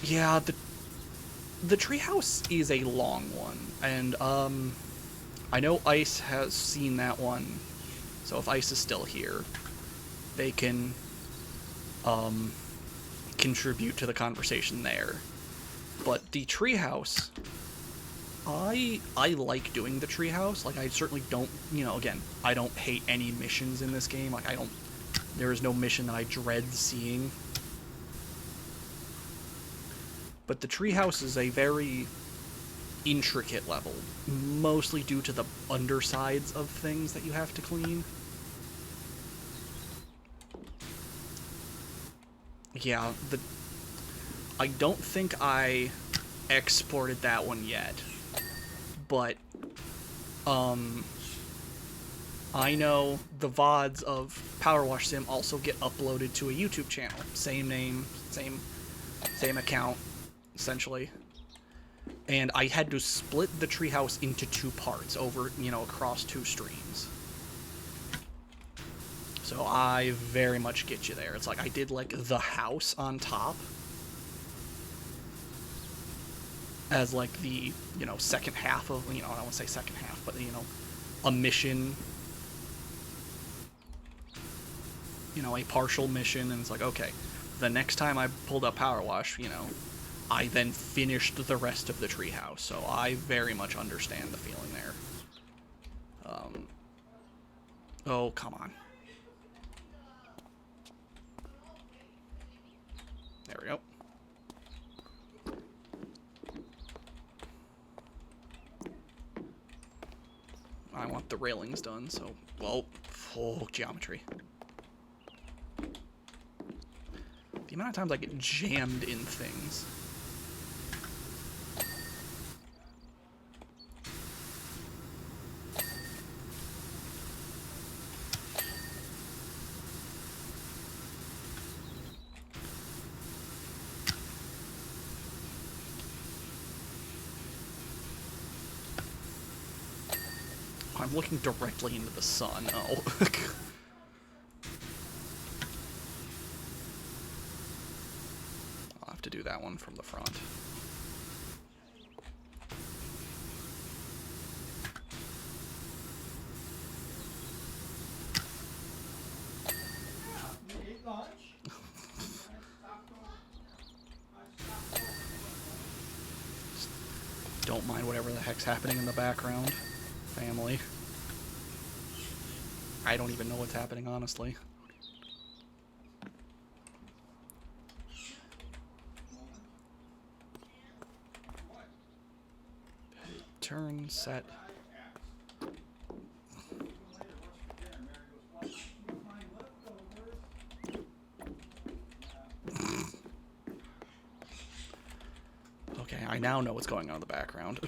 yeah, the treehouse is a long one, and I know Ice has seen that one, so if Ice is still here, they can contribute to the conversation there. But the treehouse, I like doing the treehouse. Like, I certainly don't, you know, again, I don't hate any missions in this game. Like, there is no mission that I dread seeing. But the treehouse is a very intricate level, mostly due to the undersides of things that you have to clean. Yeah, I don't think I exported that one yet, but I know the VODs of Power Wash Sim also get uploaded to a YouTube channel. Same name, same account, essentially. And I had to split the treehouse into 2 parts over, you know, across 2 streams. So I very much get you there. It's like I did like the house on top as like the, you know, second half of, you know, I don't want to say second half, but, you know, a mission, you know, a partial mission, and it's like, okay, the next time I pulled up Power Wash, you know, I then finished the rest of the treehouse, so I very much understand the feeling there. Oh, come on. There we go. I want the railings done, so, well, oh, geometry. The amount of times I get jammed in things. I'm looking directly into the sun. Oh. I'll have to do that one from the front. Don't mind whatever the heck's happening in the background, family. I don't even know what's happening, honestly. Turn, set. Okay, I now know what's going on in the background.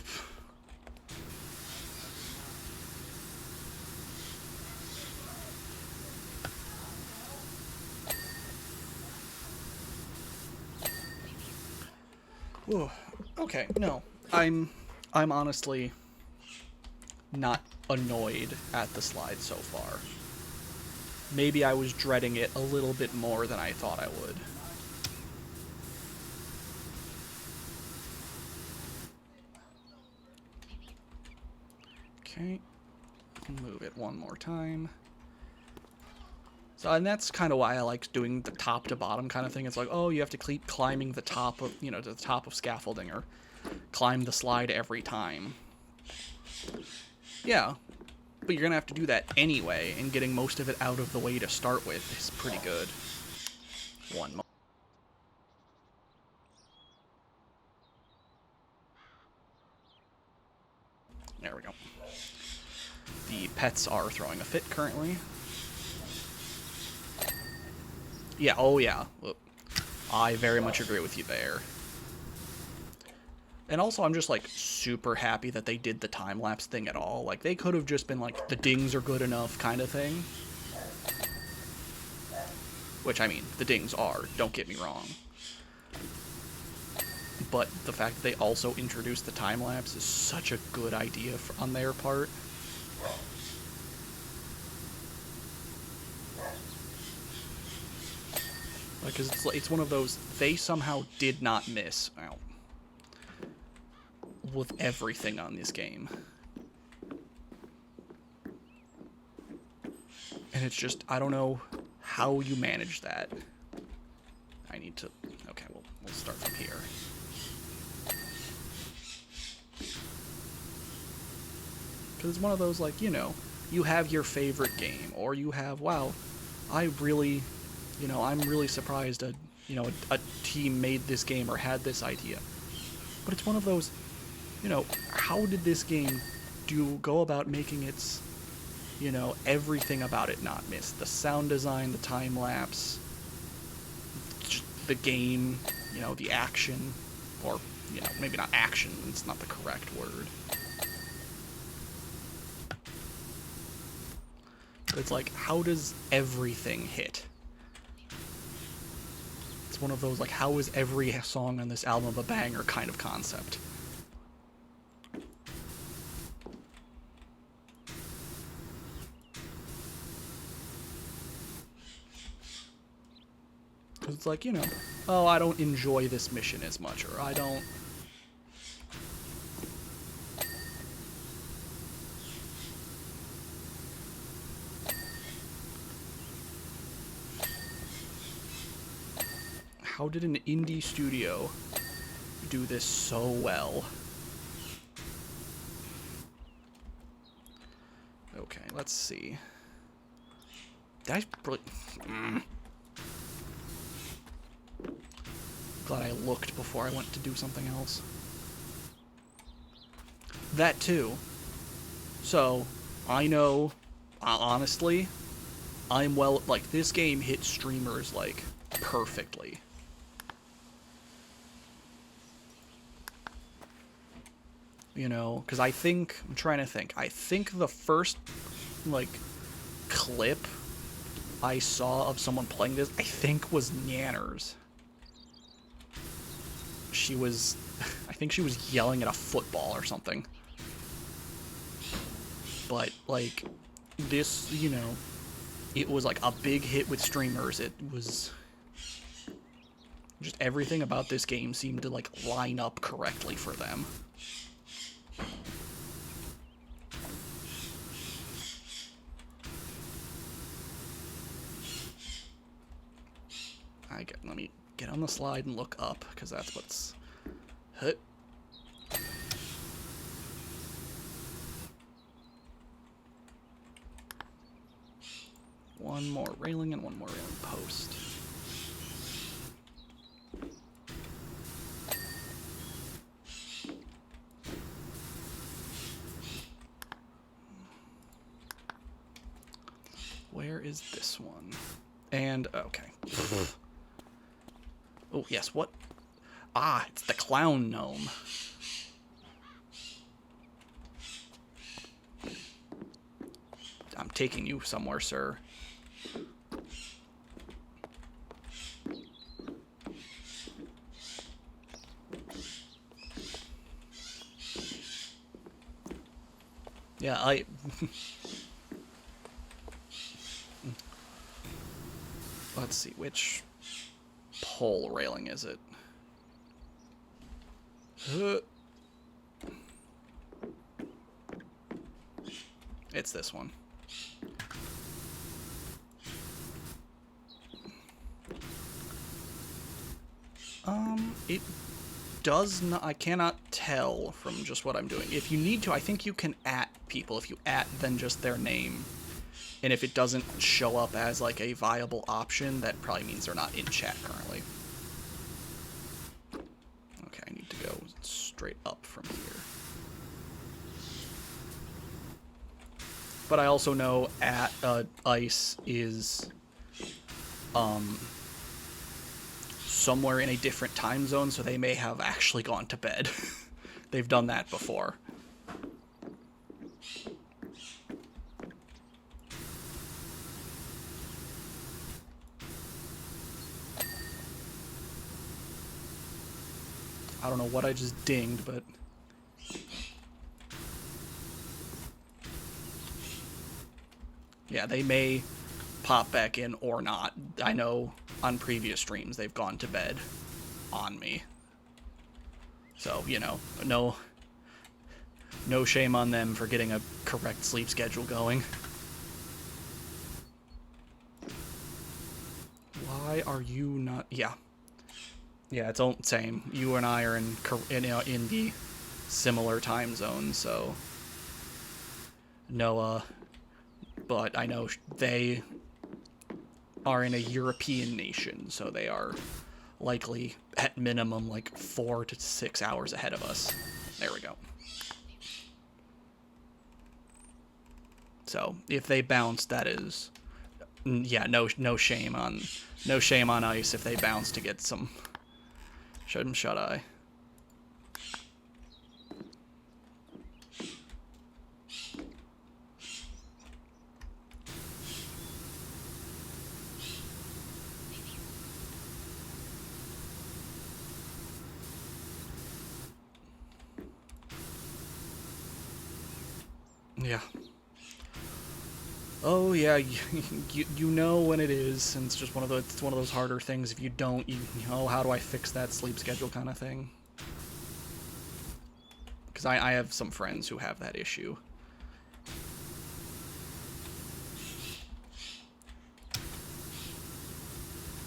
Ooh, okay, no. I'm honestly not annoyed at the slide so far. Maybe I was dreading it a little bit more than I thought I would. Okay, move it one more time. So, and that's kind of why I like doing the top to bottom kind of thing. It's like, oh, you have to keep climbing the top of, you know, to the top of scaffolding, or climb the slide every time. Yeah, but you're gonna have to do that anyway, and getting most of it out of the way to start with is pretty good. One more. There we go. The pets are throwing a fit currently. Yeah, oh yeah. Look, I very much agree with you there. And also, I'm just, like, super happy that they did the time-lapse thing at all. Like, they could have just been, like, the dings are good enough kind of thing. Which, I mean, the dings are, don't get me wrong. But the fact that they also introduced the time-lapse is such a good idea on their part. Like, 'cause it's one of those, they somehow did not miss out with everything on this game. And it's just, I don't know how you manage that. I need to, okay, we'll start from here. Because it's one of those, like, you know, you have your favorite game, or you have, wow, I really, you know, I'm really surprised a team made this game or had this idea. But it's one of those, you know, how did this game go about making its, you know, everything about it not miss? The sound design, the time lapse, the game, you know, the action, or, you know, maybe not action, it's not the correct word. It's like, how does everything hit? It's one of those, like, how is every song on this album a banger kind of concept. Because it's like, you know, oh, I don't enjoy this mission as much, or I don't... How did an indie studio do this so well? Okay, let's see. Did I really... Glad I looked before I went to do something else. That too. So, I know, honestly, I'm well... Like, this game hit streamers, like, perfectly. You know, because I think, I'm trying to think, I think the first, like, clip I saw of someone playing this, I think was Nanners. She was, I think she was yelling at a football or something. But, like, this, you know, it was, like, a big hit with streamers. It was... Just everything about this game seemed to, like, line up correctly for them. Let me get on the slide and look up, because that's what's... Hut. One more railing and one more railing post. Where is this one? And, okay. Oh, yes, what? Ah, it's the clown gnome. I'm taking you somewhere, sir. Yeah, let's see, which pole railing is it? It's this one. It does not, I cannot tell from just what I'm doing. If you need to, I think you can @ people. If you @ then just their name. And if it doesn't show up as, like, a viable option, that probably means they're not in chat currently. Okay, I need to go straight up from here. But I also know at Ice is somewhere in a different time zone, so they may have actually gone to bed. They've done that before. I don't know what I just dinged, but... yeah, they may pop back in or not. I know on previous streams they've gone to bed on me. So, you know, no shame on them for getting a correct sleep schedule going. Why are you not... yeah. Yeah, it's all same. You and I are in the similar time zone, so... no, but I know they are in a European nation, so they are likely, at minimum, like 4 to 6 hours ahead of us. There we go. So, if they bounce, that is... yeah, no shame on Ice if they bounce to get some... shut-eye. Yeah. Oh yeah, you know when it is, and it's just one of those harder things. If you don't, you know, how do I fix that sleep schedule kind of thing? Because I have some friends who have that issue.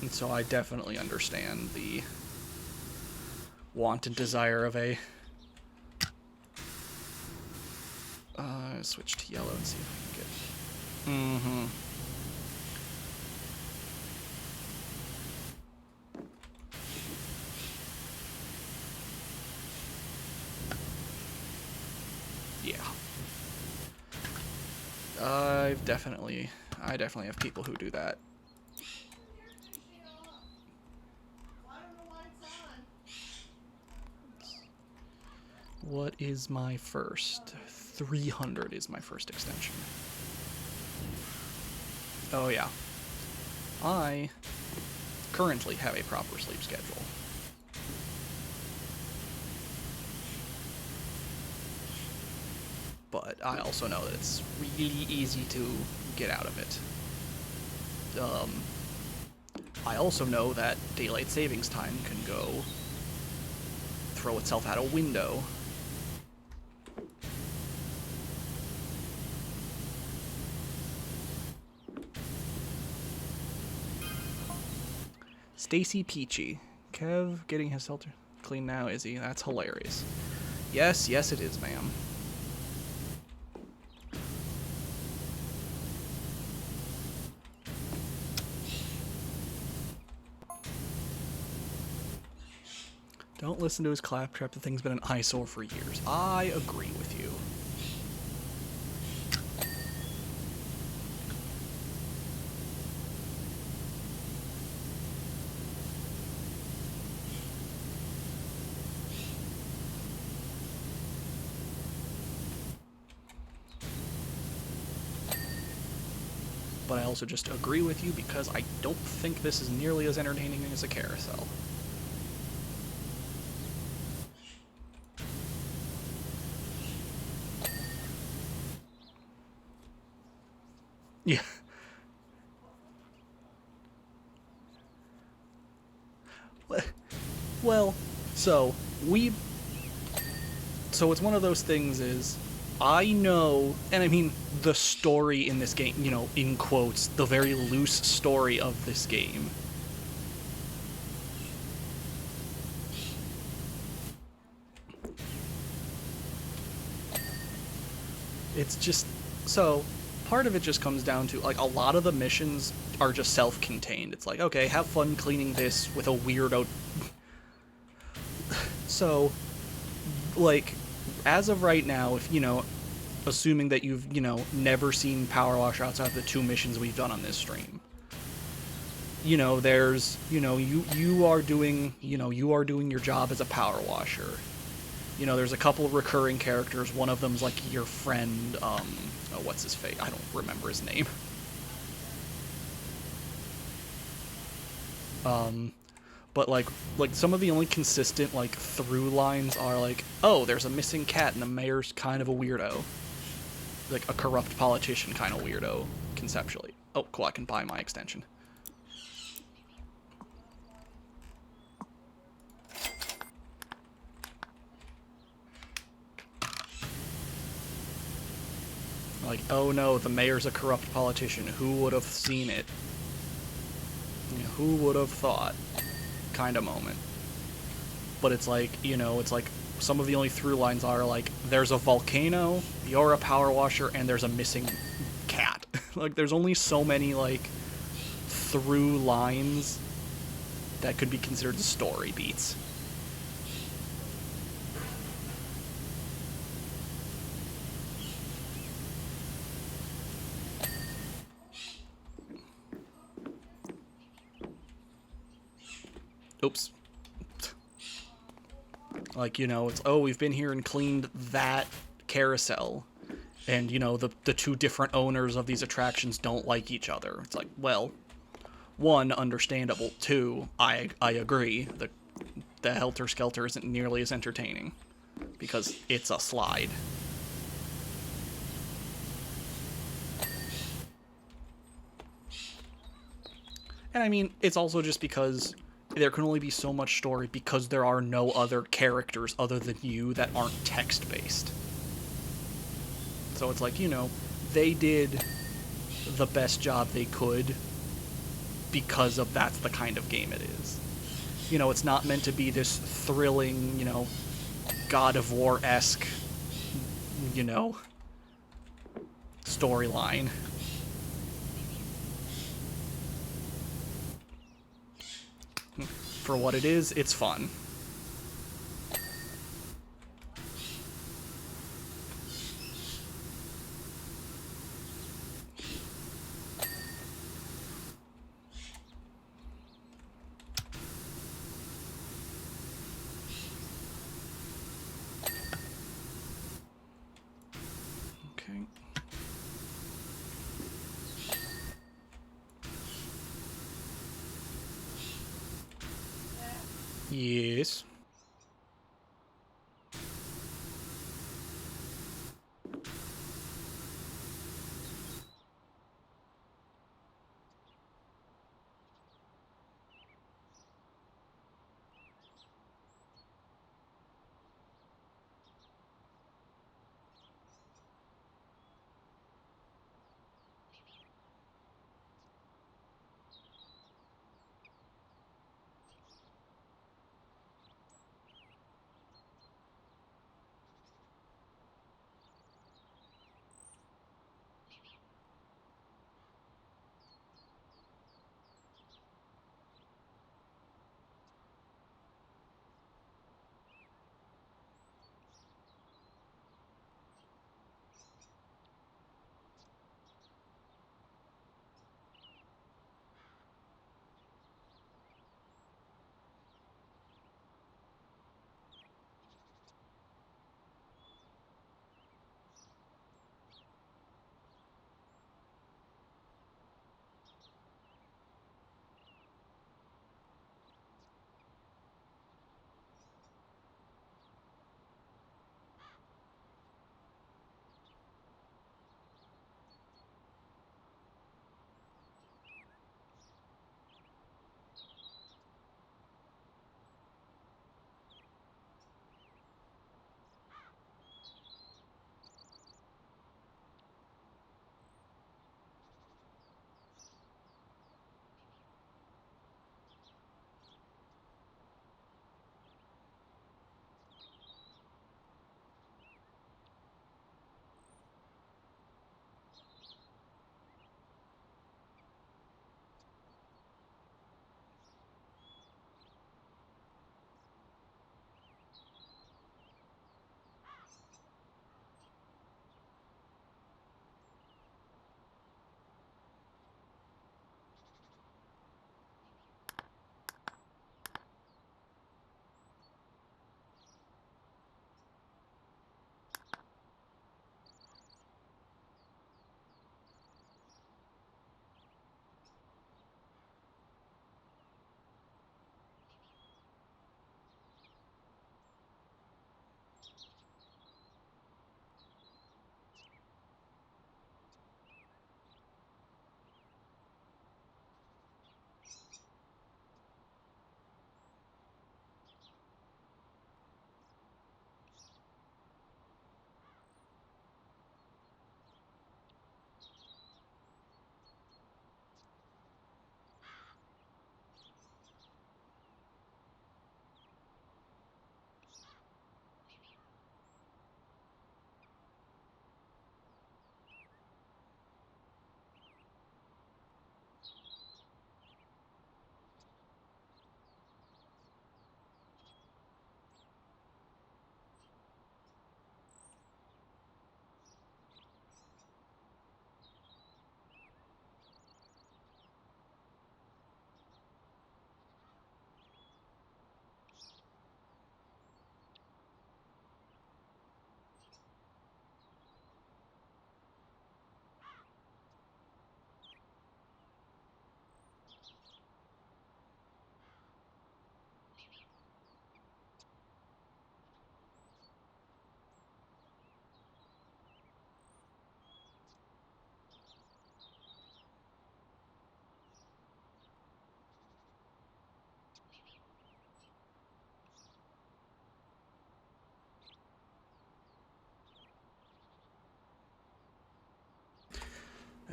And so I definitely understand the want and desire of a... switch to yellow and see if I can get... mm-hmm. Yeah. I definitely have people who do that. What is my first? 300 is my first extension. Oh yeah. I currently have a proper sleep schedule. But I also know that it's really easy to get out of it. I also know that daylight savings time can go throw itself out a window. Stacy Peachy. Kev getting his filter clean now, is he? That's hilarious. Yes, yes it is, ma'am. Don't listen to his claptrap. The thing's been an eyesore for years. I agree with you. But I also just agree with you because I don't think this is nearly as entertaining as a carousel. Yeah. Well, so it's one of those things is, I know, and I mean the story in this game, you know, in quotes, the very loose story of this game. It's just, so, part of it just comes down to, like, a lot of the missions are just self-contained. It's like, okay, have fun cleaning this with a weirdo. So, like, as of right now, if, you know, assuming that you've, never seen Power Wash outside of the 2 missions we've done on this stream. There's, you are doing, your job as a Power Washer. There's a couple of recurring characters. One of them's like your friend, what's his face? I don't remember his name. But like some of the only consistent like through lines are like, oh, there's a missing cat and the mayor's kind of a weirdo. Like a corrupt politician kind of weirdo, conceptually. Oh, cool, I can buy my extension. Like, oh no, the mayor's a corrupt politician. Who would have seen it? Who would have thought? Kind of moment. But it's like, it's like some of the only through lines are like, there's a volcano, you're a power washer, and there's a missing cat. Like, there's only so many, like, through lines that could be considered story beats. Oops. Like, it's, oh, we've been here and cleaned that carousel. And, the 2 different owners of these attractions don't like each other. It's like, well, 1, understandable. 2, I agree. The Helter Skelter isn't nearly as entertaining. Because it's a slide. And I mean, it's also just because there can only be so much story because there are no other characters other than you that aren't text-based. So it's like, they did the best job they could because of that's the kind of game it is. It's not meant to be this thrilling, God of War-esque, storyline. For what it is, it's fun. Okay. Yes.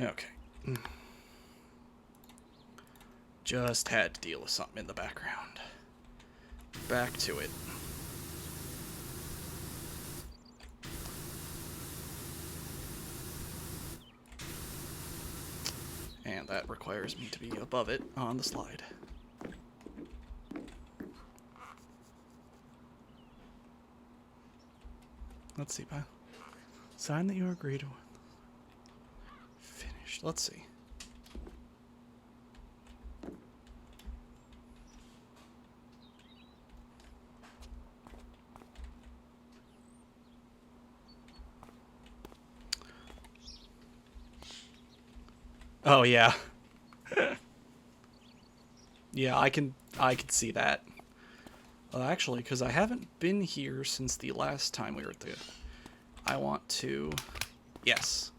Okay. Just had to deal with something in the background. Back to it. And that requires me to be above it on the slide. Let's see, pal. Sign that you agree to. Finished. Let's see. Oh yeah. Yeah, I can see that. Actually, because I haven't been here since the last time we were at the... I want to... Yes.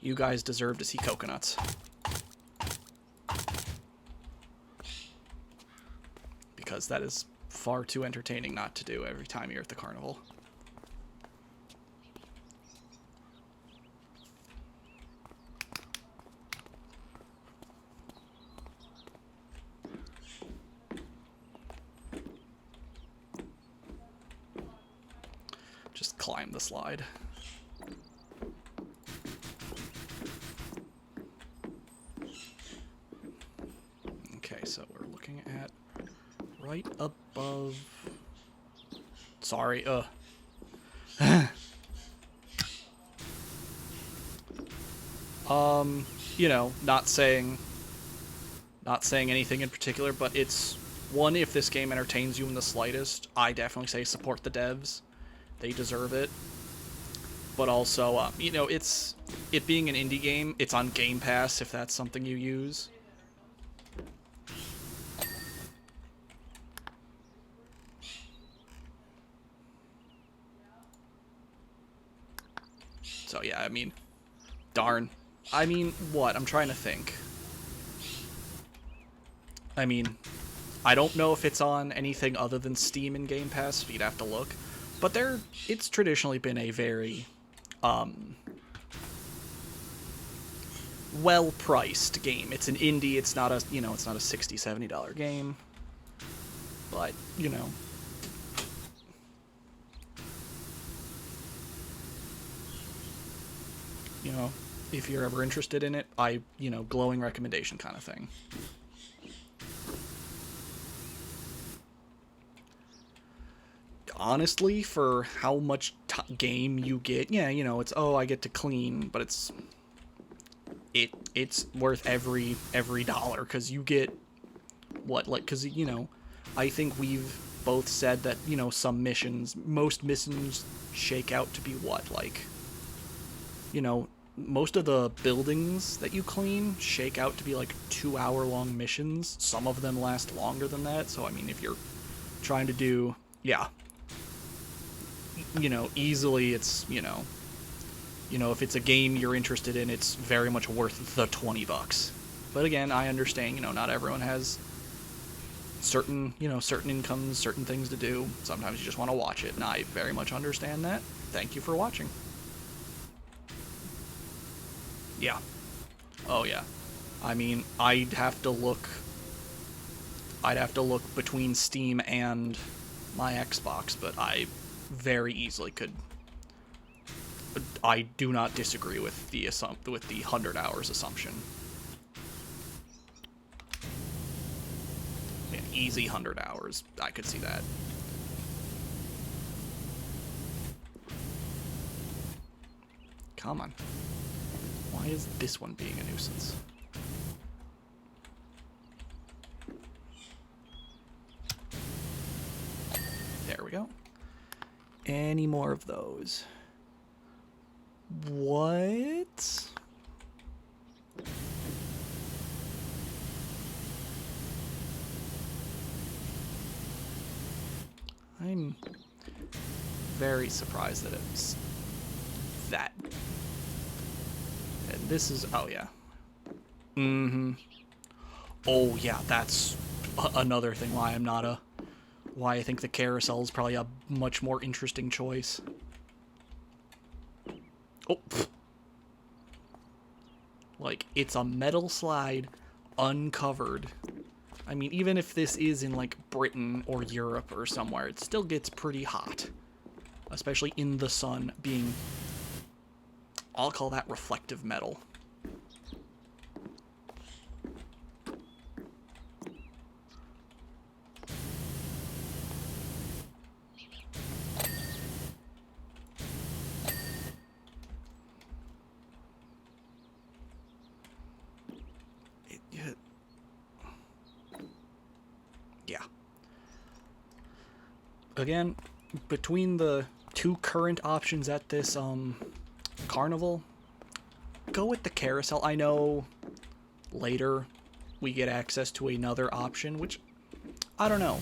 You guys deserve to see coconuts. Because that is far too entertaining not to do every time you're at the carnival. Just climb the slide. Okay, so we're looking at right above... Sorry, you know, not saying anything in particular, but it's one, if this game entertains you in the slightest, I definitely say support the devs. They deserve it. But also, you know, it being an indie game, it's on Game Pass if that's something you use. So yeah, I mean, darn. I mean, what? I'm trying to think. I mean, I don't know if it's on anything other than Steam and Game Pass, so you'd have to look. But it's traditionally been a very, well-priced game. It's an indie, it's not a, you know, it's not a $60, $70 game. But, you know. You know, if you're ever interested in it, you know, glowing recommendation kind of thing. Honestly, for how much game you get, yeah, you know, it's, oh, I get to clean, but it's worth every dollar, because you get what, like, because, you know, I think we've both said that, you know, most missions shake out to be what, like, you know, most of the buildings that you clean shake out to be like 2-hour-long missions. Some of them last longer than that, so I mean, if you're trying to do, yeah, you know, easily it's, you know, if it's a game you're interested in, it's very much worth the $20. But again, I understand, you know, not everyone has certain incomes, certain things to do. Sometimes you just want to watch it, and I very much understand that. Thank you for watching. Yeah. Oh, yeah. I mean, I'd have to look between Steam and my Xbox, but I very easily could. I do not disagree with the 100 hours assumption. Yeah, easy 100 hours. I could see that. Come on. Why is this one being a nuisance? There we go. Any more of those? What? I'm very surprised that it's that. And this is, oh yeah. Mm-hmm. Oh yeah, that's another thing why why I think the carousel is probably a much more interesting choice. Oh. Like, it's a metal slide, uncovered. I mean, even if this is in, like, Britain or Europe or somewhere, it still gets pretty hot. Especially in the sun, being... I'll call that reflective metal. Yeah. Again, between the two current options at this carnival, go with the carousel. I know later we get access to another option, which I don't know.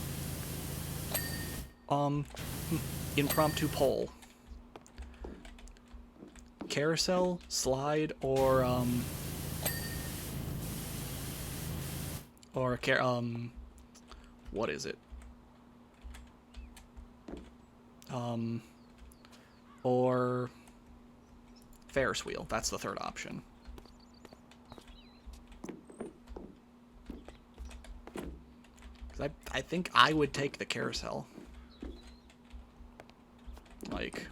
Impromptu poll. Carousel, slide, or what is it? Or Ferris wheel. That's the third option. I think I would take the carousel. Like...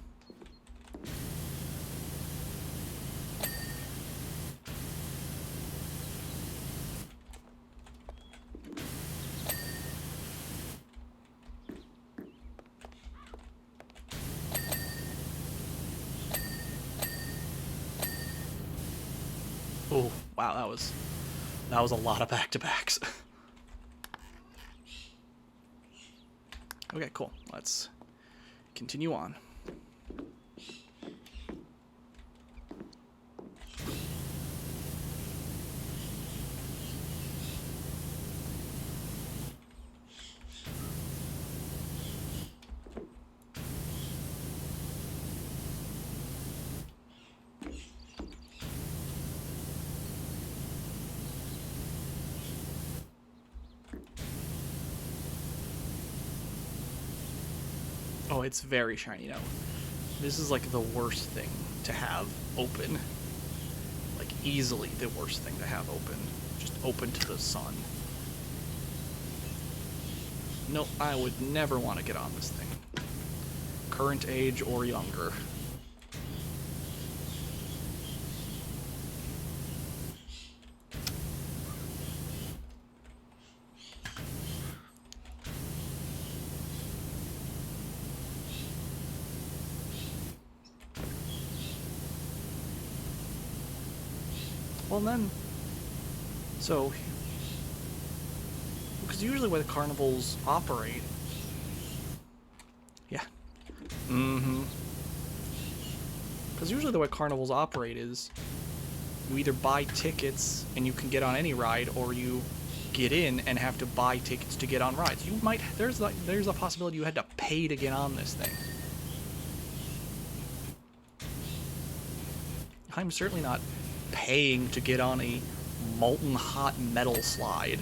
Oh, wow, that was a lot of back-to-backs. Okay, cool. Let's continue on. Oh, it's very shiny now. This is like the worst thing to have open. Like, easily the worst thing to have open. Just open to the sun. No, I would never want to get on this thing. Current age or younger. Well then, so, because usually the way the carnivals operate, yeah, because usually the way carnivals operate is you either buy tickets and you can get on any ride, or you get in and have to buy tickets to get on rides. You might, there's a possibility you had to pay to get on this thing. I'm certainly not paying to get on a molten hot metal slide.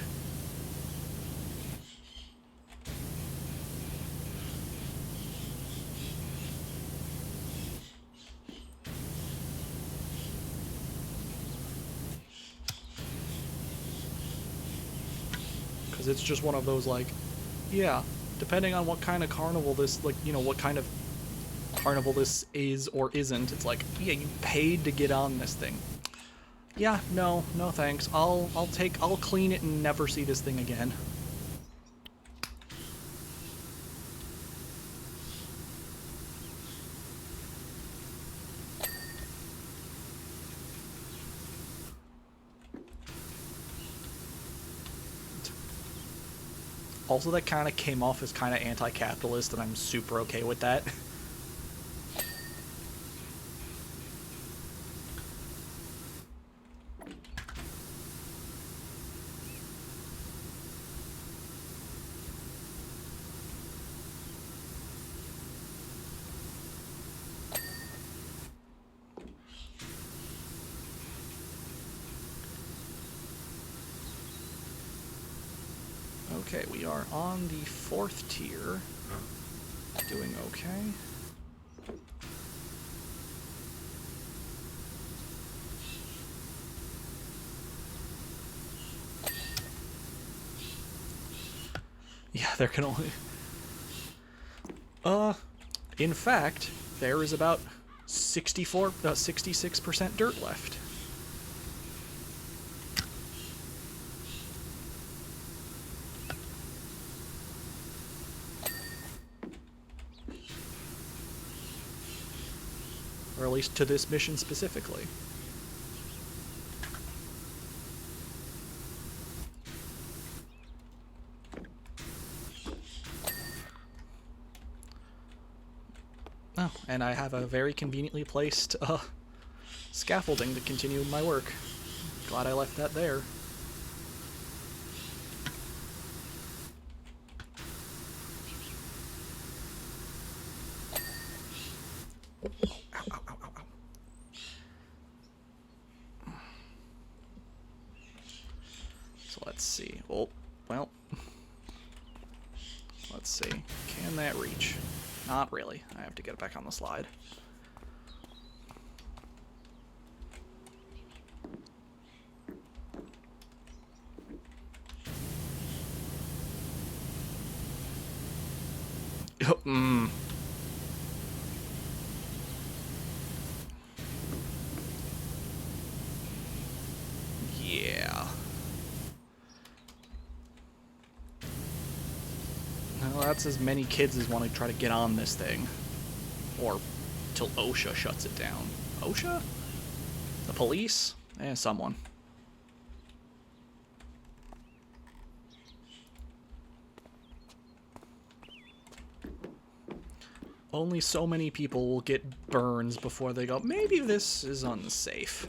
Because it's just one of those, like, yeah, depending on what kind of carnival this, like, you know, what kind of carnival this is or isn't, it's like, yeah, you paid to get on this thing. Yeah, no thanks. I'll clean it and never see this thing again. Also, that kind of came off as kind of anti-capitalist, and I'm super okay with that. Okay, we are on the 4th tier. Doing okay. there can only... in fact, there is about 66% dirt left. Or at least to this mission specifically. Oh, and I have a very conveniently placed scaffolding to continue my work. Glad I left that there. So let's see. Oh, well. Let's see. Can that reach? Not really. I have to get it back on the slide. Yeah. Well, that's as many kids as want to try to get on this thing. Or till OSHA shuts it down. OSHA? The police? Someone. Only so many people will get burns before they go, maybe this is unsafe.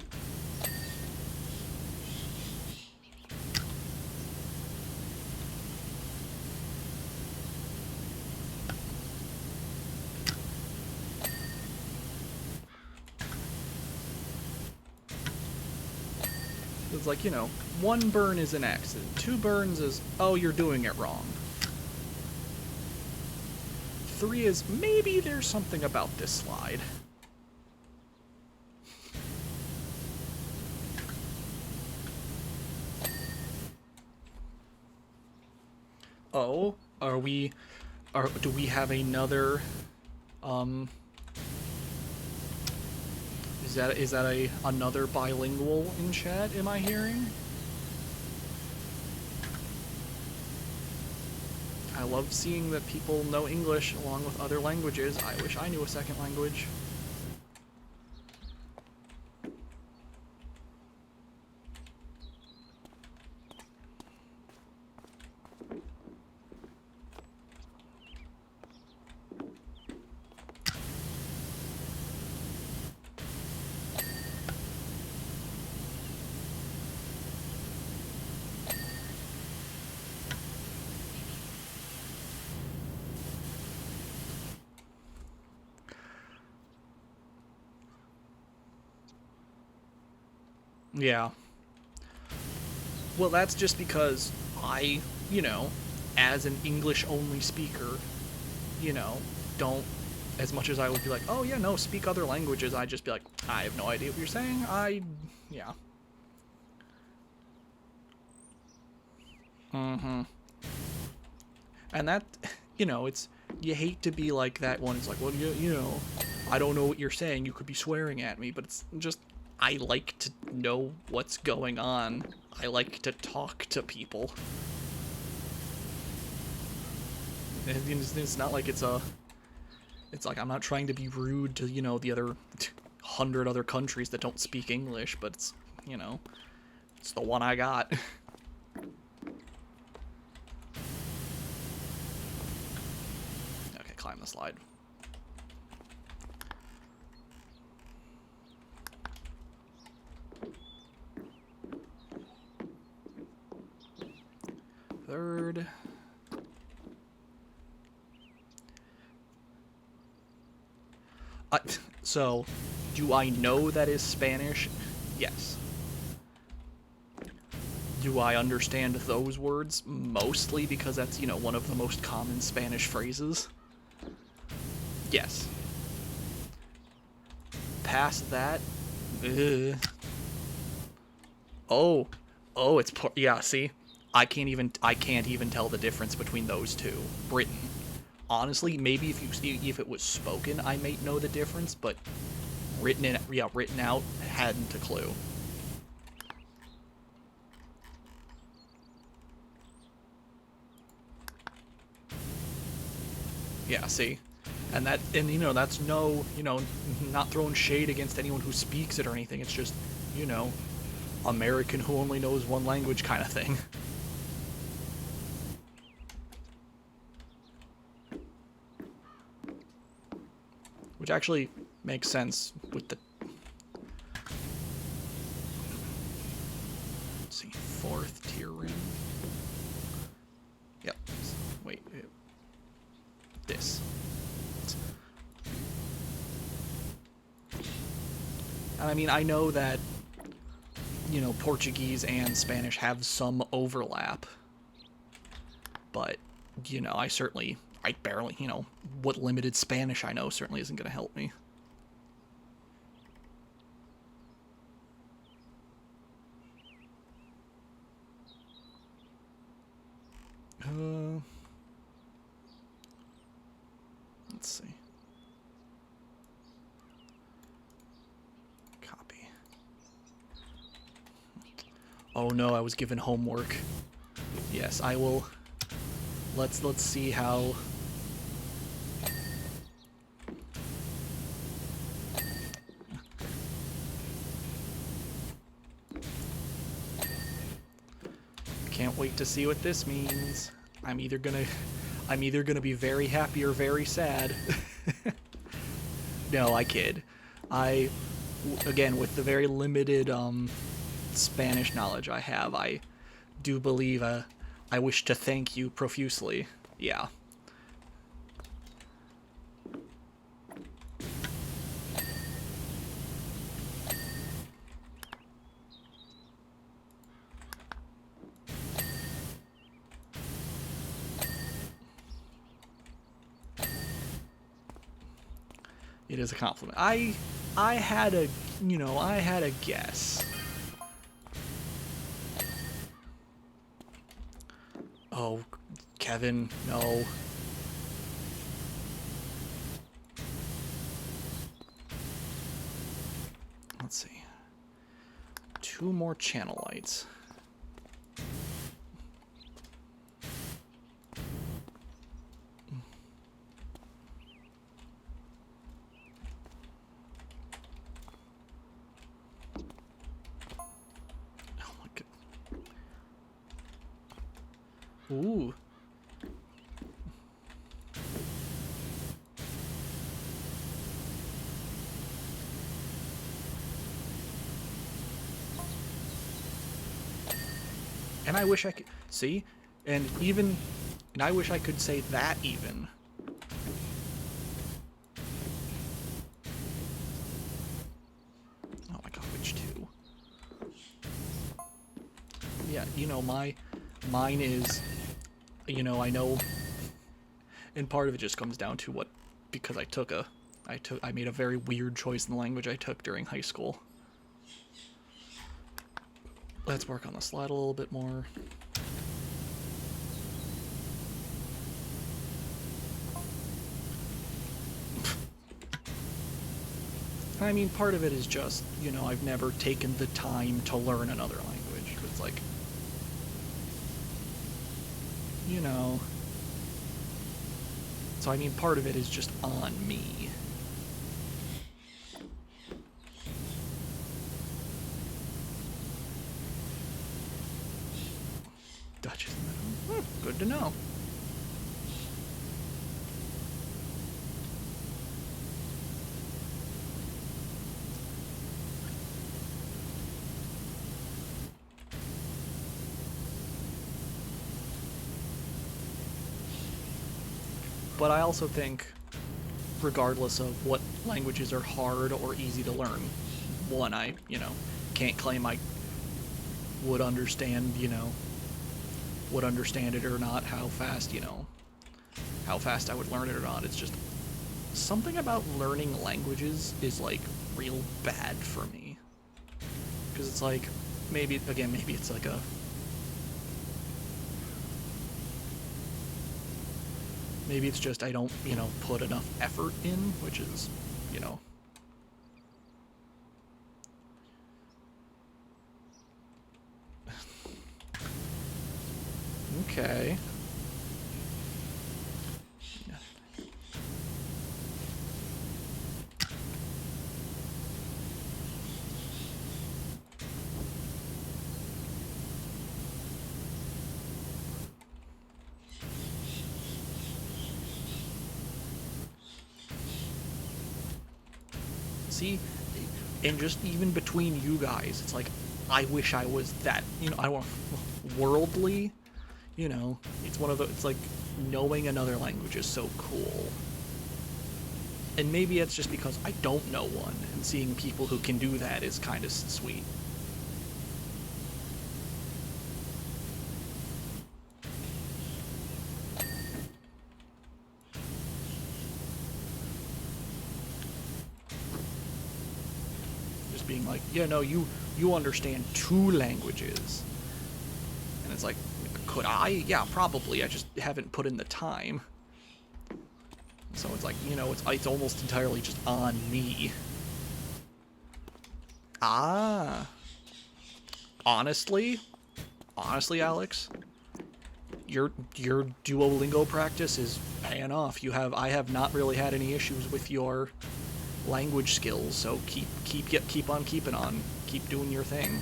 It's like, you know, 1 burn is an accident. 2 burns is, oh, you're doing it wrong. 3 is, maybe there's something about this slide. Oh, do we have another, is that another bilingual in chat, am I hearing? I love seeing that people know English along with other languages. I wish I knew a second language. Yeah. Well, that's just because I, you know, as an English-only speaker, you know, don't, as much as I would be like, oh yeah, no, speak other languages, I'd just be like, I have no idea what you're saying, yeah. Mm-hmm. And that, you know, it's, you hate to be like that one, it's like, well, you know, I don't know what you're saying, you could be swearing at me, but it's just, I like to know what's going on. I like to talk to people. It's not like it's like I'm not trying to be rude to, you know, the other 100 other countries that don't speak English, but it's, you know, it's the one I got. Okay, climb the slide. Third. So, do I know that is Spanish? Yes. Do I understand those words? Mostly because that's, you know, one of the most common Spanish phrases. Yes. Past that, oh, it's yeah. See, I can't even tell the difference between those two. Written. Honestly, maybe if it was spoken, I might know the difference, but written out, hadn't a clue. Yeah, see? And you know, that's no, you know, not throwing shade against anyone who speaks it or anything. It's just, you know, American who only knows one language kind of thing. Which actually makes sense with the... Let's see, 4th tier ring. Yep. Wait. This. And I mean, I know that, you know, Portuguese and Spanish have some overlap. But, you know, I barely, you know, what limited Spanish I know certainly isn't going to help me. Let's see. Copy. Oh no, I was given homework. Yes, I will. Let's see how. Can't wait to see what this means. I'm either gonna be very happy or very sad. No, I kid. Again, with the very limited Spanish knowledge I have, I do believe I wish to thank you profusely. Yeah. It is a compliment. I had a, you know, I had a guess. Oh, Kevin, no. Let's see. 2 more channel lights. Ooh. And I wish I could see, and I wish I could say that even. Oh my god, which 2? Yeah, you know, mine is, you know, I know, and part of it just comes down to because I made a very weird choice in the language I took during high school. Let's work on the slide a little bit more. I mean, part of it is just, you know, I've never taken the time to learn another language. It's like, you know. So, I mean, part of it is just on me. Dutch is in the middle. Good to know. But I also think, regardless of what languages are hard or easy to learn, one, I, you know, can't claim I would understand, you know, would understand it or not, how fast, you know, how fast I would learn it or not. It's just something about learning languages is, like, real bad for me. Because it's like, maybe it's like Maybe it's just I don't, you know, put enough effort in, which is, you know. Okay. See, and just even between you guys, it's like, I wish I was that, you know, I want worldly, you know, it's one of the, it's like, knowing another language is so cool. And maybe it's just because I don't know one, and seeing people who can do that is kind of sweet. Being like, yeah, no, you understand 2 languages. And it's like, could I? Yeah, probably. I just haven't put in the time. So it's like, you know, it's almost entirely just on me. Ah. Honestly, Alex, your Duolingo practice is paying off. I have not really had any issues with your language skills, so keep on keeping on. Keep doing your thing.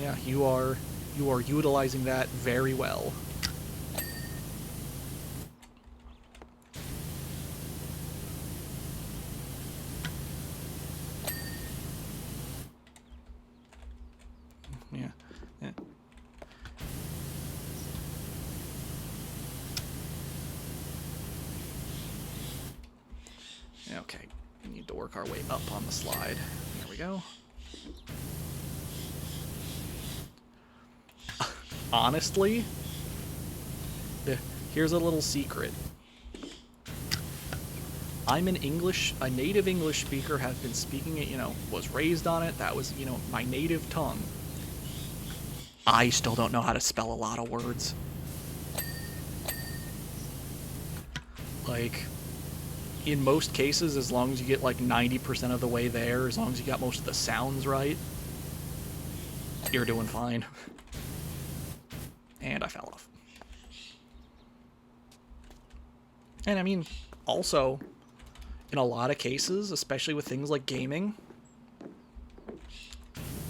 Yeah, you are utilizing that very well. Yeah. Yeah. Okay, we need to work our way up on the slide. There we go. Honestly, here's a little secret. I'm a native English speaker, have been speaking it, you know, was raised on it, that was, you know, my native tongue. I still don't know how to spell a lot of words. Like, in most cases, as long as you get like 90% of the way there, as long as you got most of the sounds right, you're doing fine. And I fell off. And I mean, also, in a lot of cases, especially with things like gaming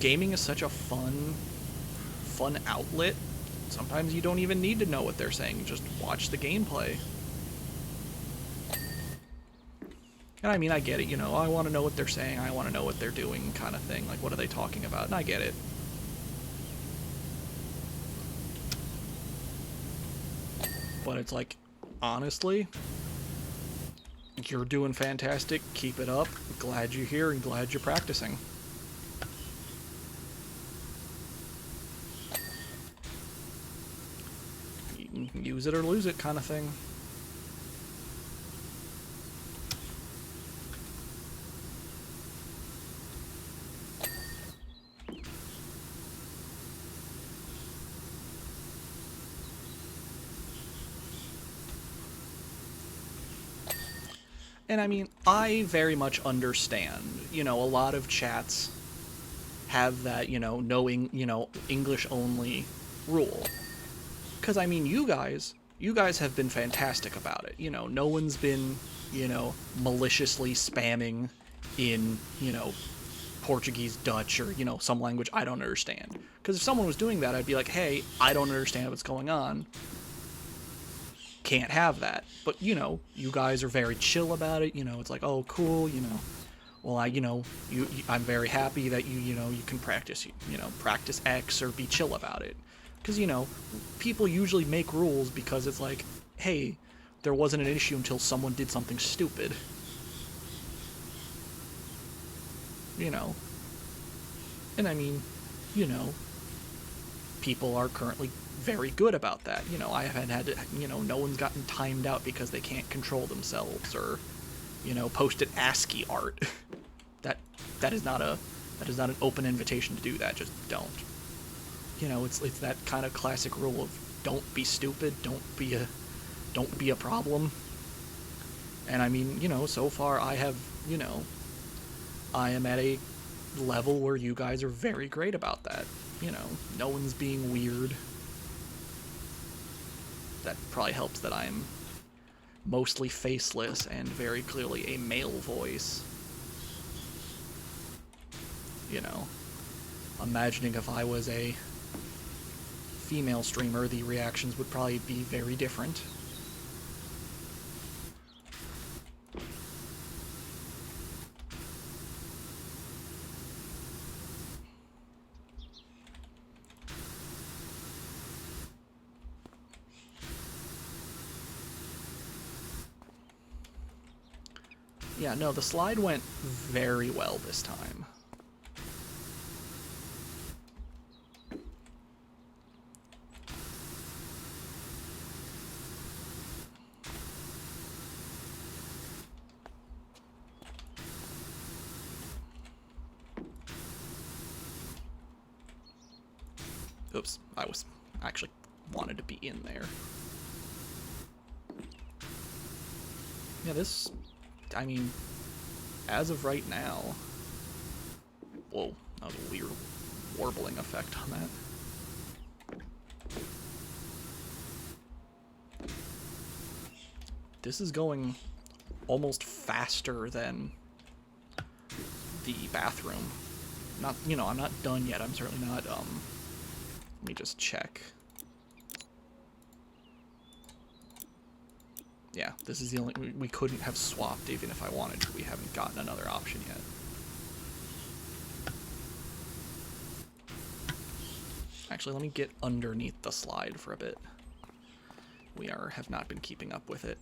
is such a fun outlet. Sometimes you don't even need to know what they're saying, just watch the gameplay. And I mean, I get it, you know, I want to know what they're saying, I want to know what they're doing, kind of thing. Like, what are they talking about? And I get it. But it's like, honestly, you're doing fantastic. Keep it up. Glad you're here and glad you're practicing. You can use it or lose it, kind of thing. And I mean, I very much understand, you know, a lot of chats have that, you know, knowing, you know, English only rule. Because, I mean, you guys have been fantastic about it. You know, no one's been, you know, maliciously spamming in, you know, Portuguese, Dutch, or, you know, some language I don't understand. Because if someone was doing that, I'd be like, hey, I don't understand what's going on. Can't have that. But, you know, you guys are very chill about it. You know, it's like, oh, cool, you know. Well, you know, I'm very happy that you know, you can practice, you know, practice X or be chill about it. Because, you know, people usually make rules because it's like, hey, there wasn't an issue until someone did something stupid. You know. And I mean, you know, people are currently very good about that. You know, I haven't had to, you know, no one's gotten timed out because they can't control themselves or, you know, posted ASCII art. that is not an open invitation to do that. Just don't. you know, it's that kind of classic rule of don't be stupid, don't be a problem. And I mean, you know, so far I have, you know, I am at a level where you guys are very great about that. You know, no one's being weird. That probably helps that I'm mostly faceless and very clearly a male voice. You know, imagining if I was a female streamer, the reactions would probably be very different. Yeah, no, the slide went very well this time. Oops, I was actually wanted to be in there. Yeah, this, I mean, as of right now, whoa, that was a weird warbling effect on that. This is going almost faster than the bathroom. Not, you know, I'm not done yet. I'm certainly not, let me just check. Yeah, this is the only, we couldn't have swapped even if I wanted to. We haven't gotten another option yet. Actually, let me get underneath the slide for a bit. We have not been keeping up with it.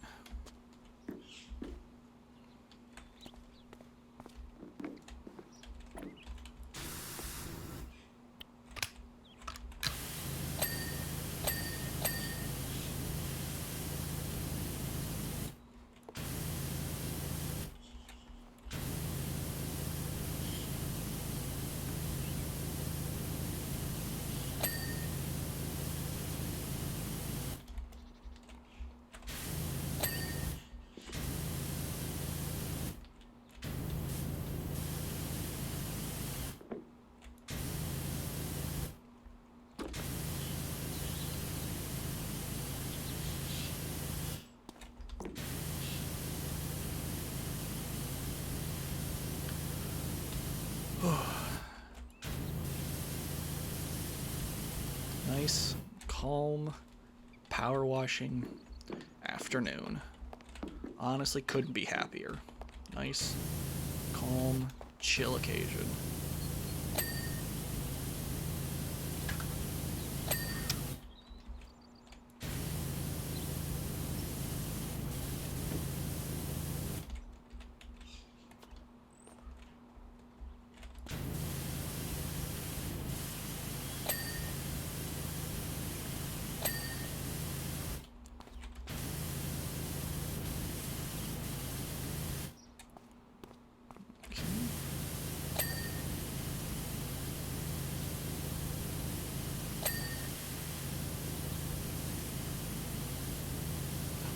Nice, calm, power washing afternoon. Honestly, couldn't be happier. Nice, calm, chill occasion.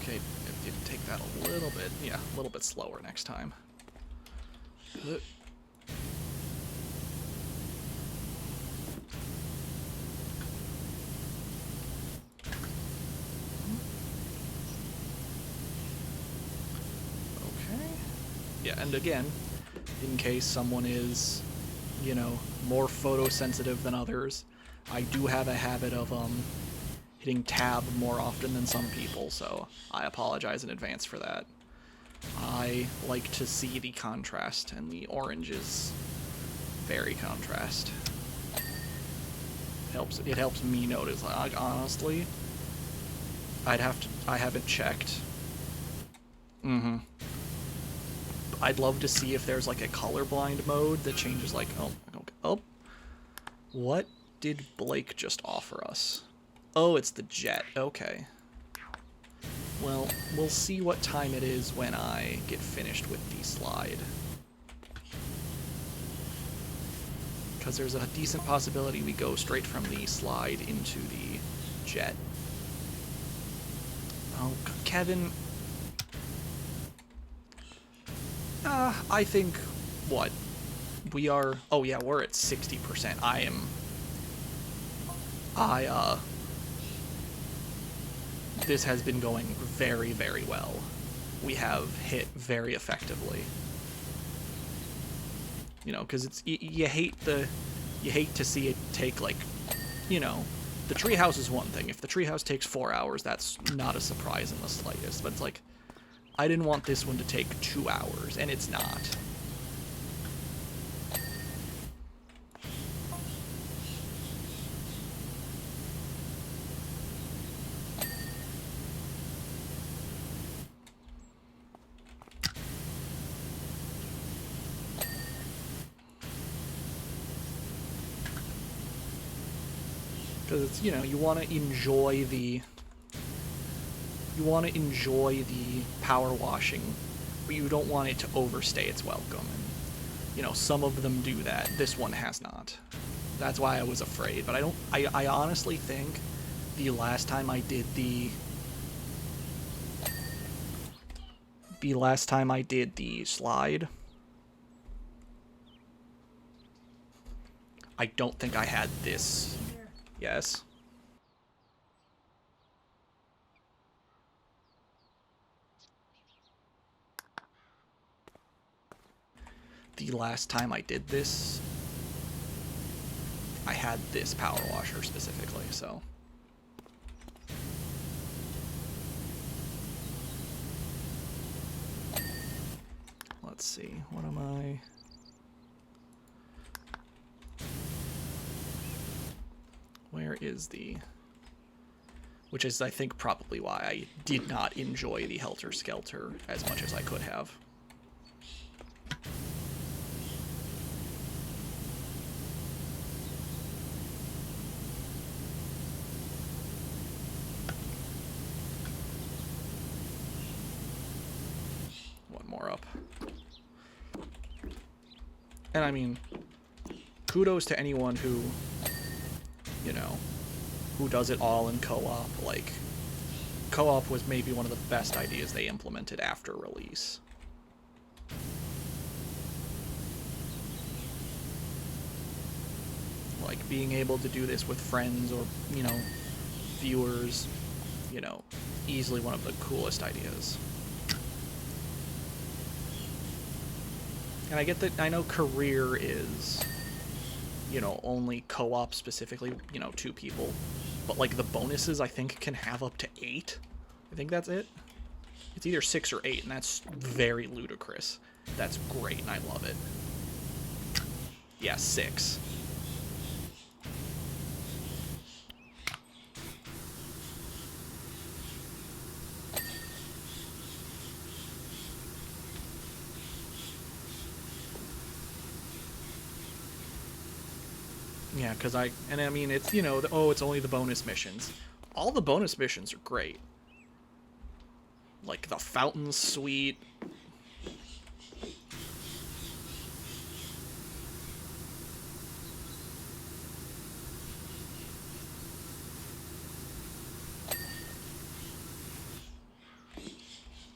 Okay, if you take that a little bit, yeah, a little bit slower next time. Yeah, and again, in case someone is, you know, more photosensitive than others, I do have a habit of hitting tab more often than some people, so I apologize in advance for that. I like to see the contrast, and the orange is very contrast. It helps me notice. Like, honestly, I haven't checked. I'd love to see if there's like a colorblind mode that changes like, oh, okay. Oh, what did Blake just offer us? Oh, it's the jet. Okay. Well, we'll see what time it is when I get finished with the slide. because there's a decent possibility we go straight from the slide into the jet. Oh, Kevin. I think, what? We are, oh yeah, we're at 60%. This has been going very, very well. We have hit very effectively. You know, because it's, you hate to see it take, like, you know, the treehouse is one thing. If the treehouse takes 4 hours, that's not a surprise in the slightest. But it's like, I didn't want this one to take 2 hours, and it's not. Because it's, you know, you want to enjoy the power washing, but you don't want it to overstay its welcome. And, you know, some of them do that. This one has not. That's why I was afraid. But I honestly think the last time I did the slide, I don't think I had this. Yes. The last time I did this, I had this power washer specifically, so. Let's see, what am I? Where is the... Which is, I think, probably why I did not enjoy the Helter Skelter as much as I could have. One more up. And I mean, kudos to anyone who, you know, who does it all in co-op. Like, co-op was maybe one of the best ideas they implemented after release. Like, being able to do this with friends or, you know, viewers, you know, easily one of the coolest ideas. And I get that, I know career is, you know, only co-op specifically, you know, 2 people. But, like, the bonuses, I think, can have up to 8. I think that's it. It's either 6 or 8, and that's very ludicrous. That's great, and I love it. Yeah, 6. Yeah, because I mean, it's, you know, it's only the bonus missions. All the bonus missions are great. Like the Fountain Suite.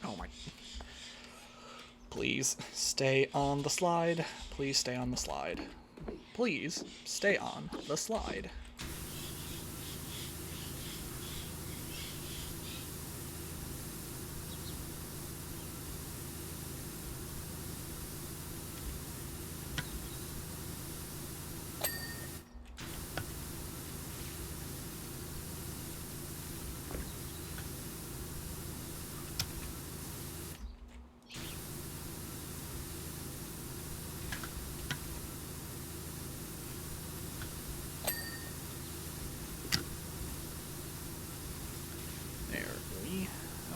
Oh my. Please stay on the slide. Please stay on the slide. Please stay on the slide.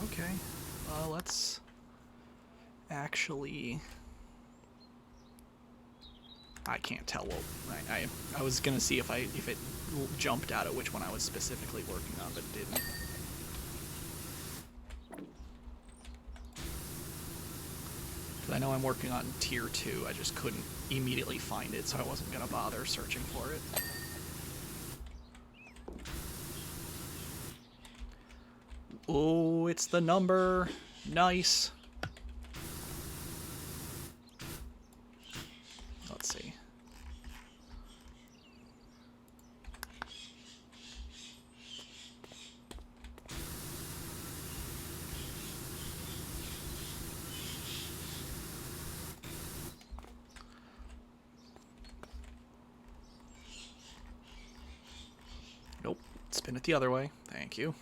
Okay, let's actually... I can't tell. Well, I was gonna see if it jumped out at which one I was specifically working on, but it didn't. I know I'm working on tier 2, I just couldn't immediately find it, so I wasn't gonna bother searching for it. Oh, it's the number. Nice. Let's see. Nope. Spin it the other way. Thank you.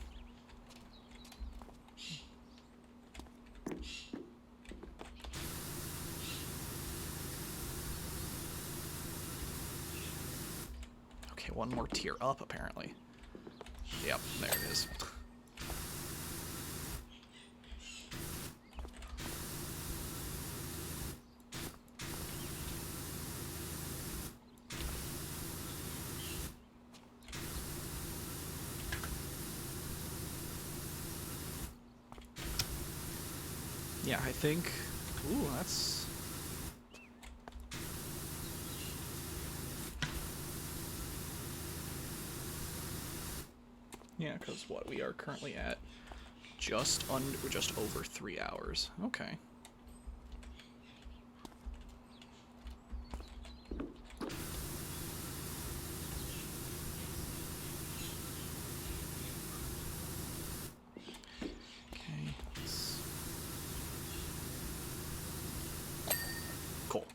Okay, one more tier up, apparently. Yep, there it is. Yeah, I think... Ooh, that's... Yeah, because what, we are currently at just over 3 hours. Okay. Okay. Cool.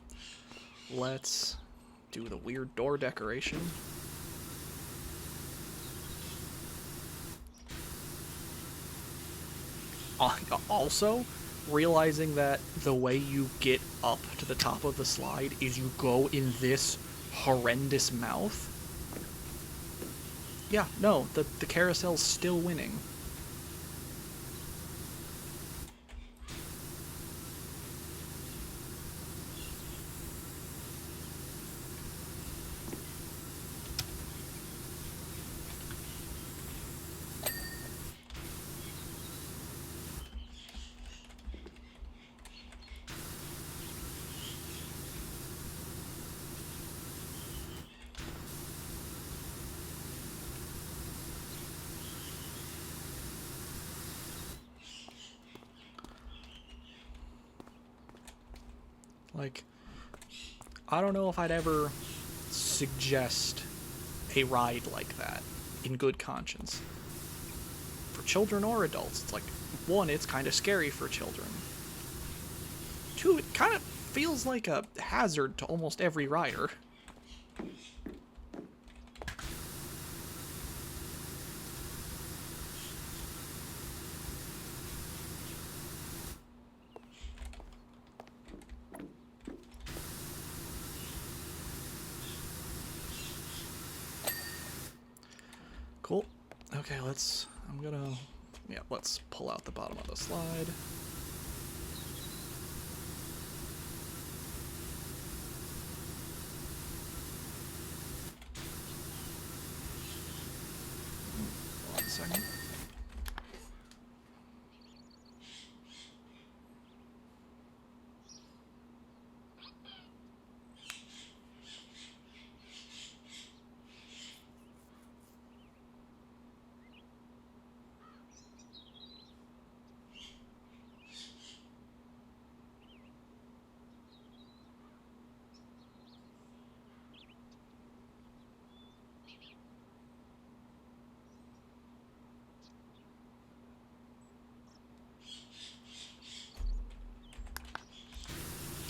Let's do the weird door decoration. Also, realizing that the way you get up to the top of the slide is you go in this horrendous mouth. Yeah, no, the carousel's still winning. Like, I don't know if I'd ever suggest a ride like that in good conscience. For children or adults, it's like, one, it's kind of scary for children. Two, it kind of feels like a hazard to almost every rider. Cool. Okay, let's pull out the bottom of the slide. One second.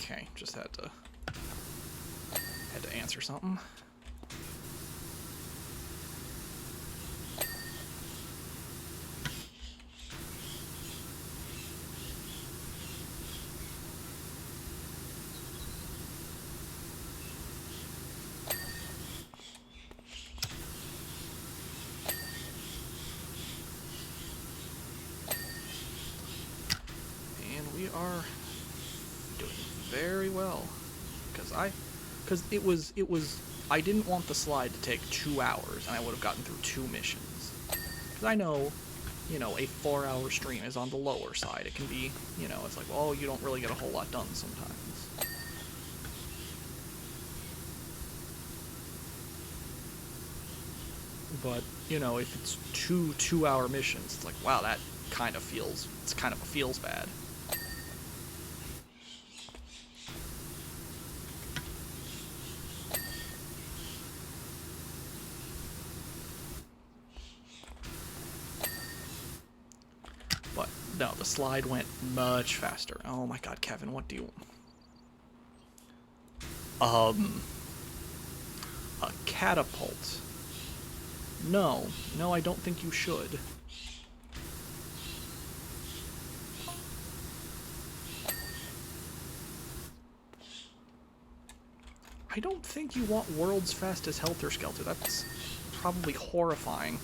Okay, just had to answer something. And we are doing very well, because it was I didn't want the slide to take 2 hours and I would have gotten through 2 missions, because I know you know, a 4-hour stream is on the lower side. It can be, you know, it's like, well, you don't really get a whole lot done sometimes. But, you know, if it's two 2-hour missions, it's like, wow, that kind of feels, it's kind of feels bad. But, no, the slide went much faster. Oh my god, Kevin, what do you... A catapult. No, no, I don't think you should. I don't think you want world's fastest Helter Skelter. That's probably horrifying.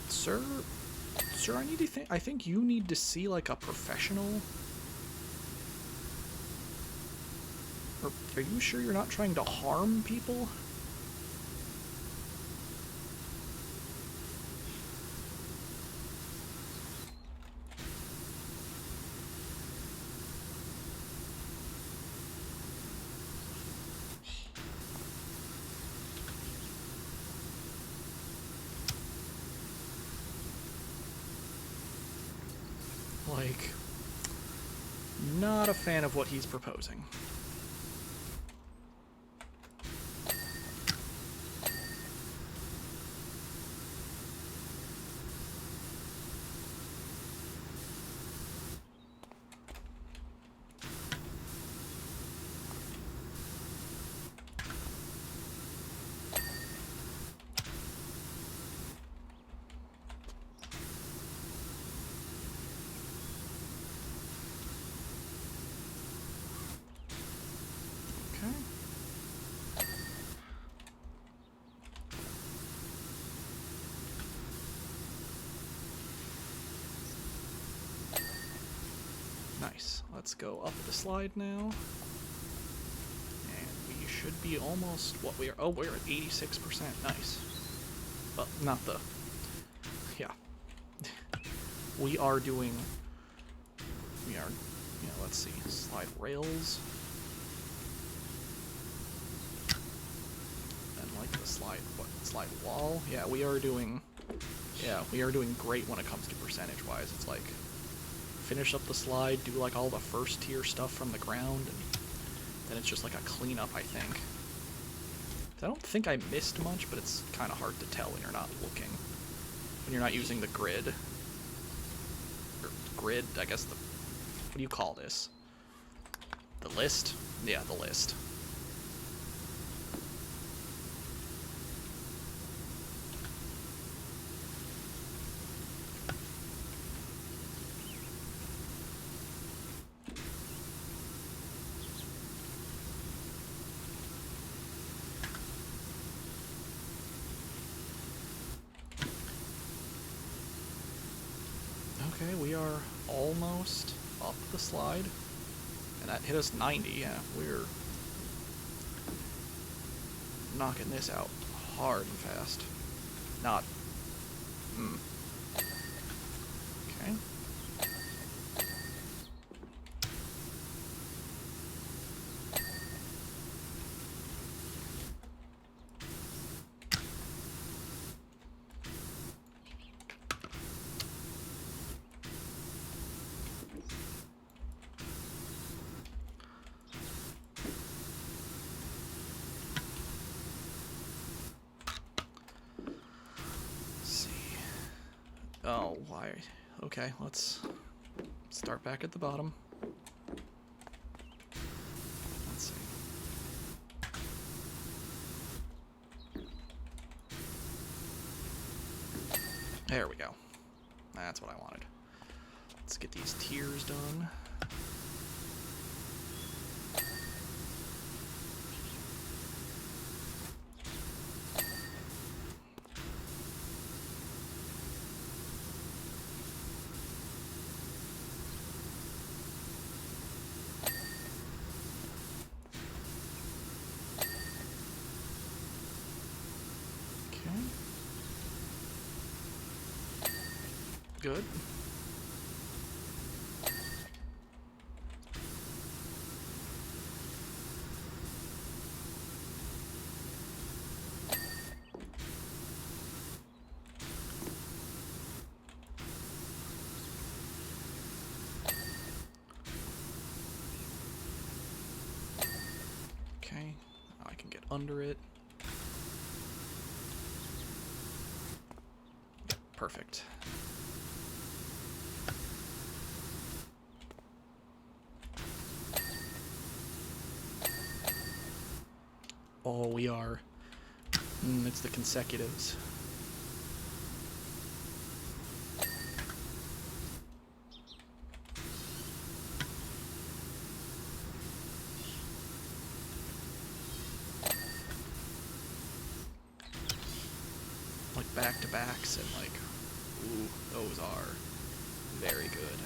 Sir, I need to think. I think you need to see like a professional. Or are you sure you're not trying to harm people? Like, not a fan of what he's proposing. Nice. Let's go up the slide now. And we should be almost what we are. Oh, we're at 86%. Nice. Well, not the... Yeah. We are doing... We are... Yeah, let's see. Slide rails. And like the slide... What? Slide wall? Yeah, we are doing... Yeah, we are doing great when it comes to percentage-wise. It's like... Finish up the slide, do like all the first tier stuff from the ground, and then it's just like a cleanup, I think. I don't think I missed much, but it's kind of hard to tell when you're not looking. When you're not using the grid. Or grid, I guess the... What do you call this? The list? Yeah, the list. Okay, we are almost up the slide. And that hit us 90, yeah. We're knocking this out hard and fast. Not... Okay. Oh, why? Okay, let's start back at the bottom. Let's see. There we go. That's what I wanted. Let's get these tiers done. Good. Okay, now I can get under it. Perfect. Oh, we are. It's the consecutives. Like back-to-backs and like, ooh, those are very good.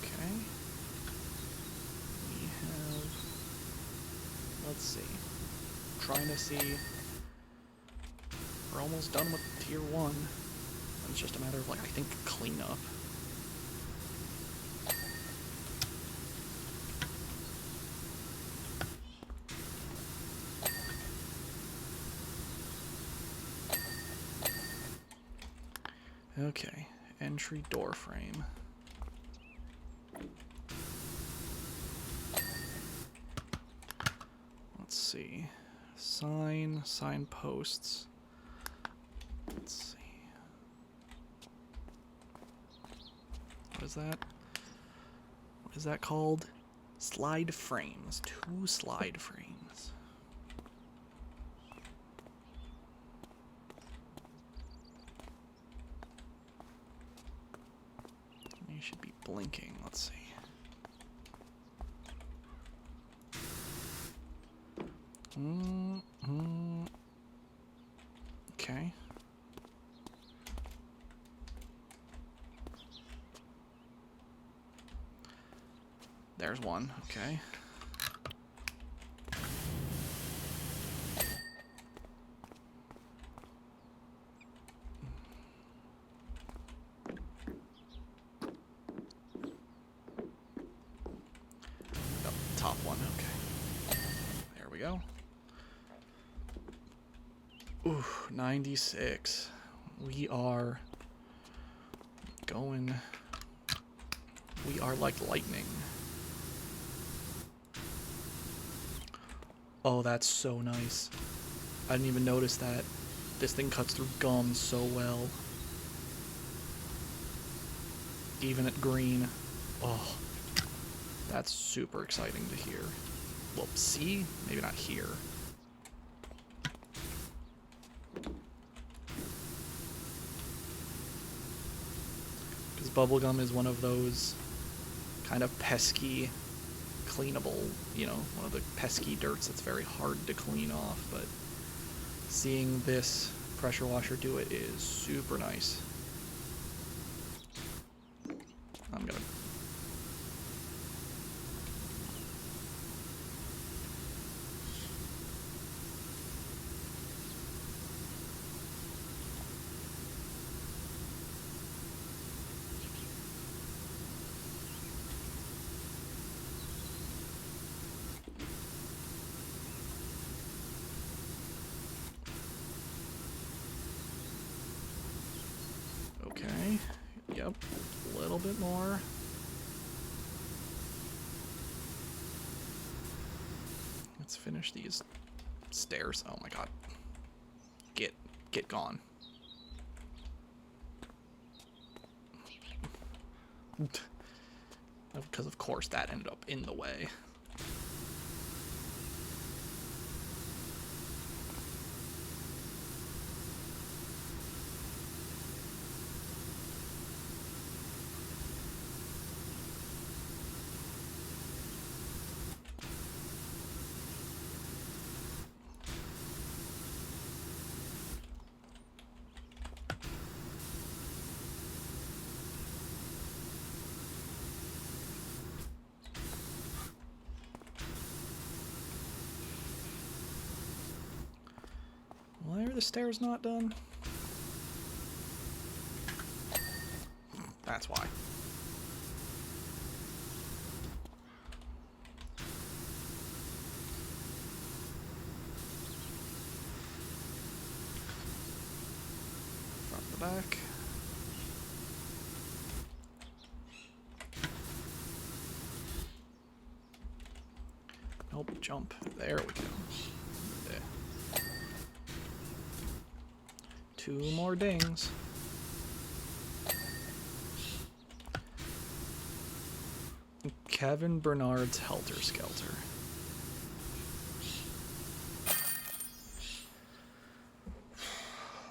Okay. We have, let's see. Trying to see. We're almost done with tier 1. It's just a matter of, like, I think cleanup. Okay, entry door frame. Let's see. Signposts. Let's see. What is that? What is that called? Slide frames. 2 slide frames. You should be blinking. Let's see. Okay. There's one. Okay. Oh, top one. Okay. There we go. Ooh, 96. We are going. We are like lightning. Oh, that's so nice. I didn't even notice that. This thing cuts through gum so well. Even at green. Oh, that's super exciting to hear. Well, see? Maybe not here. Because bubblegum is one of those kind of pesky, cleanable, you know, one of the pesky dirts that's very hard to clean off, but seeing this pressure washer do it is super nice. I'm gonna... Okay, yep, a little bit more. Let's finish these stairs. Oh my god. Get gone. Because of course that ended up in the way. the stair's not done? That's why. Front to back. Nope, jump. There we go. There. 2 more dings. Kevin Bernard's Helter Skelter.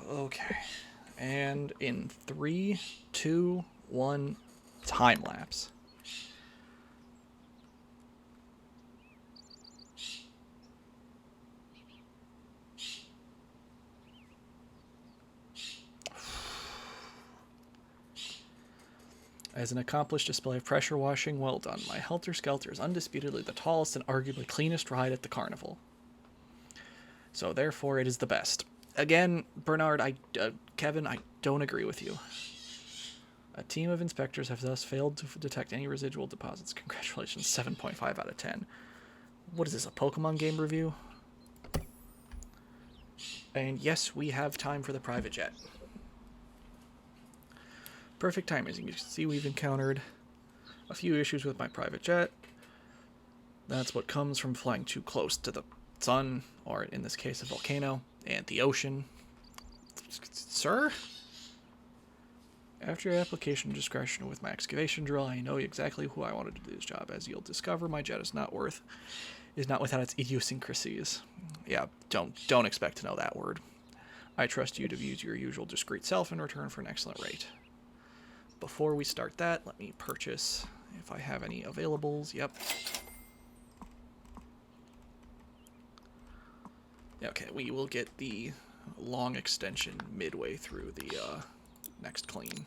Okay. And in 3, 2, 1, time lapse. As an accomplished display of pressure washing, well done. My Helter Skelter is undisputedly the tallest and arguably cleanest ride at the carnival. So therefore, it is the best. Again, Bernard, Kevin, I don't agree with you. A team of inspectors have thus failed to detect any residual deposits. Congratulations, 7.5 out of 10. What is this, a Pokemon game review? And yes, we have time for the private jet. Perfect time. As you can see, we've encountered a few issues with my private jet. That's what comes from flying too close to the sun, or in this case, a volcano, and the ocean. Sir? After your application of discretion with my excavation drill, I know exactly who I wanted to do this job. As you'll discover, my jet is not without its idiosyncrasies. Yeah, don't expect to know that word. I trust you to use your usual discreet self in return for an excellent rate. Before we start that, let me purchase, if I have any availables. Yep. Okay, we will get the long extension midway through the next clean.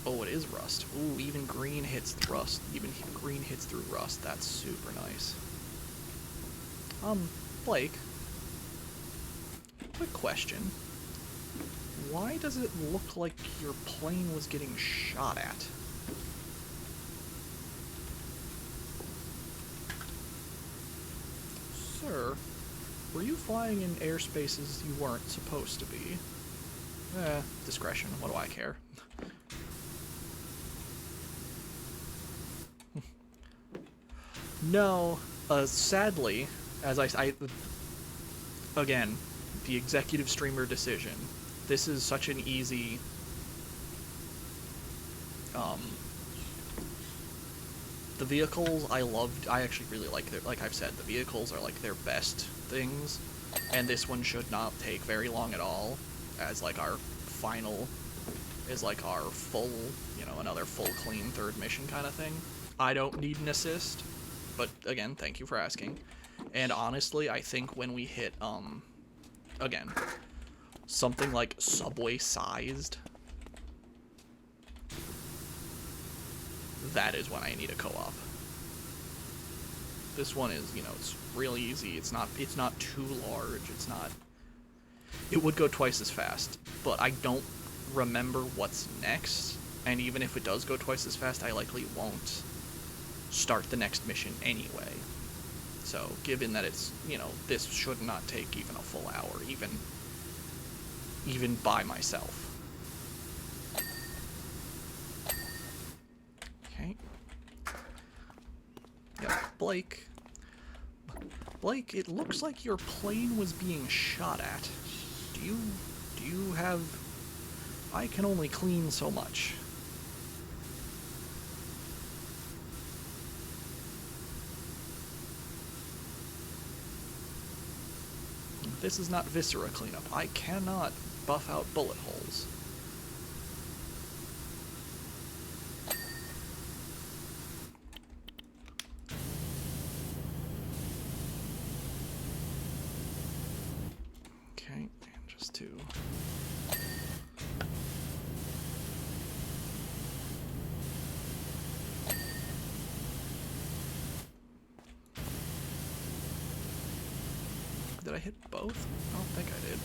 Oh, it is rust. Ooh, even green hits rust. Even green hits through rust. That's super nice. Blake. Quick question. Why does it look like your plane was getting shot at? Sir, were you flying in airspaces you weren't supposed to be? Discretion. What do I care? No, sadly, as again, the executive streamer decision. This is such an easy, the vehicles I loved. I actually really like it. Like I've said, the vehicles are like their best things, and this one should not take very long at all. As like our final, is like our full, another full clean third mission kind of thing. I don't need an assist. But again, thank you for asking. And honestly, I think when we hit, again, something like Subway sized, that is when I need a co-op. This one is, it's really easy. It's not too large. It would go twice as fast, but I don't remember what's next. And even if it does go twice as fast, I likely won't start the next mission anyway. So given that it's, this should not take even a full hour, even by myself. Okay. Yeah, Blake, it looks like your plane was being shot at. Do you have... I can only clean so much. This is not Viscera cleanup. I cannot buff out bullet holes. Okay, and just to... Did I hit both? I don't think I did.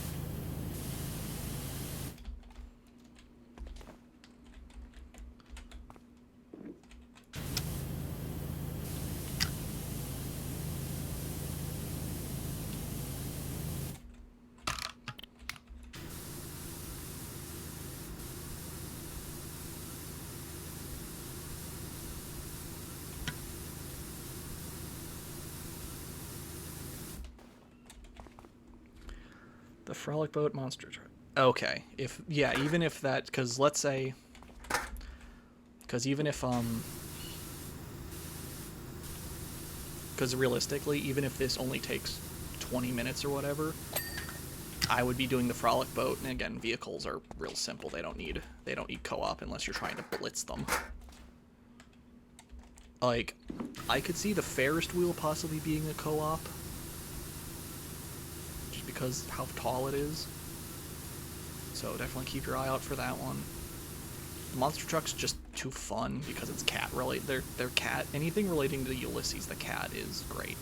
The Frolic Boat monster truck. Okay, even if that, because let's say, because even if because realistically, even if this only takes 20 minutes or whatever, I would be doing the Frolic Boat. And again, vehicles are real simple. They don't need co-op unless you're trying to blitz them. Like, I could see the Ferris wheel possibly being a co-op. Because how tall it is. So definitely keep your eye out for that one. The monster truck's just too fun because it's cat related. They're cat. Anything relating to Ulysses the cat is great.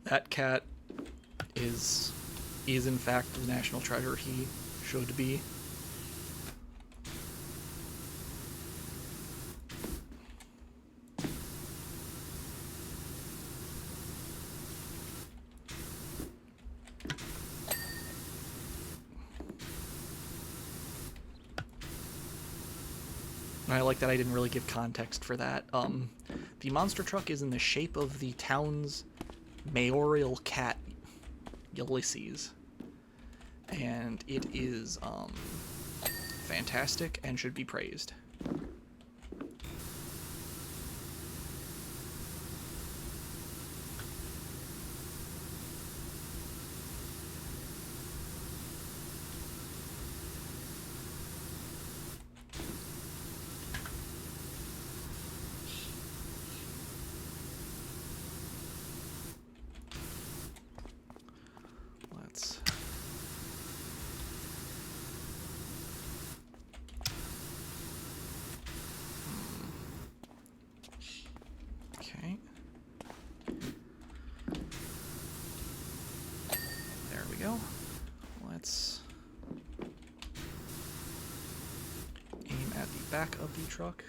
That cat is in fact the national treasure he should be. And I like that I didn't really give context for that. The monster truck is in the shape of the town's mayoral cat, Ulysses. And it is fantastic and should be praised. Let's aim at the back of the truck.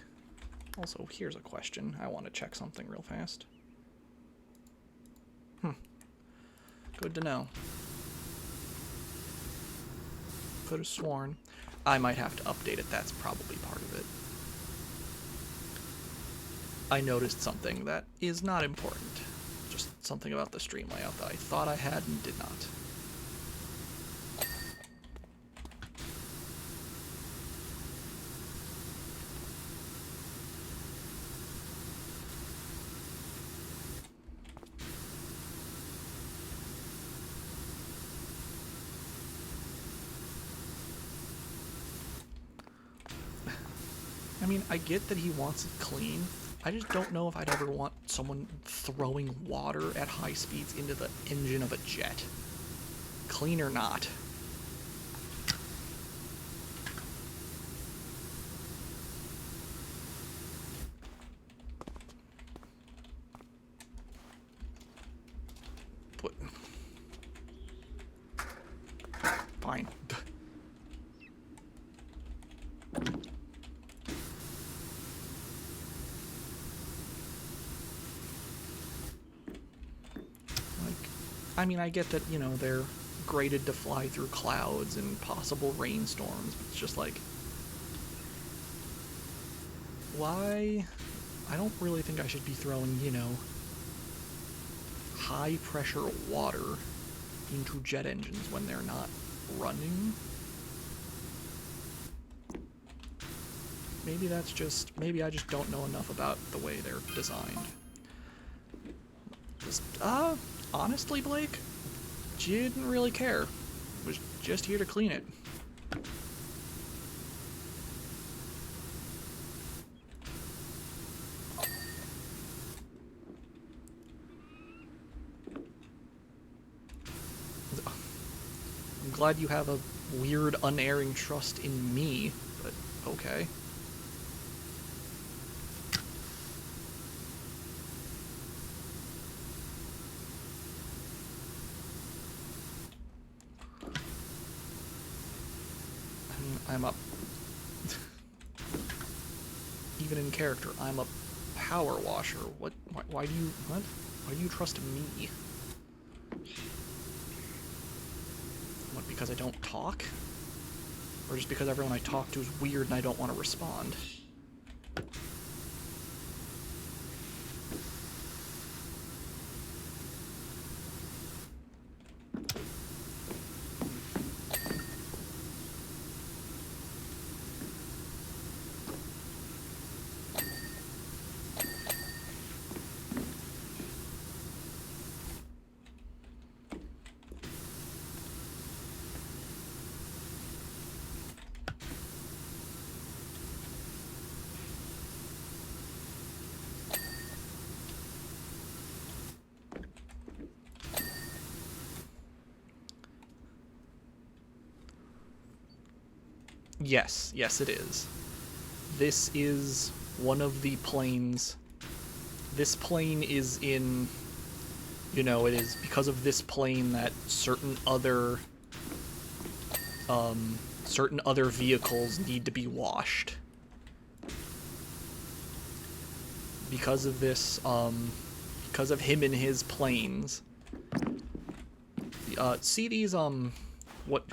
Also, here's a question. I want to check something real fast. Good to know. Could have sworn. I might have to update it. That's probably part of it. I noticed something that is not important. Just something about the stream layout that I thought I had and did not. I mean, I get that he wants it clean. I just don't know if I'd ever want someone throwing water at high speeds into the engine of a jet. Clean or not. What? Fine. I mean, I get that, you know, they're graded to fly through clouds and possible rainstorms, but it's just like, why? I don't really think I should be throwing, you know, high pressure water into jet engines when they're not running. Maybe that's just, maybe I just don't know enough about the way they're designed. Just, honestly, Blake, didn't really care. Was just here to clean it. I'm glad you have a weird, unerring trust in me, but okay. I'm up. Even in character, I'm a power washer. What? Why do you? What? Why do you trust me? What? Because I don't talk? Or just because everyone I talk to is weird and I don't want to respond? Yes, yes it is. This is one of the planes. This plane is in, you know, it is because of this plane that certain other vehicles need to be washed. Because of this, because of him and his planes. See these, what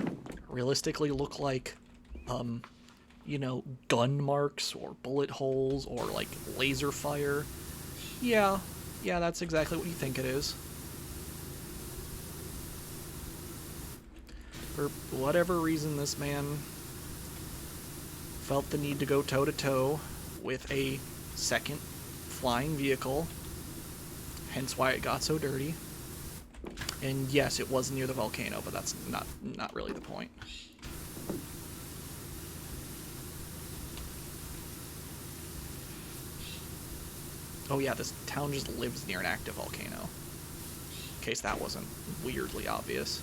realistically look like, you know, gun marks or bullet holes or like laser fire. Yeah, that's exactly what you think it is. For whatever reason, this man felt the need to go toe-to-toe with a second flying vehicle, hence why it got so dirty. And yes, it was near the volcano, but that's not really the point. Oh yeah, this town just lives near an active volcano. In case that wasn't weirdly obvious.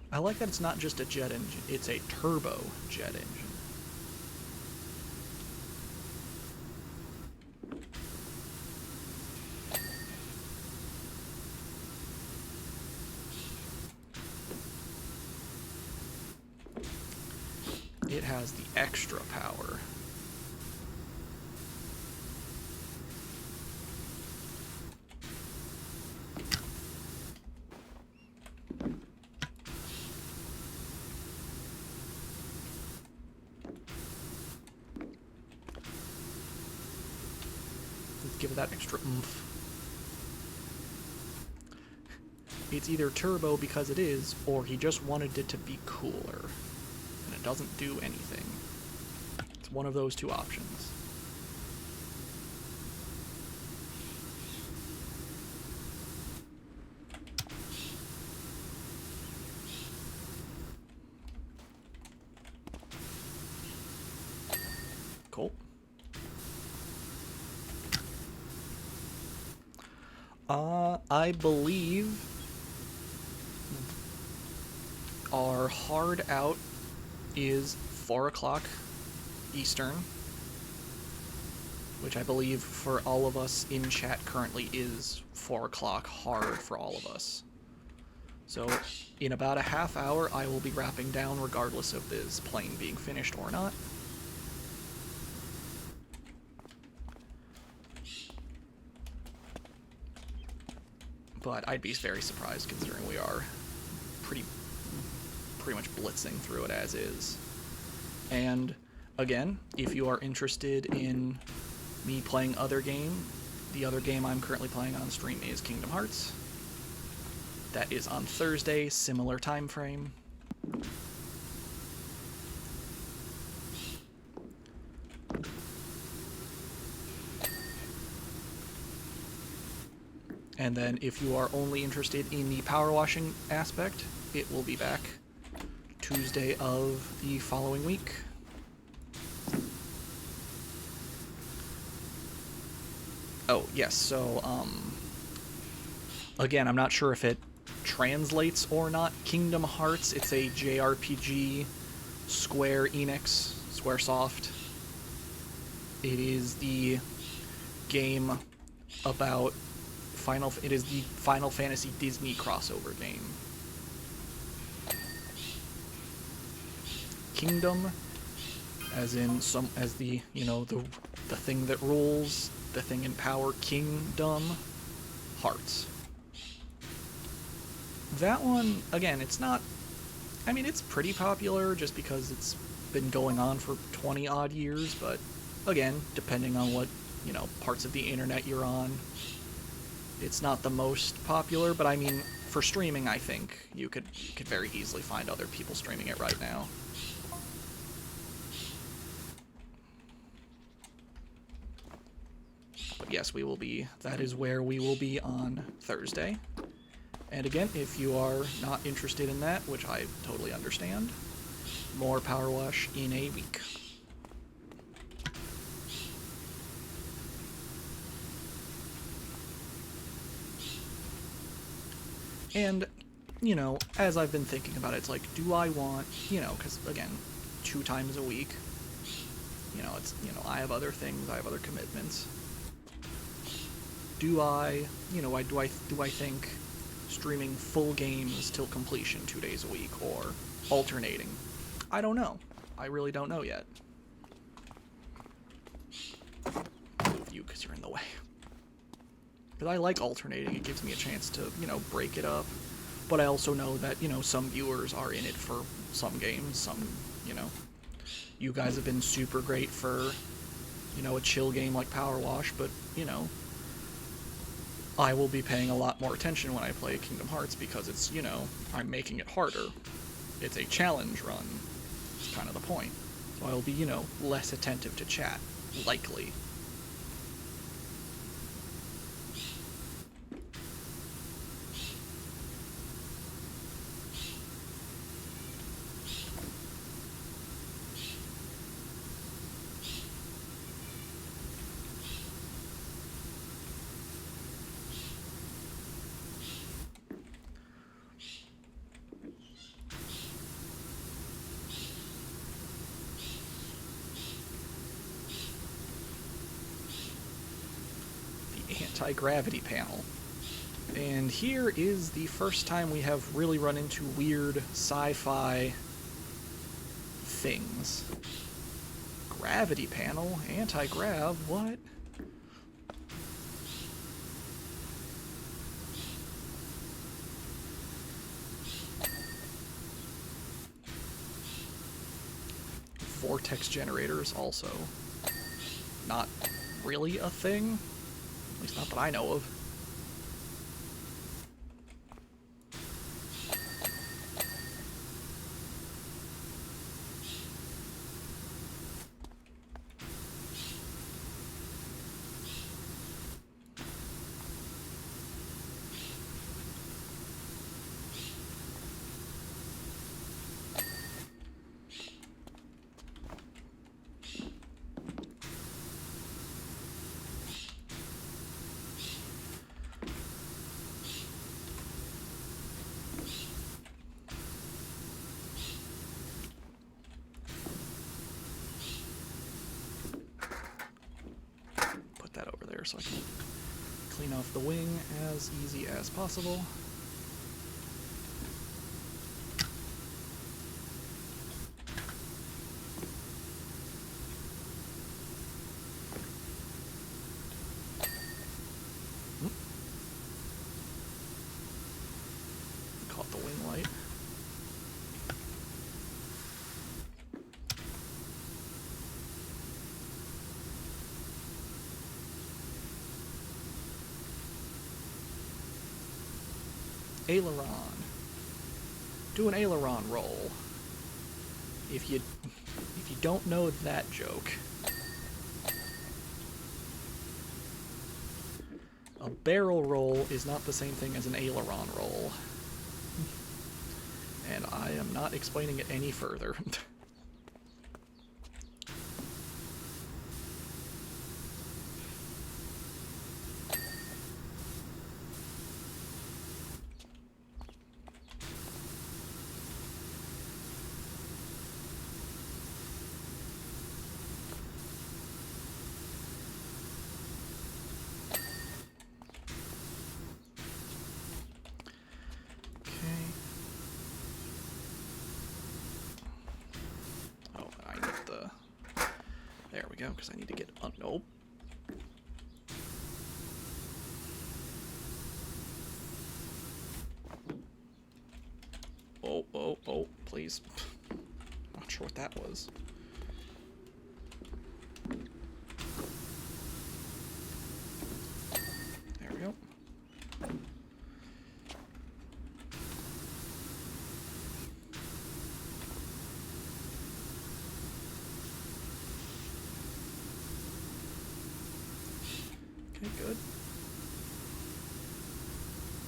I like that it's not just a jet engine, it's a turbo jet engine. It has the extra power. Give it that extra oomph. It's either turbo because it is, or he just wanted it to be cooler. And it doesn't do anything. It's one of those two options. Cool. I believe our hard out is 4 o'clock Eastern, which I believe for all of us in chat currently is 4 o'clock hard for all of us. So in about a half hour, I will be wrapping down regardless of this plane being finished or not. but I'd be very surprised considering we are pretty much blitzing through it as is. And again, if you are interested in me playing the other game I'm currently playing on stream is Kingdom Hearts. That is on Thursday, similar time frame. And then if you are only interested in the power washing aspect, it will be back Tuesday of the following week. Oh, yes, so, again, I'm not sure if it translates or not. Kingdom Hearts, it's a JRPG, Square Enix, Squaresoft. It is the game about it is the Final Fantasy Disney crossover game. Kingdom, as in the thing that rules, the thing in power. Kingdom Hearts. That one, again, it's not, I mean, it's pretty popular just because it's been going on for 20 odd years, but again, depending on what, parts of the internet you're on, it's not the most popular, but I mean, for streaming, I think you could very easily find other people streaming it right now. But yes, that is where we will be on Thursday. And again, if you are not interested in that, which I totally understand, more Power Wash in a week. And, as I've been thinking about it, it's like, do I want, because, again, 2 times a week, I have other things, I have other commitments. Do I think streaming full games till completion 2 days a week, or alternating? I don't know. I really don't know yet. Move you because you're in the way. Because I like alternating. It gives me a chance to, break it up. But I also know that, some viewers are in it for some games. Some, you guys have been super great for, a chill game like Power Wash, but, I will be paying a lot more attention when I play Kingdom Hearts because it's, I'm making it harder. It's a challenge run. It's kind of the point. So I'll be, less attentive to chat. Likely. Anti-gravity panel. And here is the first time we have really run into weird sci-fi things. Gravity panel? Anti-grav? What? Vortex generators also. Not really a thing. At least not that I know of. So I can clean off the wing as easy as possible. Aileron. Do an aileron roll. If you don't know that joke. A barrel roll is not the same thing as an aileron roll. And I am not explaining it any further. There we go, because I need to get... nope. Oh, please. Not sure what that was. There we go. Okay, good.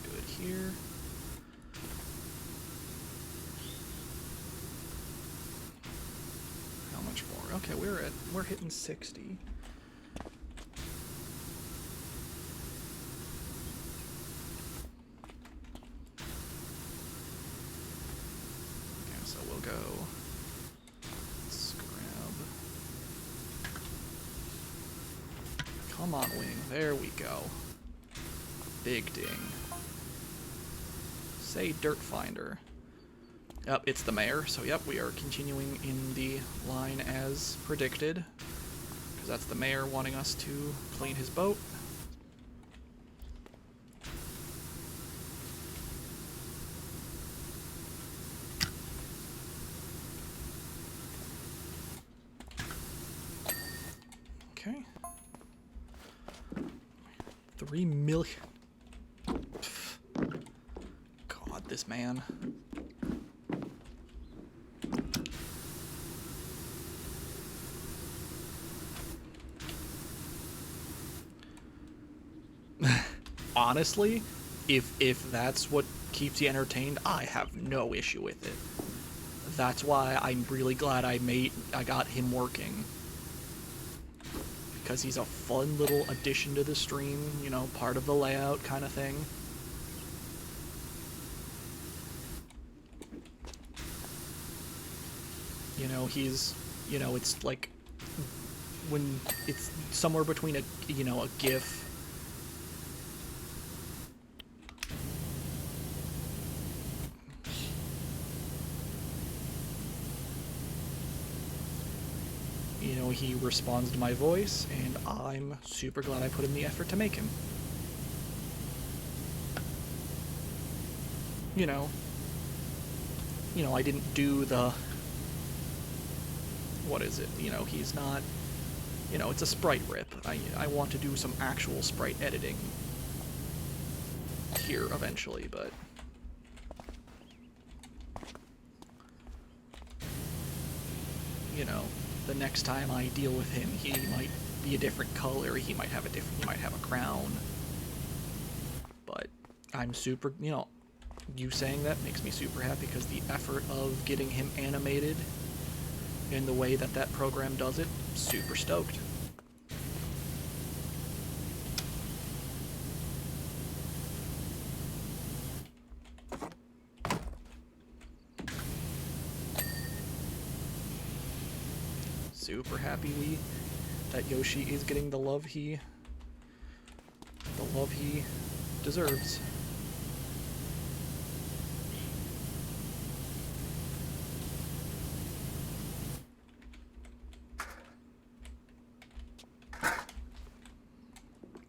Good here. How much more? Okay, we're hitting 60. Okay, so we'll go. Let's grab. Come on, wing. There we go. Big ding. Say dirt finder. Yep, it's the mayor, so yep, we are continuing in the line as predicted. Because that's the mayor wanting us to clean his boat. Okay. 3 million. God, this man. Honestly, if that's what keeps you entertained, I have no issue with it. That's why I'm really glad I got him working. Because he's a fun little addition to the stream, you know, part of the layout kind of thing. You know, he's, you know, it's like when it's somewhere between a, you know, a GIF. You know, he responds to my voice, and I'm super glad I put in the effort to make him. You know, I didn't do the... What is it? You know, he's not... You know, it's a sprite rip. I want to do some actual sprite editing here eventually, but... You know, the next time I deal with him, he might be a different color, he might have a crown. But I'm super, you know, you saying that makes me super happy because the effort of getting him animated in the way that that program does it, super stoked. Super happy that Yoshi is getting the love he deserves.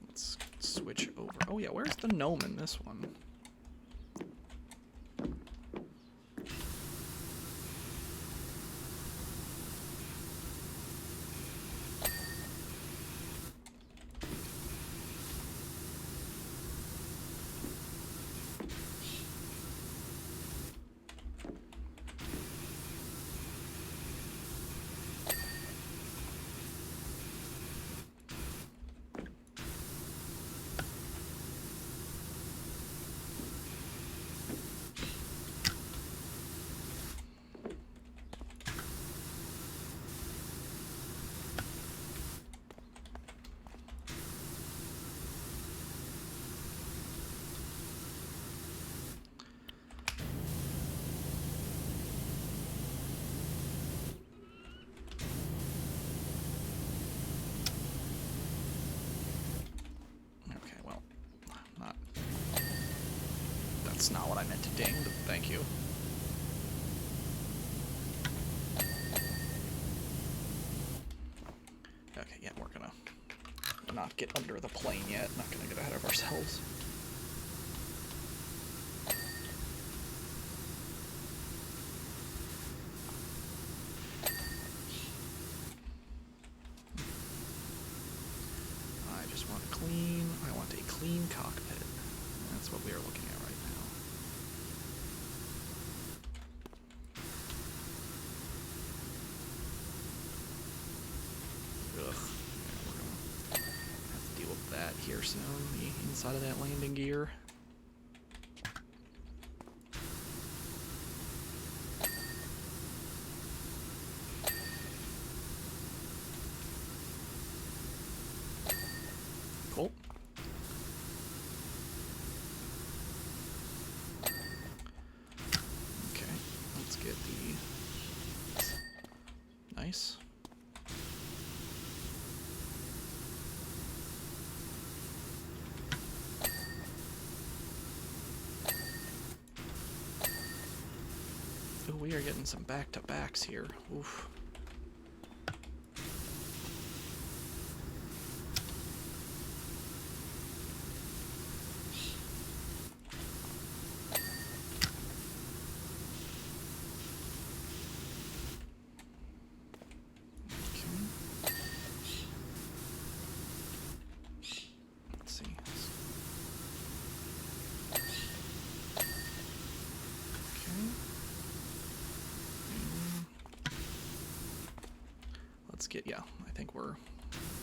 Let's switch over. Oh yeah, where's the gnome in this one? That's not what I meant to ding, but thank you. Okay, yeah, we're gonna not get under the plane yet. Not gonna get ahead of ourselves. I just want clean. I want a clean cockpit. That's what we are looking at right now. Ugh. Yeah, we're gonna have to deal with that here soon. The inside of that landing gear. Cool. Okay, let's get the... Nice. Ooh, we are getting some back-to-backs here. Oof. Let's get, yeah, I think we're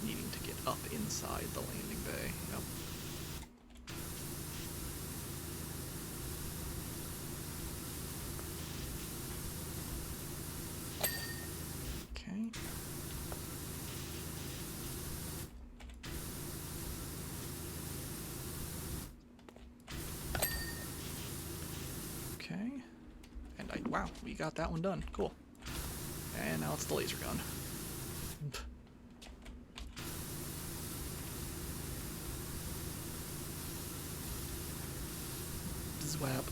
needing to get up inside the landing bay. Yep. Okay. Okay. And wow, we got that one done. Cool. And now it's the laser gun. Zwap.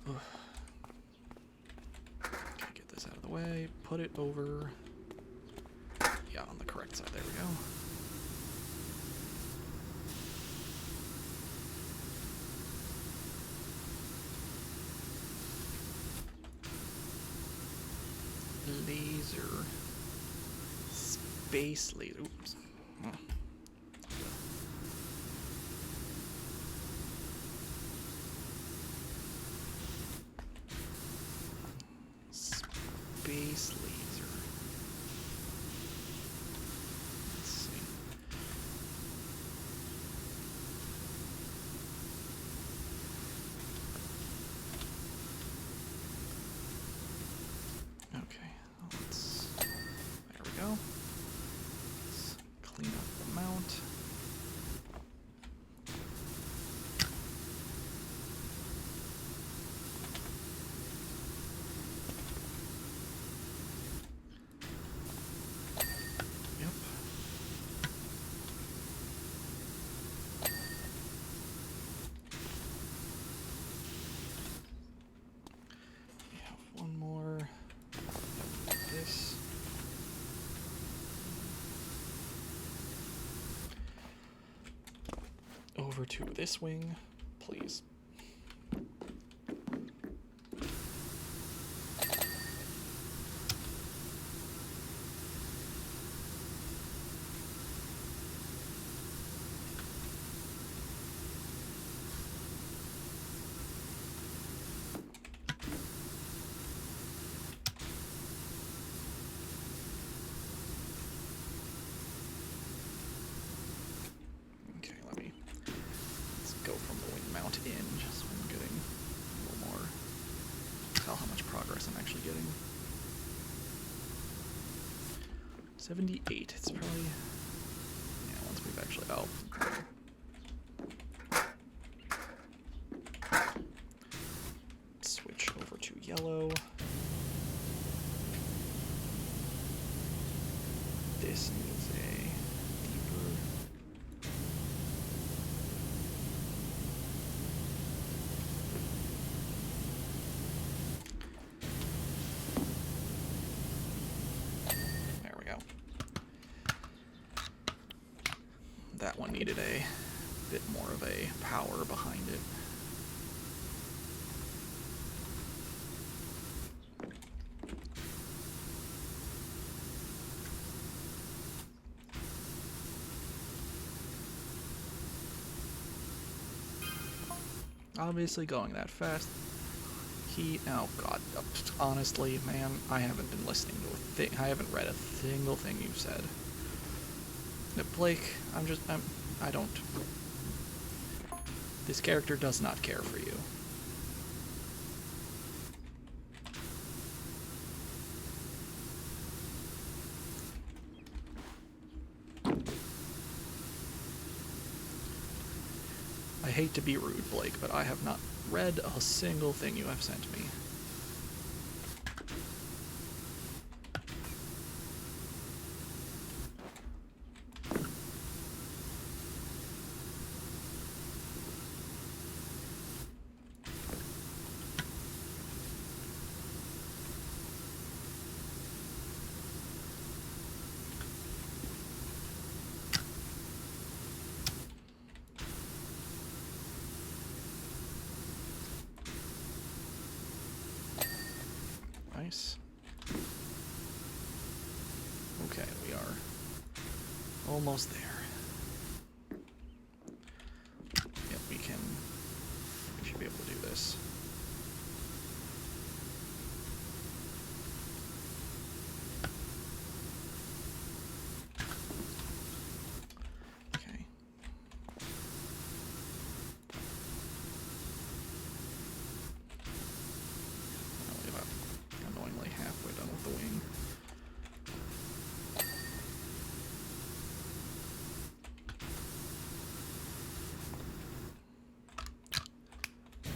Okay, get this out of the way. Put it over. Yeah, on the correct side. There we go. Laser. Space laser. Oops. Oh. Space laser. Let's see. Okay, let's, there we go. Let's clean up the mount. Yep. We have one more. This. Over to this wing, please. In, just so I'm getting a little more, tell how much progress I'm actually getting. 78, it's probably, yeah, once we've actually, switch over to yellow. This needs a deeper. There we go. That one needed a bit more of a power behind it. Obviously going that fast. Oh god, honestly, man, I haven't been listening to a thing. I haven't read a single thing you've said. Blake, I don't. This character does not care for you. I hate to be rude, Blake, but I have not read a single thing you have sent me. Nice. Okay, we are almost there. Yep, we should be able to do this. Okay. Only about annoyingly halfway done with the wing.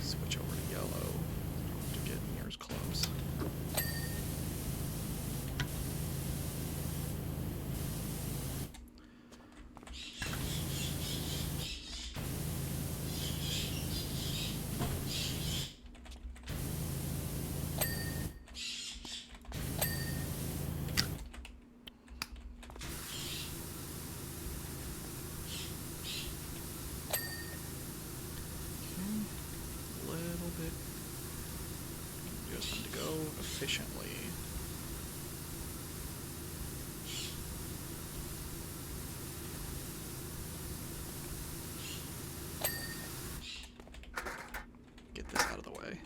Switch over to yellow to get near as close. Just need to go efficiently. Get this out of the way.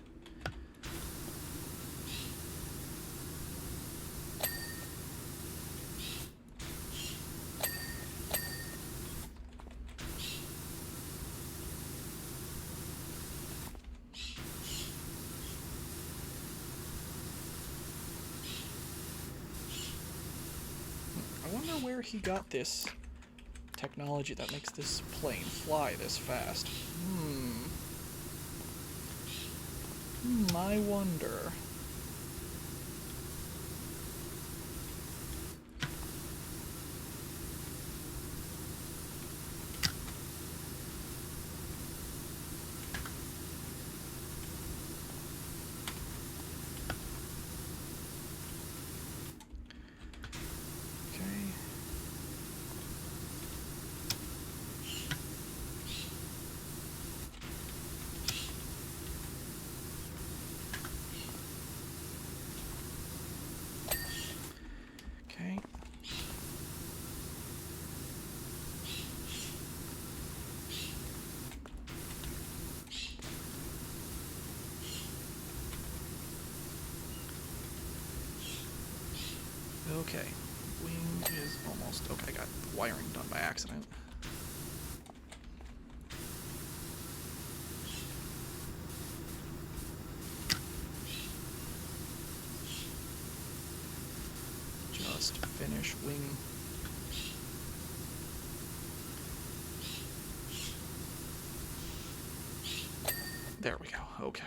I wonder where he got this technology that makes this plane fly this fast. I wonder. Okay. Okay. Wing is almost... Okay, I got wiring done by accident. Just finish wing. There we go. Okay.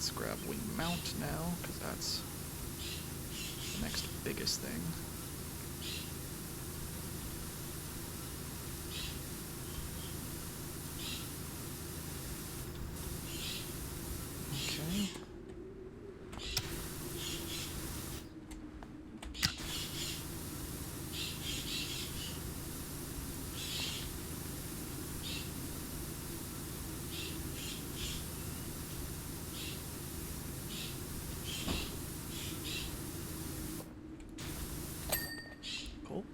Let's grab wing mount now, because that's the next biggest thing. Okay. Cool.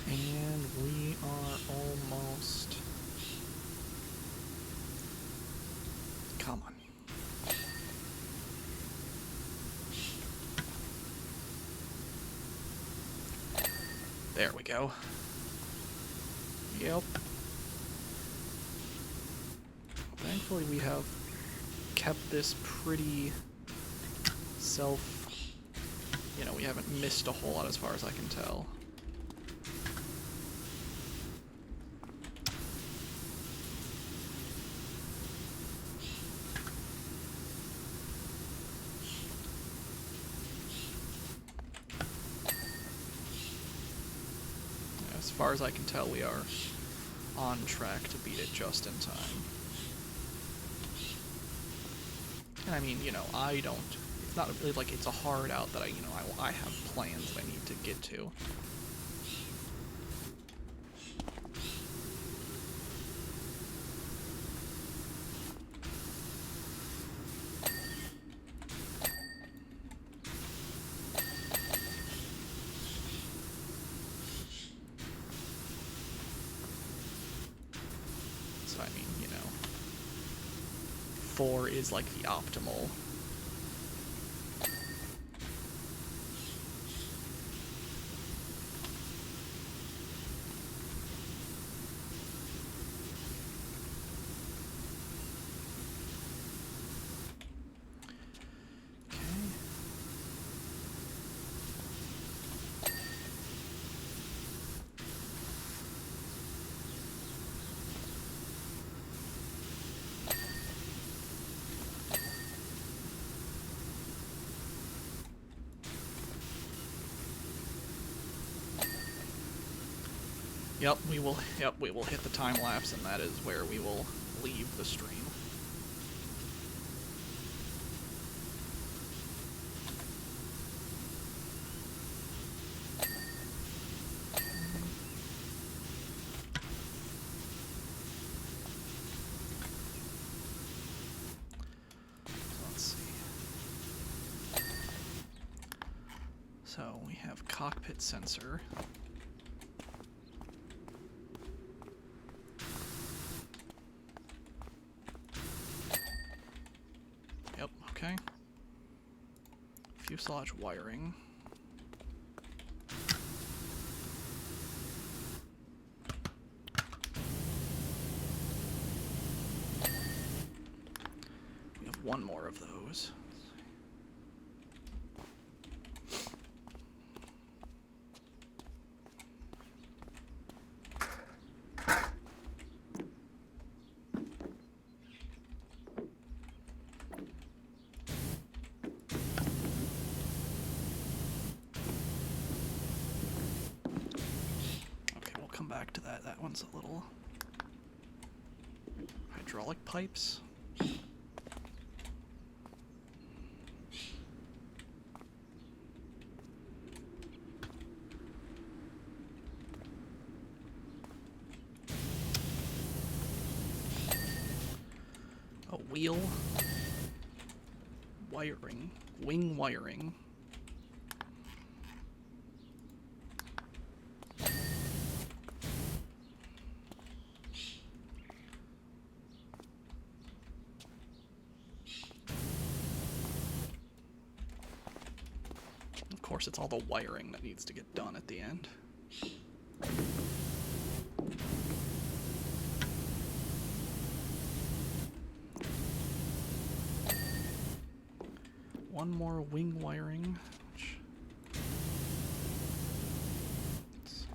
And we are almost... Come on. There we go. Yep. Thankfully we have kept this pretty you know, we haven't missed a whole lot as far as I can tell. As far as I can tell, we are on track to beat it just in time. And I mean, you know, I don't... It's not really like it's a hard out that I have plans that I need to get to. So I mean, you know, 4 is like the optimal. Yep, we will hit the time lapse, and that is where we will leave the stream. Let's see. So we have cockpit sensor. Okay. Fuselage wiring. We have one more of those. Back to that. That one's a little... Hydraulic pipes. A wheel. Wiring. Wing wiring. Of course, it's all the wiring that needs to get done at the end. One more wing wiring. Let's see.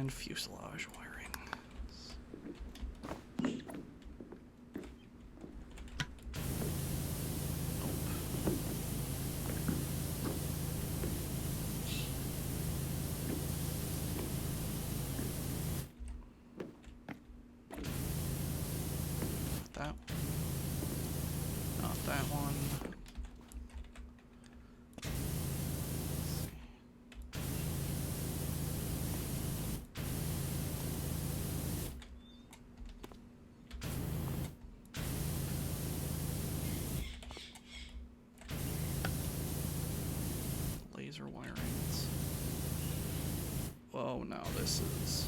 and fuselage wiring. That, not that one. Laser wirings. Oh no, this is...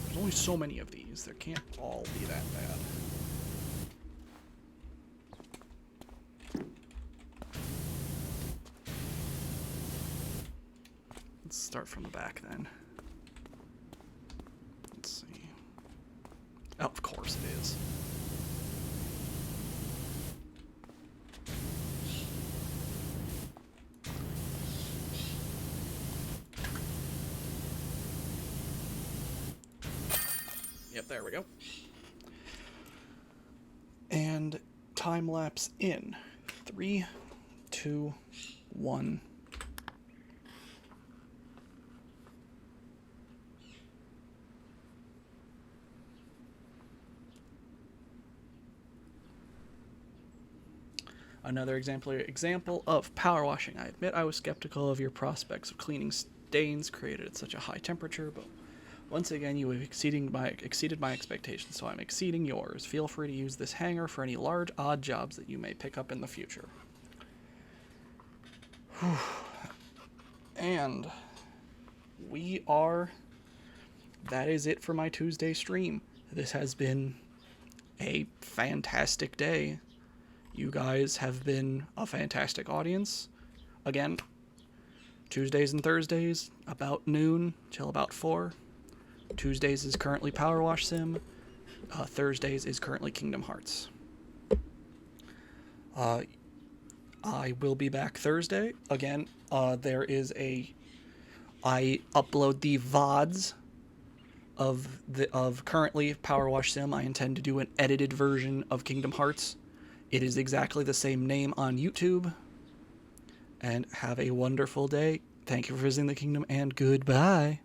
There's only so many of these. There can't all be that bad. Let's start from the back then. Let's see. Oh, of course it is. Yep, there we go. And time lapse in 3, 2, 1. Another example of power washing. I admit I was skeptical of your prospects of cleaning stains created at such a high temperature, but once again you have exceeded my expectations, so I'm exceeding yours. Feel free to use this hangar for any large, odd jobs that you may pick up in the future. Whew. And that is it for my Tuesday stream. This has been a fantastic day. You guys have been a fantastic audience. Again, Tuesdays and Thursdays, about noon till about 4. Tuesdays is currently Power Wash Sim. Thursdays is currently Kingdom Hearts. I will be back Thursday. Again, I upload the VODs of currently Power Wash Sim. I intend to do an edited version of Kingdom Hearts. It is exactly the same name on YouTube. And have a wonderful day. Thank you for visiting the kingdom, and goodbye.